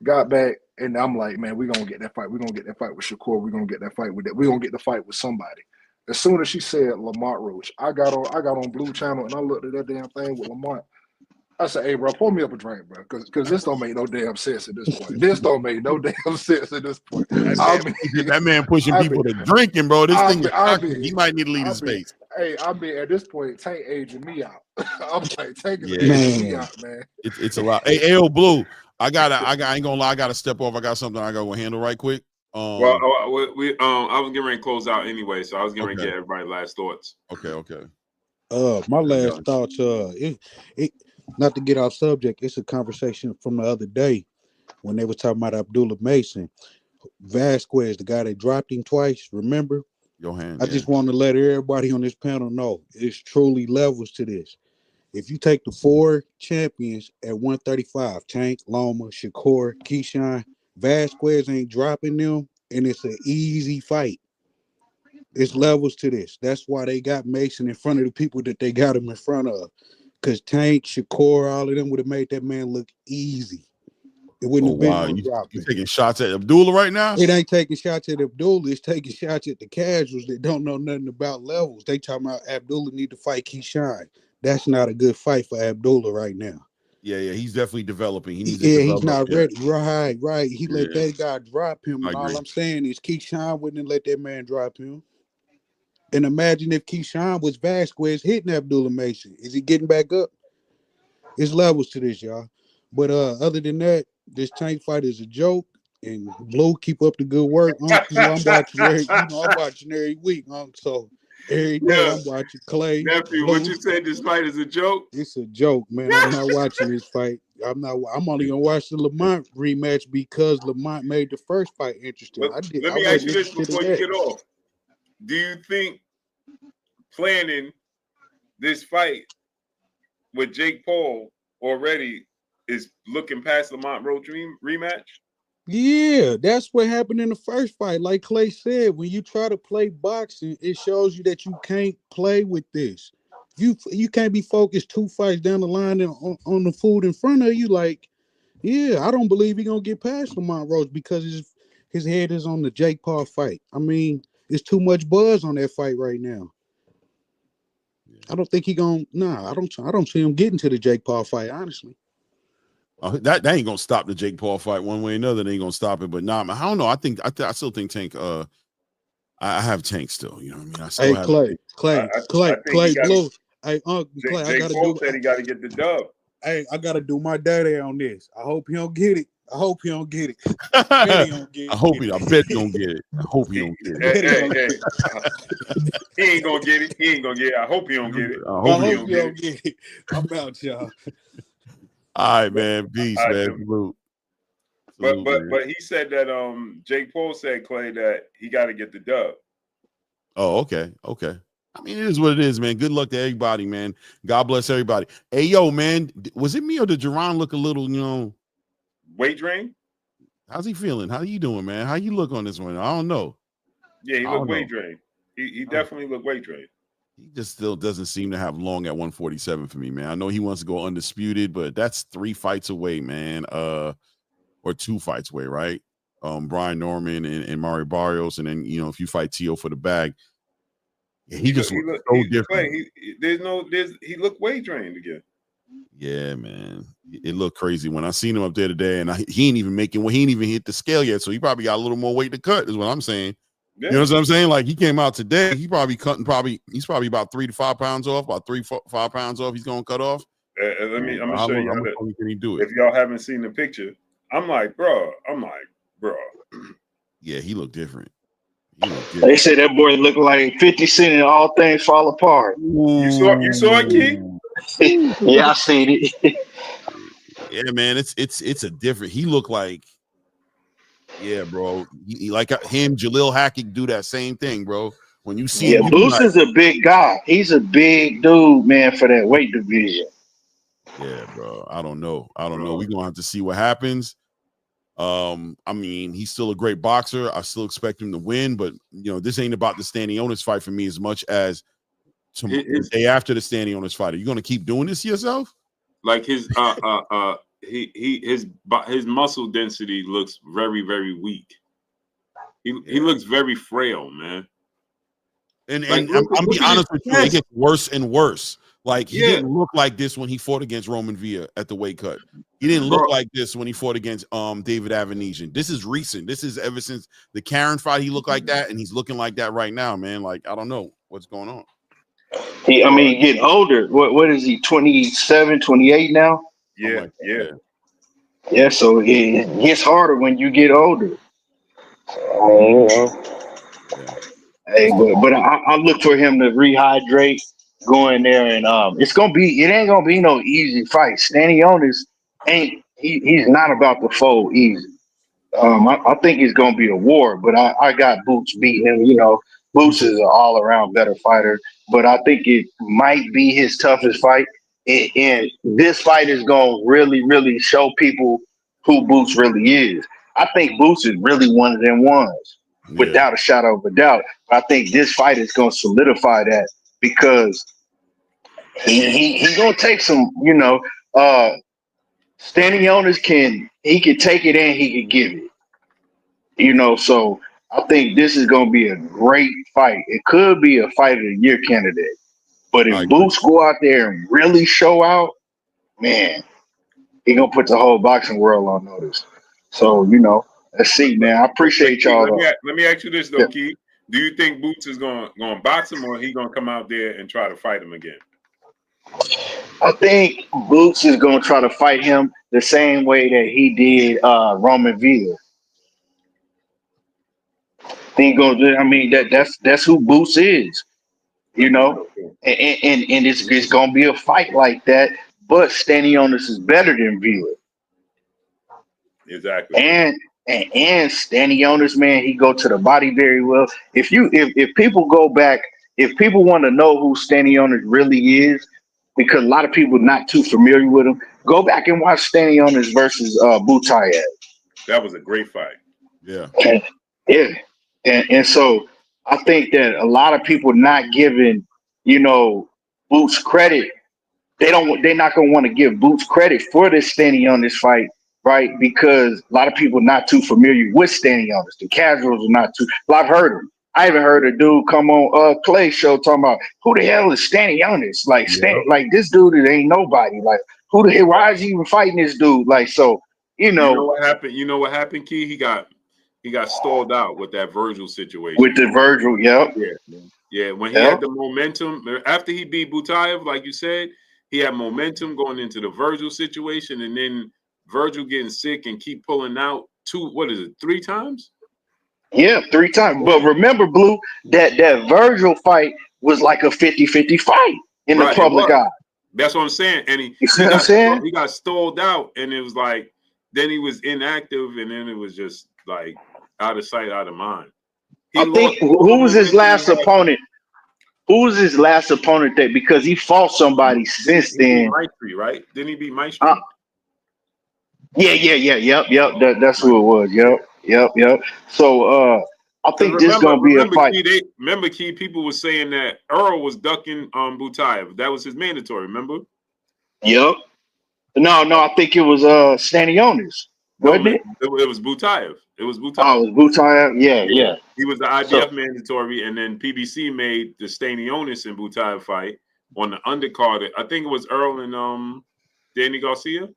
Got back and I'm like, man, we're gonna get that fight. We're gonna get that fight with Shakur. We're gonna get that fight with that. We're gonna get the fight with somebody. As soon as she said Lamont Roach, I got on Blue Channel and I looked at that damn thing with Lamont. I said, hey, bro, pour me up a drink, bro, because this don't make no damn sense at this point. This don't make no damn sense at this point. That man pushing people to drinking, bro. This thing is toxic. He might need to leave his space. Hey, I mean, at this point, Tank aging me out. I'm like, Tank is aging me out, man. It's a lot. Hey, AO Blue, I ain't gonna lie, I gotta step off. I got something I gotta handle right quick. I was getting ready to close out anyway, so I was getting ready to get everybody's last thoughts. Okay. My last thoughts, not to get off subject, it's a conversation from the other day when they were talking about Abdullah Mason. Vasquez, the guy that dropped him twice, remember? I just want to let everybody on this panel know it's truly levels to this. If you take the 4 champions at 135, Tank, Loma, Shakur, Keyshawn, Vasquez ain't dropping them, and it's an easy fight. It's levels to this. That's why they got Mason in front of the people that they got him in front of. Because Tank, Shakur, all of them would have made that man look easy. It wouldn't have been no dropping. You taking shots at Abdullah right now? It ain't taking shots at Abdullah. It's taking shots at the casuals that don't know nothing about levels. They talking about Abdullah need to fight Keyshawn. That's not a good fight for Abdullah right now. Yeah, he's definitely developing. He needs he's not ready. Right. He let that guy drop him. And all I'm saying is Keyshawn wouldn't let that man drop him. And imagine if Keyshawn was Vasquez hitting Abdullah Mason. Is he getting back up? It's levels to this, y'all. But other than that, this Tank fight is a joke. And Blue, keep up the good work. I'm watching every week. So every day I'm watching Clay. Nephew, Blue. what you said, this fight is a joke? It's a joke, man. I'm not watching this fight. I'm only gonna watch the Lamont rematch because Lamont made the first fight interesting. Let me ask you this before you get off. Do you think planning this fight with Jake Paul already is looking past Lamont Roach rematch? Yeah, that's what happened in the first fight. Like Clay said, when you try to play boxing, it shows you that you can't play with this. You can't be focused 2 fights down the line and on the food in front of you. Like, yeah, I don't believe he's gonna get past Lamont Roach because his head is on the Jake Paul fight. I mean, it's too much buzz on that fight right now. I don't think he gonna. Nah, I don't see him getting to the Jake Paul fight. Honestly, that ain't gonna stop the Jake Paul fight one way or another. They ain't gonna stop it. But nah, I don't know. I still think Tank. I have Tank still. You know what I mean? I still have Clay, Blue. Hey, Uncle Clay, Jake Paul said he got to get the dub. Hey, I got to do my daddy on this. I hope he don't get it. I hope he don't get it. I bet he don't get it. I bet he don't get it. I hope he don't get it. He ain't gonna get it. He ain't gonna get it. I hope he don't get it. I hope he don't get it. I'm out, y'all. All right, man. Peace, man. Salute. But he said that Jake Paul said, Clay, that he got to get the dub. Oh, okay. I mean, it is what it is, man. Good luck to everybody, man. God bless everybody. Hey, yo, man, was it me or did Jerron look a little, weight drain? How's he feeling? How you doing, man? How you look on this one? I don't know. Yeah, he looked weight drained. He definitely looked weight drained. He just still doesn't seem to have long at 147 for me, man. I know he wants to go undisputed, but that's 3 fights away, man. Or 2 fights away, right? Brian Norman and Mario Barrios, and then if you fight Tio for the bag. He just looked so different. He looked weight drained again. Yeah, man. It looked crazy when I seen him up there today, and he ain't even hit the scale yet, so he probably got a little more weight to cut, is what I'm saying. Yeah. You know what I'm saying? Like, he came out today, he's probably about 3 to 5 pounds off, about 3-5 pounds off. He's gonna cut off. I'm gonna show you. How can he do it? If y'all haven't seen the picture, I'm like, bro. Yeah, he looked different. They say that boy looked like 50 Cent and All Things Fall Apart. You saw it, Key? Yeah, I seen it. Yeah, man, it's a different. He looked like, yeah, bro. He like him, Jalil Hackett do that same thing, bro. When you see Yeah, him, you be Boost like, is a big guy. He's a big dude, man, for that weight division. yeah, bro. I don't know. We're gonna have to see what happens. I mean, he's still a great boxer. I still expect him to win, but this ain't about the Stanionis fight for me as much as the day after the Stanionis fight. Are you gonna keep doing this to yourself? Like his his muscle density looks very, very weak. He looks very frail, man. And Like, I'm look be at his honest with you, it chest. gets worse and worse. Like he Yeah, didn't look like this when he fought against Roman Villa at the weight cut. He didn't look bro. like this when he fought against David Avenesian. This is recent. This is ever since the Karen fight. He looked like that, and he's looking like that right now, man. Like I don't know what's going on. I mean, getting older. What is he? 27, 28 now? Yeah, Like yeah. Yeah, so it gets harder when you get older. Yeah. Hey, but I look for him to rehydrate, go in there, and it ain't gonna be no easy fight. Stanionis he's not about to fold easy. I think it's gonna be a war, but I got Boots beating him. Boots is an all around better fighter, but I think it might be his toughest fight. And this fight is gonna really, really show people who Boots really is. I think Boots is really one of them ones, without a shadow of a doubt. I think this fight is gonna solidify that because he gonna take some. Stanionis can take it and he can give it. So I think this is going to be a great fight. It could be a fight of the year candidate. But I if agree. Boots go out there and really show out, man, he going to put the whole boxing world on notice. So, let's see, man. I appreciate y'all. Let me ask you this, though, Key. Do you think Boots is going to box him, or he going to come out there and try to fight him again? I think Boots is going to try to fight him the same way that he did Roman Villa. That's who Boots is, and it's gonna be a fight like that. But Stanionis is better than Villa. Exactly. And Stanionis, man, he go to the body very well. If people go back, if people want to know who Stanionis really is, because a lot of people not too familiar with him, go back and watch Stanionis versus Butayev. That was a great fight. Yeah. Yeah. And so I think that a lot of people not giving, Boots credit. They're not gonna want to give Boots credit for this Stanionis fight, right? Because a lot of people not too familiar with Stanionis. The casuals are not too. Well, I've heard him. I even heard a dude come on Clay show talking about who the hell is Stanionis? Like like this dude, it ain't nobody. Like who the hell? Why is he even fighting this dude? Like so, You know what happened? You know what happened, Key? He got stalled out with that Virgil situation. With the Virgil, yep. Yeah. When he had the momentum after he beat Butayev, like you said, he had momentum going into the Virgil situation, and then Virgil getting sick and keep pulling out 3 times? Yeah, 3 times. But remember, Blue, that Virgil fight was like a 50-50 fight in the public eye. That's what I'm saying. And you see what I'm saying? He got stalled out, and it was like then he was inactive, and then it was just like out of sight, out of mind. I think who was his last opponent? Who was his last opponent that because he fought somebody since then? Maestri, right? Didn't he beat Maestri? Yep. That's who it was. Yep. So I think this is gonna be a fight. Key, people were saying that Earl was ducking Butayev. That was his mandatory, remember? Yep. No, I think it was Stanionis. Wasn't it? It was Butayev. It was Butayev. Oh, it was Butayev? Yeah. He was the IBF mandatory, and then PBC made the Stanionis and Butayev fight on the undercard. I think it was Earl and Danny Garcia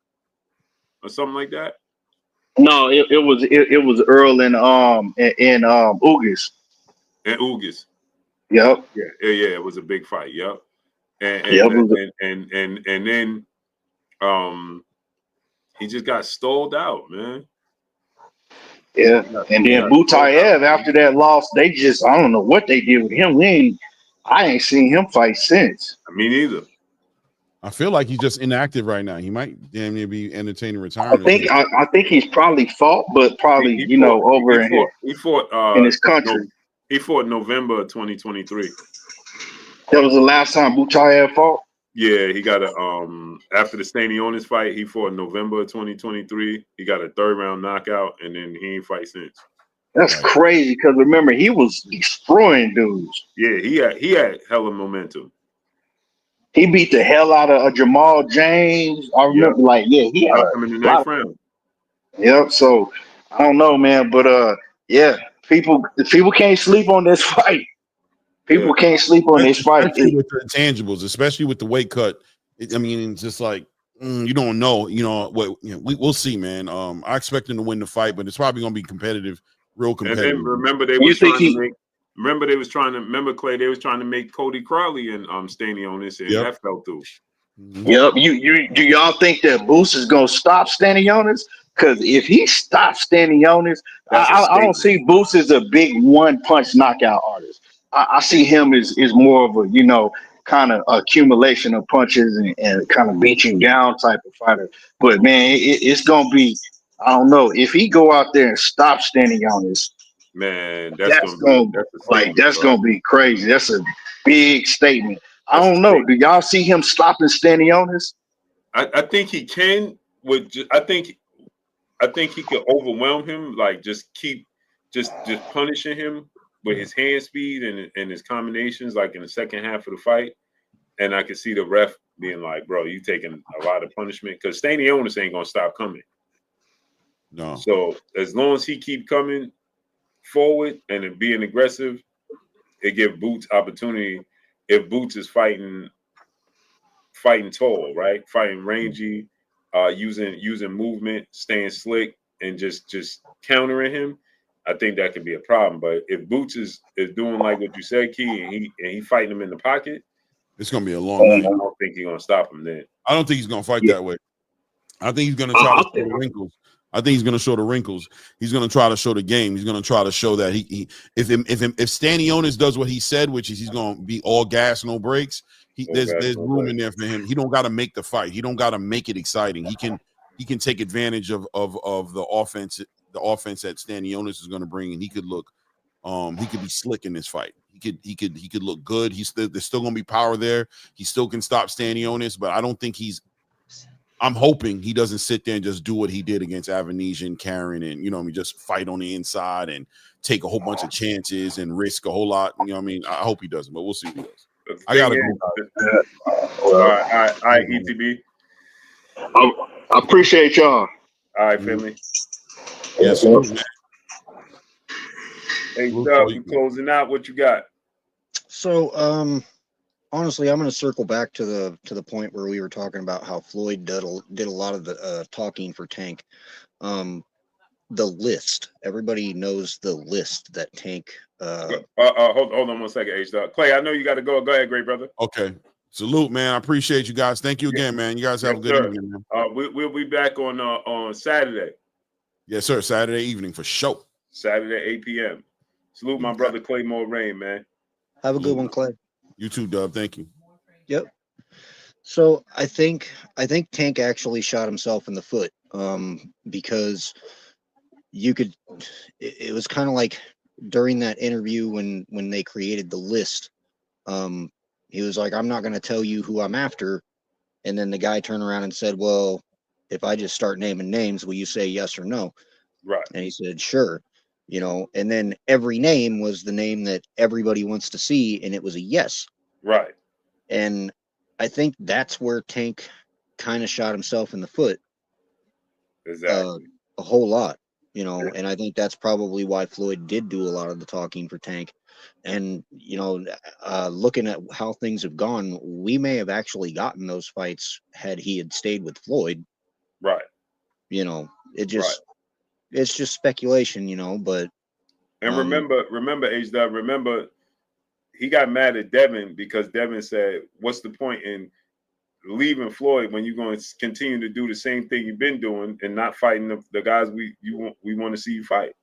or something like that. No, it was Earl and Ugas. And Ugas. Yep. Yeah, it was a big fight. Yep. And then he just got stalled out, man. Yeah, and then Butayev after that loss, I don't know what they did with him. I ain't seen him fight since. Me neither. I feel like he's just inactive right now. He might damn near be entertaining retirement. I think he's probably fought, but probably over he fought in his country. He fought November 2023. That was the last time Buchaya had fought. Yeah, he got a after the Stanionis fight, he fought in November 2023. He got a 3rd round knockout, and then he ain't fight since. That's crazy because remember he was destroying dudes. Yeah, he had hella momentum. He beat the hell out of Jamal James. I remember, he had him in the 9th round. Yep. So I don't know, man, but people can't sleep on this fight. People can't sleep on this fight. Especially with the intangibles, especially with the weight cut. I mean, it's just like you don't know. We'll see, man. I expect him to win the fight, but it's probably going to be competitive, real competitive. And then remember they was trying to make. Remember Clay, they was trying to make Cody Crowley and Stanionis, and that fell through. Yep. Do y'all think that Boost is gonna stop Stanionis? Because if he stops Stanionis, I don't see Boost as a big one-punch knockout artist. I see him as more of a kind of accumulation of punches and kind of beat you down type of fighter. But man, it's gonna be, I don't know, if he go out there and stop Stanionis. Man, that's gonna be crazy. That's a big statement. I don't know. Do y'all see him stopping Stanionis? I think he can. I think he could overwhelm him. Like just keep just punishing him with his hand speed and his combinations. Like in the second half of the fight, and I could see the ref being like, "Bro, you taking a lot of punishment," because Stanionis ain't gonna stop coming. No. So as long as he keep coming forward and being aggressive, it give Boots opportunity. If Boots is fighting tall, right? Fighting rangy, using movement, staying slick, and just countering him, I think that could be a problem. But if Boots is doing like what you said, Key, and he fighting him in the pocket, it's gonna be a long night. I don't think he's gonna stop him then. I don't think he's gonna fight that way. I think he's gonna try to show the wrinkles. I think he's going to show the wrinkles. He's going to try to show the game. He's going to try to show that if Stanionis does what he said, which is he's going to be all gas, no brakes. There's room in there for him. He don't got to make the fight. He don't got to make it exciting. He can take advantage of the offense that Stanionis is going to bring, and he could be slick in this fight. He could look good. There's still going to be power there. He still can stop Stanionis, but I don't think I'm hoping he doesn't sit there and just do what he did against Avanesian and Karen and, just fight on the inside and take a whole bunch of chances and risk a whole lot. I hope he doesn't, but we'll see if he does. I got to go. All right, ETB. I appreciate y'all. All right, Finley. Yes, sir. Hey, Doug, we closing out. What you got? So, honestly, I'm going to circle back to the point where we were talking about how Floyd did a lot of the talking for Tank. The list. Everybody knows the list that Tank. Hold on 1 second, H-Dog. Clay, I know you got to go. Go ahead, great brother. Okay. Salute, man. I appreciate you guys. Thank you again, man. You guys have a good evening, man. We'll be back on Saturday. Yes, sir. Saturday evening for sure. Saturday, 8 p.m. Salute my brother Claymore Rain, man. Have a good one, Clay. You too, Dub. Thank you. Yep. So I think Tank actually shot himself in the foot because it was kind of like during that interview when they created the list, he was like, I'm not going to tell you who I'm after. And then the guy turned around and said, well, if I just start naming names, will you say yes or no? Right. And he said, sure. And then every name was the name that everybody wants to see. And it was a yes. Right. And I think that's where Tank kind of shot himself in the foot. Exactly. A whole lot, and I think that's probably why Floyd did do a lot of the talking for Tank. And, looking at how things have gone, we may have actually gotten those fights had he had stayed with Floyd. Right. It's just speculation, but. And remember, H-Dub, he got mad at Devin because Devin said, what's the point in leaving Floyd when you're going to continue to do the same thing you've been doing and not fighting the guys we want to see you fight?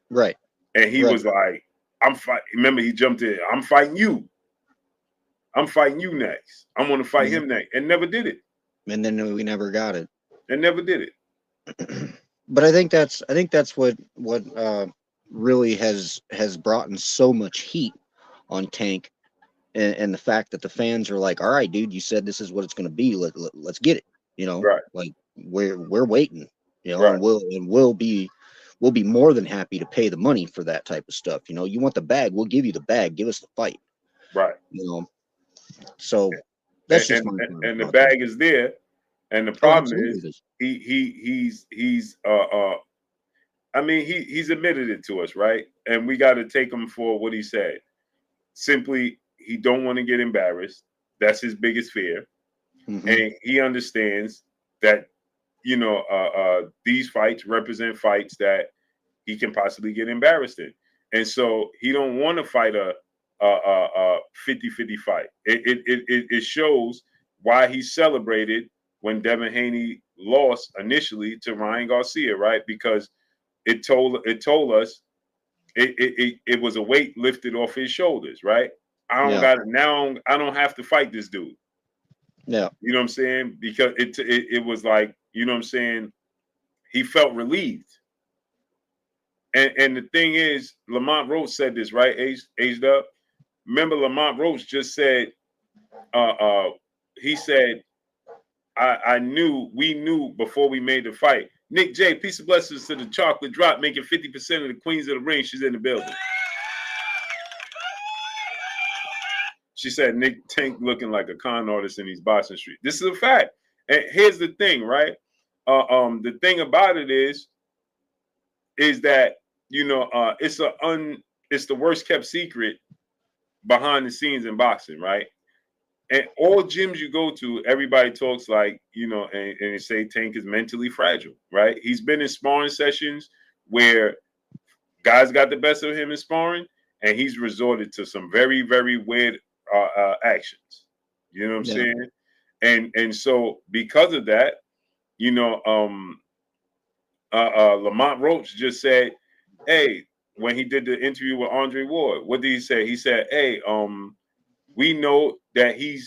Right. And he was like, I'm fighting. Remember, he jumped in. I'm fighting you. I'm fighting you next. I'm going to fight him next, and never did it. And then we never got it. And never did it. But I think that's what really has brought in so much heat on Tank, and the fact that the fans are like, all right, dude, you said this is what it's going to be. Let's get it. You know, right? Like we're waiting. You know, right. and we'll be more than happy to pay the money for that type of stuff. You know, you want the bag, we'll give you the bag. Give us the fight. Right. You know, so that's just and the bag is there, and the problem is he's I mean he's admitted it to us, right? And we got to take him for what he said. Simply, he don't want to get embarrassed. That's his biggest fear, and he understands that these fights represent fights that he can possibly get embarrassed in, and so he don't want to fight a 50-50 fight. It shows why he celebrated when Devin Haney lost initially to Ryan Garcia, right? Because it told us it was a weight lifted off his shoulders, right? I don't have to fight this dude. Yeah. You know what I'm saying? Because it was like, you know what I'm saying, he felt relieved. And the thing is, Lamont Roach said this, right? Aged up. Remember, Lamont Roach just said, he said, we knew before we made the fight. Nick J, peace and blessings to the chocolate drop, making 50% of the queens of the ring. She's in the building. She said Nick Tank looking like a con artist in these Boston streets. This is a fact. And here's the thing, right? The thing about it is that, it's the worst kept secret behind the scenes in boxing, right? And all gyms you go to, everybody talks like, and they say Tank is mentally fragile, right? He's been in sparring sessions where guys got the best of him in sparring, and he's resorted to some very, very weird actions. You know what I'm saying? And so because of that, Lamont Roach just said, hey, when he did the interview with Andre Ward, what did he say? He said, hey, we know that he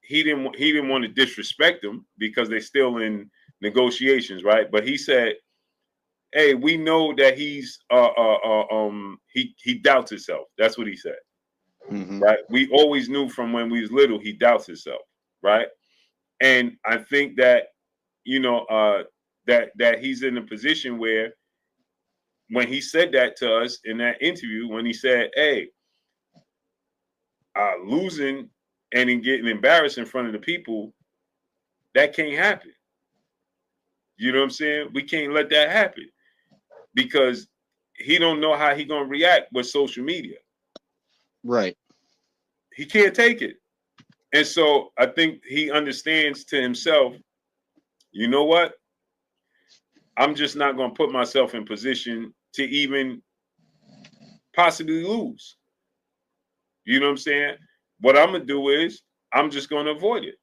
didn't want to disrespect him because they're still in negotiations, right? But he said, hey, we know that he's he doubts himself. That's what he said. Right? We always knew from when we was little he doubts himself, right? And I think that that he's in a position where when he said that to us in that interview, when he said, hey, losing and in getting embarrassed in front of the people, that can't happen. You know what I'm saying? We can't let that happen because he don't know how he gonna react with social media. Right. He can't take it. And so I think he understands to himself, you know what? I'm just not gonna put myself in position to even possibly lose. You know what I'm saying? What I'm gonna do is I'm just gonna avoid it.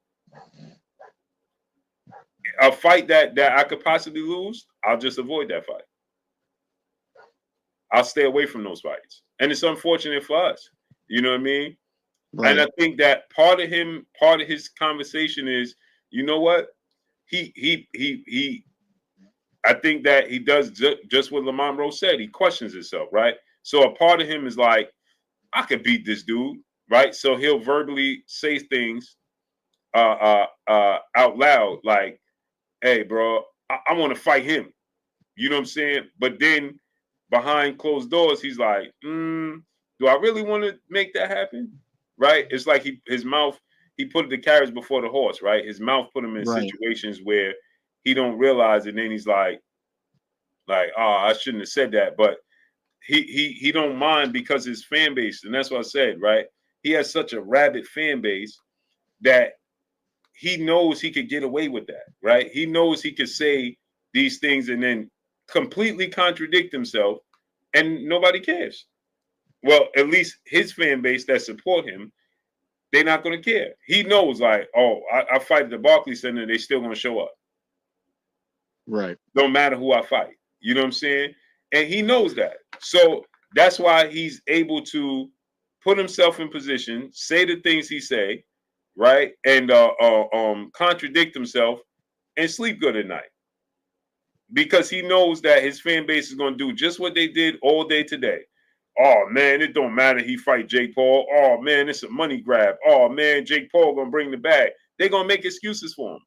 A fight that I could possibly lose, I'll just avoid that fight. I'll stay away from those fights. And it's unfortunate for us. You know what I mean? Right. And I think that part of his conversation is, you know what? I think that he does just what Lamont Roach said. He questions himself, right? So a part of him is like, I could beat this dude, right? So he'll verbally say things out loud like, hey, bro, I want to fight him. You know what I'm saying? But then behind closed doors, he's like, do I really want to make that happen? Right? It's like his mouth, he put the carriage before the horse, right? His mouth put him in situations where he don't realize it, and then he's like, oh, I shouldn't have said that. But he don't mind because his fan base, and that's what I said, right? He has such a rabid fan base that he knows he could get away with that, right? He knows he could say these things and then completely contradict himself, and nobody cares. Well, at least his fan base that support him, they're not going to care. He knows, like, oh, I fight at the Barclays Center, they still going to show up. Right. No matter who I fight. You know what I'm saying? And he knows that. So that's why he's able to put himself in position, say the things he say, right, and contradict himself and sleep good at night, because he knows that his fan base is going to do just what they did all day today. Oh man, it don't matter. He fight Jake Paul. Oh man, it's a money grab. Oh man, Jake Paul gonna bring the bag. They're gonna make excuses for him.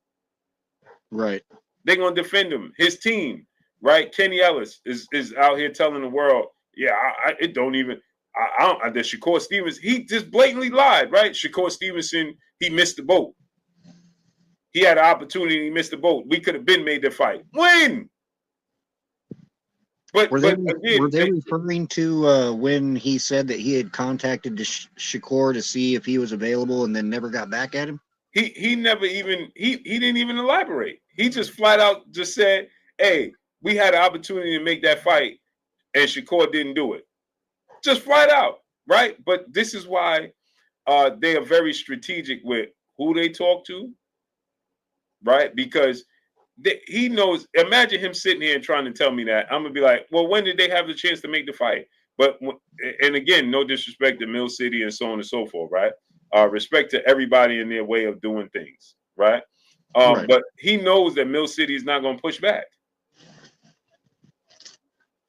Right. They're gonna defend him. His team, right? Kenny Ellis is out here telling the world, yeah, it don't even. I don't. The Shakur Stevenson, he just blatantly lied, right? Shakur Stevenson, he missed the boat. He had an opportunity, he missed the boat. We could have been made the fight. When? But were they again, referring to when he said that he had contacted Shakur to see if he was available and then never got back at him? He never even he didn't even elaborate. He just flat out just said, "Hey, we had an opportunity to make that fight, and Shakur didn't do it." Just flat out, right? But this is why they are very strategic with who they talk to, right? Because he knows. Imagine him sitting here and trying to tell me that. I'm gonna be like, well, when did they have the chance to make the fight? But and again, no disrespect to Mill City and so on and so forth, right? Respect to everybody in their way of doing things, right? Right. But he knows that Mill City is not gonna push back.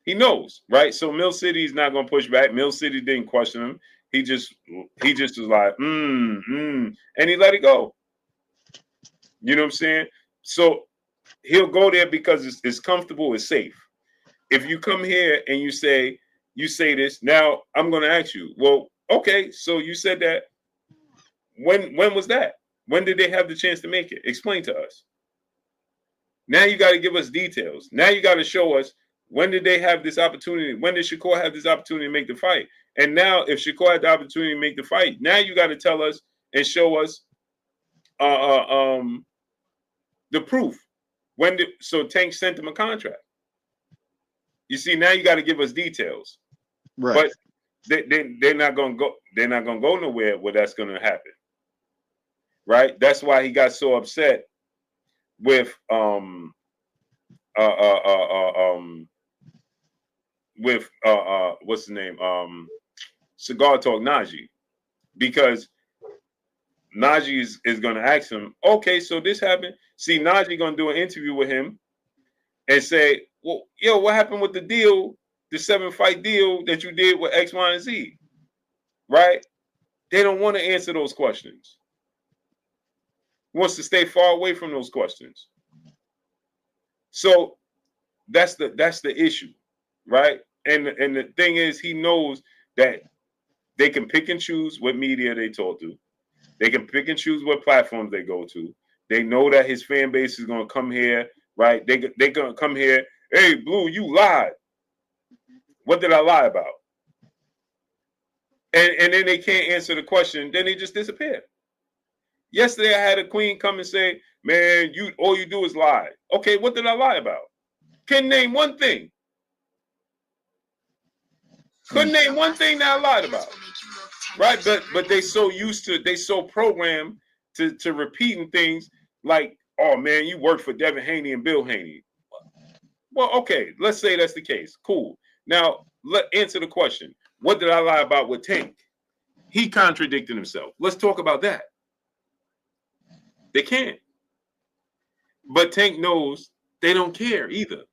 He knows, right? So Mill City is not gonna push back. Mill City didn't question him. He just was like, and he let it go. You know what I'm saying? So he'll go there because it's comfortable, it's safe. If you come here and you say this, now I'm going to ask you, well, okay, so you said that. When was that? When did they have the chance to make it? Explain to us. Now you got to give us details. Now you got to show us, when did they have this opportunity? When did Shakur have this opportunity to make the fight? And now if Shakur had the opportunity to make the fight, now you got to tell us and show us the proof. So Tank sent him a contract. You see, now you got to give us details. Right. But they're not gonna go. They're not gonna go nowhere where that's gonna happen. Right. That's why he got so upset with what's the name? Cigar Talk Najee, because Najee is going to ask him, okay, so this happened. See, Najee going to do an interview with him and say, well, yo, what happened with the deal, the 7-fight deal that you did with X, Y, and Z? Right? They don't want to answer those questions. Wants to stay far away from those questions. So that's the issue, right? And the thing is, he knows that they can pick and choose what media they talk to. They can pick and choose what platforms they go to. They know that his fan base is going to come here, right? They're going to come here. Hey, Blue, you lied. What did I lie about? And then they can't answer the question. Then they just disappear. Yesterday, I had a queen come and say, man, all you do is lie. Okay, what did I lie about? Can name one thing. Couldn't name one thing that I lied about. Right? But they so programmed to repeating things like, oh man, you work for Devin Haney and Bill Haney. Well, okay, let's say that's the case. Cool. Now, answer the question. What did I lie about with Tank? He contradicted himself. Let's talk about that. They can't. But Tank knows they don't care either.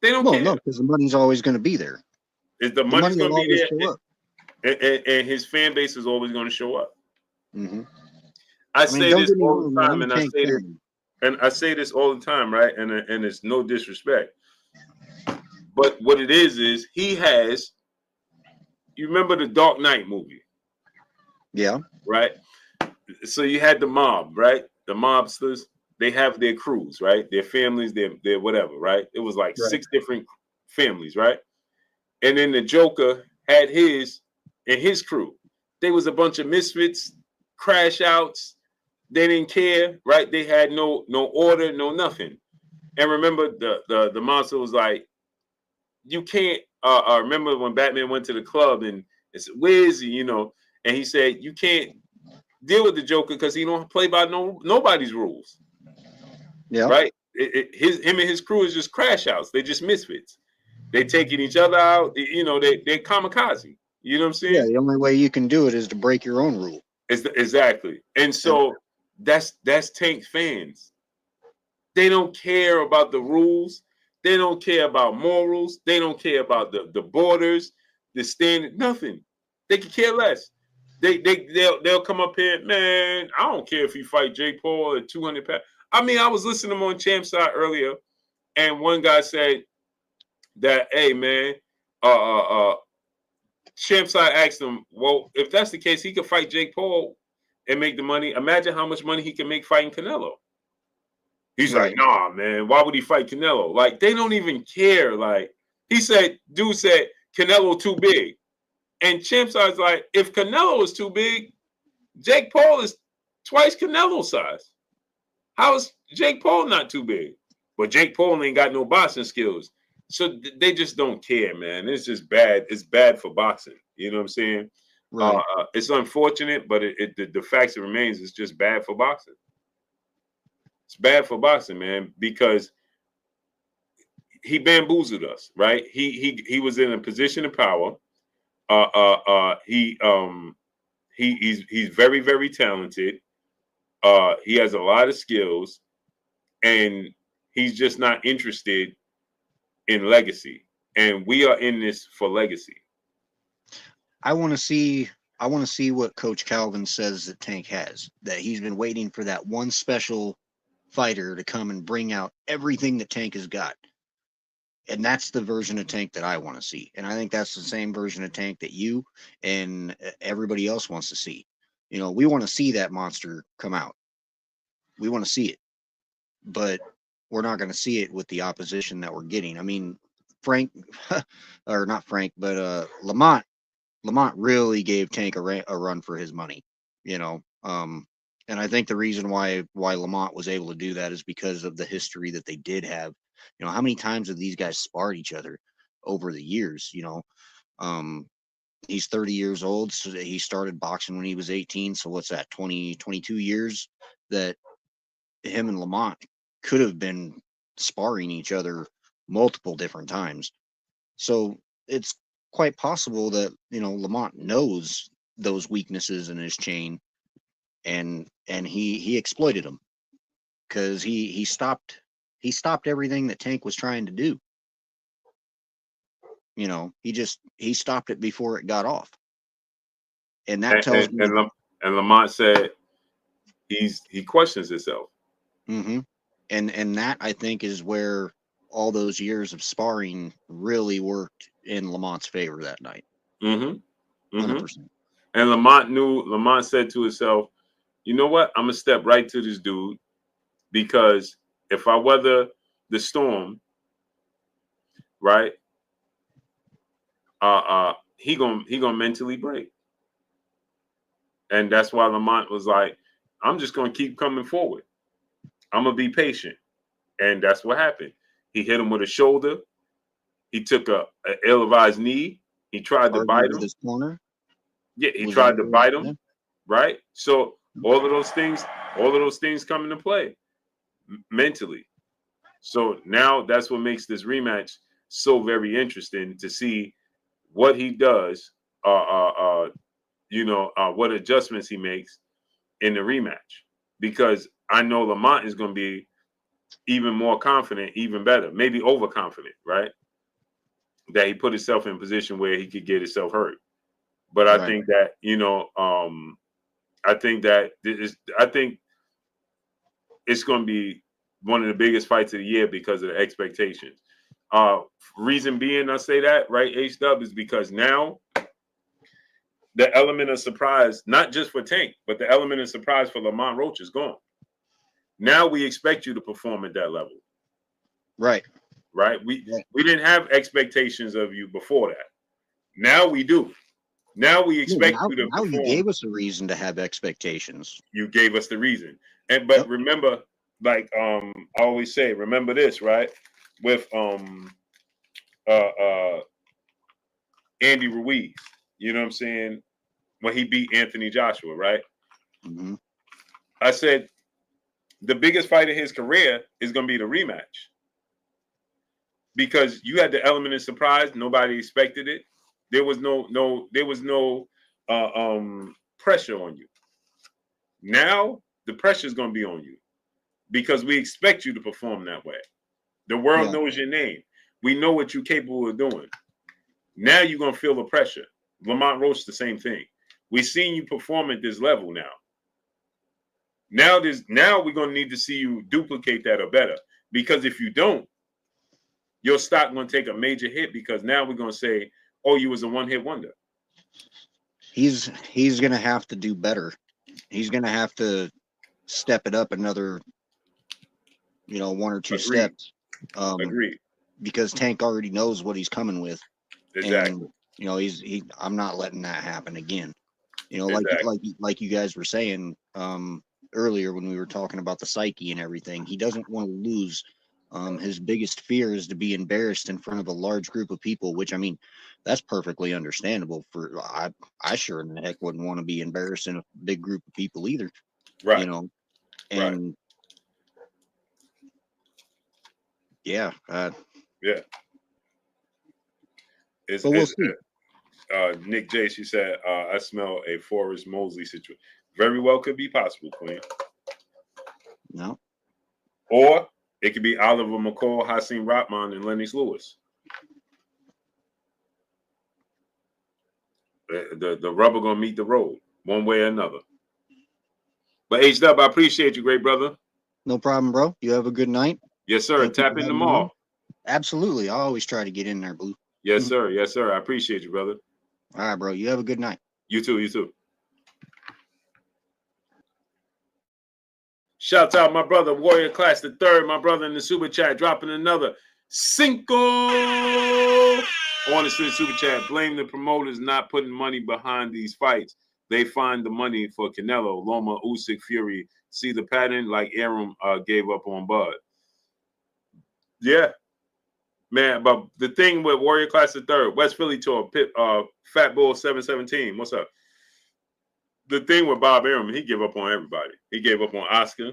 They don't care. No, because the money's always going to be there. The money's going to be there, and his fan base is always going to show up. Mm-hmm. I say this all the time, and I say this all the time, right? And it's no disrespect, but what it is he has. You remember the Dark Knight movie? Yeah. Right. So you had the mob, right? The mobsters. They have their crews, right? Their families, their whatever, right? It was like 6 different families, right? And then the Joker had his and his crew. They was a bunch of misfits, crash outs. They didn't care, right? They had no order, no nothing. And remember, the monster was like, you can't. Remember when Batman went to the club and said, "Where is he?" You know, and he said, "You can't deal with the Joker because he don't play by nobody's rules." Yeah. Right. Him and his crew is just crash outs. They just misfits. They taking each other out. You know, they're kamikaze. You know what I'm Yeah, saying? the only way you can do it is to break your own rule. Exactly. And so that's Tank fans. They don't care about the rules. They don't care about morals. They don't care about the borders, the standard, nothing. They could care less. They'll come up here, man. I don't care if you fight Jake Paul at 200 pounds. I mean, I was listening to him on Champ Side earlier, and one guy said that, hey man, Champ Side asked him, well, if that's the case, he could fight Jake Paul and make the money. Imagine how much money he can make fighting Canelo. He's like, nah, man, why would he fight Canelo? Like, they don't even care. Like, dude said, Canelo too big. And Champ Side's like, if Canelo is too big, Jake Paul is twice Canelo size. How is Jake Paul not too big? But Jake Paul ain't got no boxing skills. So they just don't care, man. It's just bad. It's bad for boxing. You know what I'm saying? Right. It's unfortunate, but the facts remains it's just bad for boxing. It's bad for boxing, man, because he bamboozled us, right? He was in a position of power. He's very, very talented. He has a lot of skills, and he's just not interested in legacy. And we are in this for legacy. I want to see what Coach Calvin says that Tank has. That he's been waiting for that one special fighter to come and bring out everything that Tank has got. And that's the version of Tank that I want to see. And I think that's the same version of Tank that you and everybody else wants to see. You know, we want to see that monster come out. We want to see it. But we're not going to see it with the opposition that we're getting. I mean, Frank, or not Frank, but Lamont really gave Tank a run for his money, you know. And I think the reason why Lamont was able to do that is because of the history that they did have. You know, how many times have these guys sparred each other over the years? You know, he's 30 years old, so he started boxing when he was 18. So what's that, 22 years that him and Lamont could have been sparring each other multiple different times. So it's quite possible that, you know, Lamont knows those weaknesses in his chain, and he exploited them, because he stopped everything that Tank was trying to do. You know, he stopped it before it got off, and that tells me. And Lamont said he questions himself. Mm-hmm. And that, I think, is where all those years of sparring really worked in Lamont's favor that night. Mm-hmm. 100%. And Lamont said to himself, you know what? I'm going to step right to this dude, because if I weather the storm, right, he gonna mentally break. And that's why Lamont was like, I'm just going to keep coming forward. I'm going to be patient. And that's what happened. He hit him with a shoulder. He took a ill-advised knee. He tried to bite him. His corner. Yeah, he tried to bite him. Right? So all of those things come into play mentally. So now that's what makes this rematch so very interesting, to see what he does, what adjustments he makes in the rematch. Because I know Lamont is going to be even more confident, even better, maybe overconfident, right? That he put himself in a position where he could get himself hurt. But I think that, I think it's going to be one of the biggest fights of the year because of the expectations. Reason being I say that, right, H-Dub, is because now the element of surprise, not just for Tank, but the element of surprise for Lamont Roach is gone. Now we expect you to perform at that level. Right. We didn't have expectations of you before that. Now we do. Now we expect you to perform. You gave us a reason to have expectations. You gave us the reason. But remember, like I always say, remember this, right? With Andy Ruiz, you know what I'm saying? When he beat Anthony Joshua, right? Mm-hmm. I said the biggest fight of his career is going to be the rematch, because you had the element of surprise. Nobody expected it. There was no pressure on you. Now the pressure is going to be on you because we expect you to perform that way. The world knows your name. We know what you're capable of doing. Now you're going to feel the pressure. Lamont Roach, the same thing. We've seen you perform at this level now. Now we're going to need to see you duplicate that or better. Because if you don't, your stock going to take a major hit because now we're going to say, oh, you was a one-hit wonder. He's going to have to do better. He's going to have to step it up another, 1 or 2 steps. Agreed. Because Tank already knows what he's coming with. Exactly. And, I'm not letting that happen again. Exactly. like you guys were saying earlier when we were talking about the psyche and everything, he doesn't want to lose. His biggest fear is to be embarrassed in front of a large group of people, which, I mean, that's perfectly understandable. I sure in the heck wouldn't want to be embarrassed in a big group of people either. Right. And yeah. Yeah. But we'll see. Nick J, she said, I smell a Forrest Mosley situation. Very well could be possible, Queen. No. Or it could be Oliver McCall, Hassan Rahman, and Lennox Lewis. The rubber gonna meet the road one way or another. But H-Dub, I appreciate you, great brother. No problem, bro. You have a good night. Yes, sir. Tap in tomorrow. Absolutely. I always try to get in there, Blue. Yes, sir. Yes, sir. I appreciate you, brother. All right, bro. You have a good night. You too. You too. Shouts out my brother, Warrior Class the Third, my brother in the super chat, dropping another Cinco on the super chat. Blame the promoters not putting money behind these fights. They find the money for Canelo, Loma, Usyk, Fury. See the pattern like Arum gave up on Bud. Yeah, man. But the thing with Warrior Class the Third, West Philly tour, Fat Bull 717. What's up? The thing with Bob Arum, he gave up on everybody. He gave up on Oscar.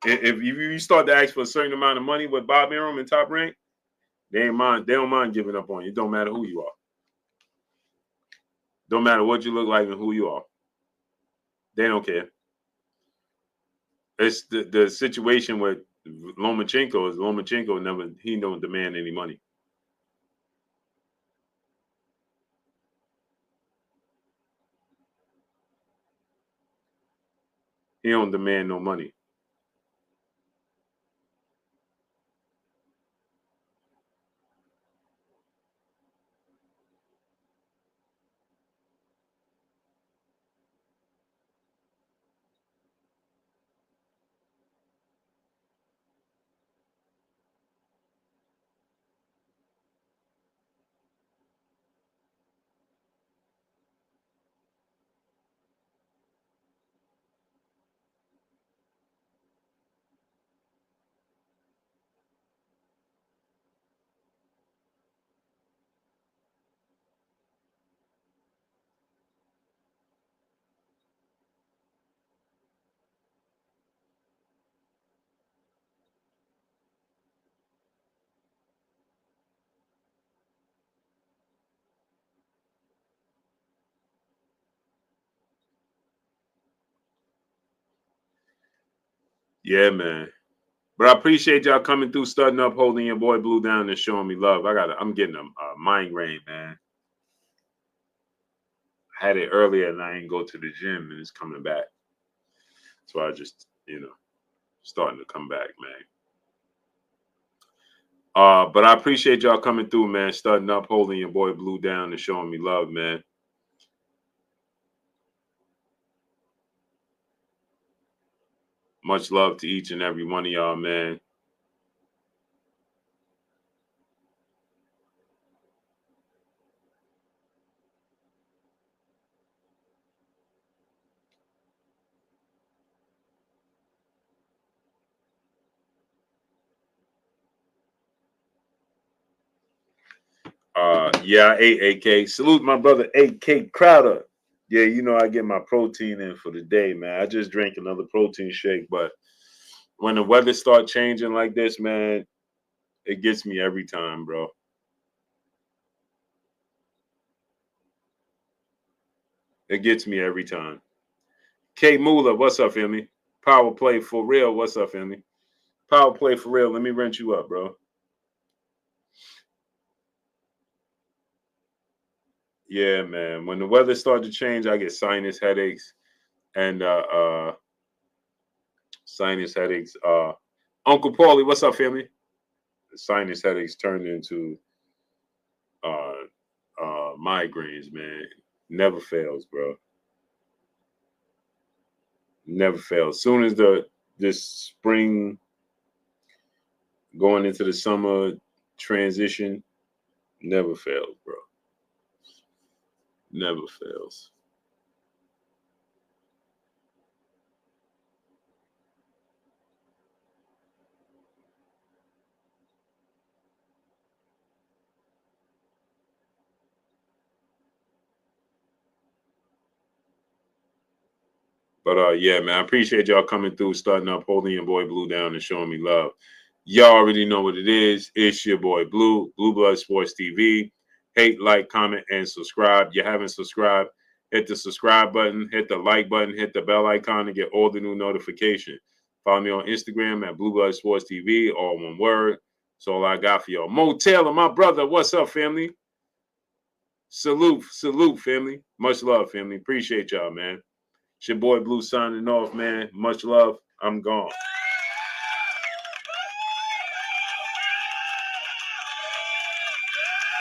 If you start to ask for a certain amount of money with Bob Arum in Top Rank, they don't mind giving up on you. It don't matter who you are. Don't matter what you look like and who you are. They don't care. It's the situation with Lomachenko is Lomachenko he don't demand any money. He don't demand no money. Yeah, man. But I appreciate y'all coming through, starting up, holding your boy Blue down, and showing me love. I'm getting a migraine, man. I had it earlier, and I didn't go to the gym, and it's coming back. So I just, starting to come back, man. But I appreciate y'all coming through, man. Starting up, holding your boy Blue down, and showing me love, man. Much love to each and every one of y'all, man. Yeah, I ate AK. Salute my brother AK Crowder. Yeah, I get my protein in for the day, man. I just drank another protein shake, but when the weather start changing like this, man, it gets me every time, bro. It gets me every time. K Moolah, what's up, family? Power play for real. What's up, family? Power play for real. Let me rent you up, bro. Yeah, man. When the weather starts to change, I get sinus headaches and sinus headaches. Uncle Paulie, what's up, family? The sinus headaches turned into migraines, man. Never fails, bro. Never fails. Soon as this spring going into the summer transition, never fails, bro. Never fails. But yeah, man, I appreciate y'all coming through, starting up, holding your boy Blue down and showing me love. Y'all already know what it is. It's your boy Blue, Blue Blood Sports TV. Hate, like, comment, and subscribe. You haven't subscribed, hit the subscribe button, hit the like button, hit the bell icon to get all the new notifications. Follow me on Instagram at Blue Blood Sports TV, all one word. That's all I got for y'all. Mo Taylor, my brother, what's up, family? Salute, family. Much love, family. Appreciate y'all, man. It's your boy Blue signing off, man. Much love. I'm gone.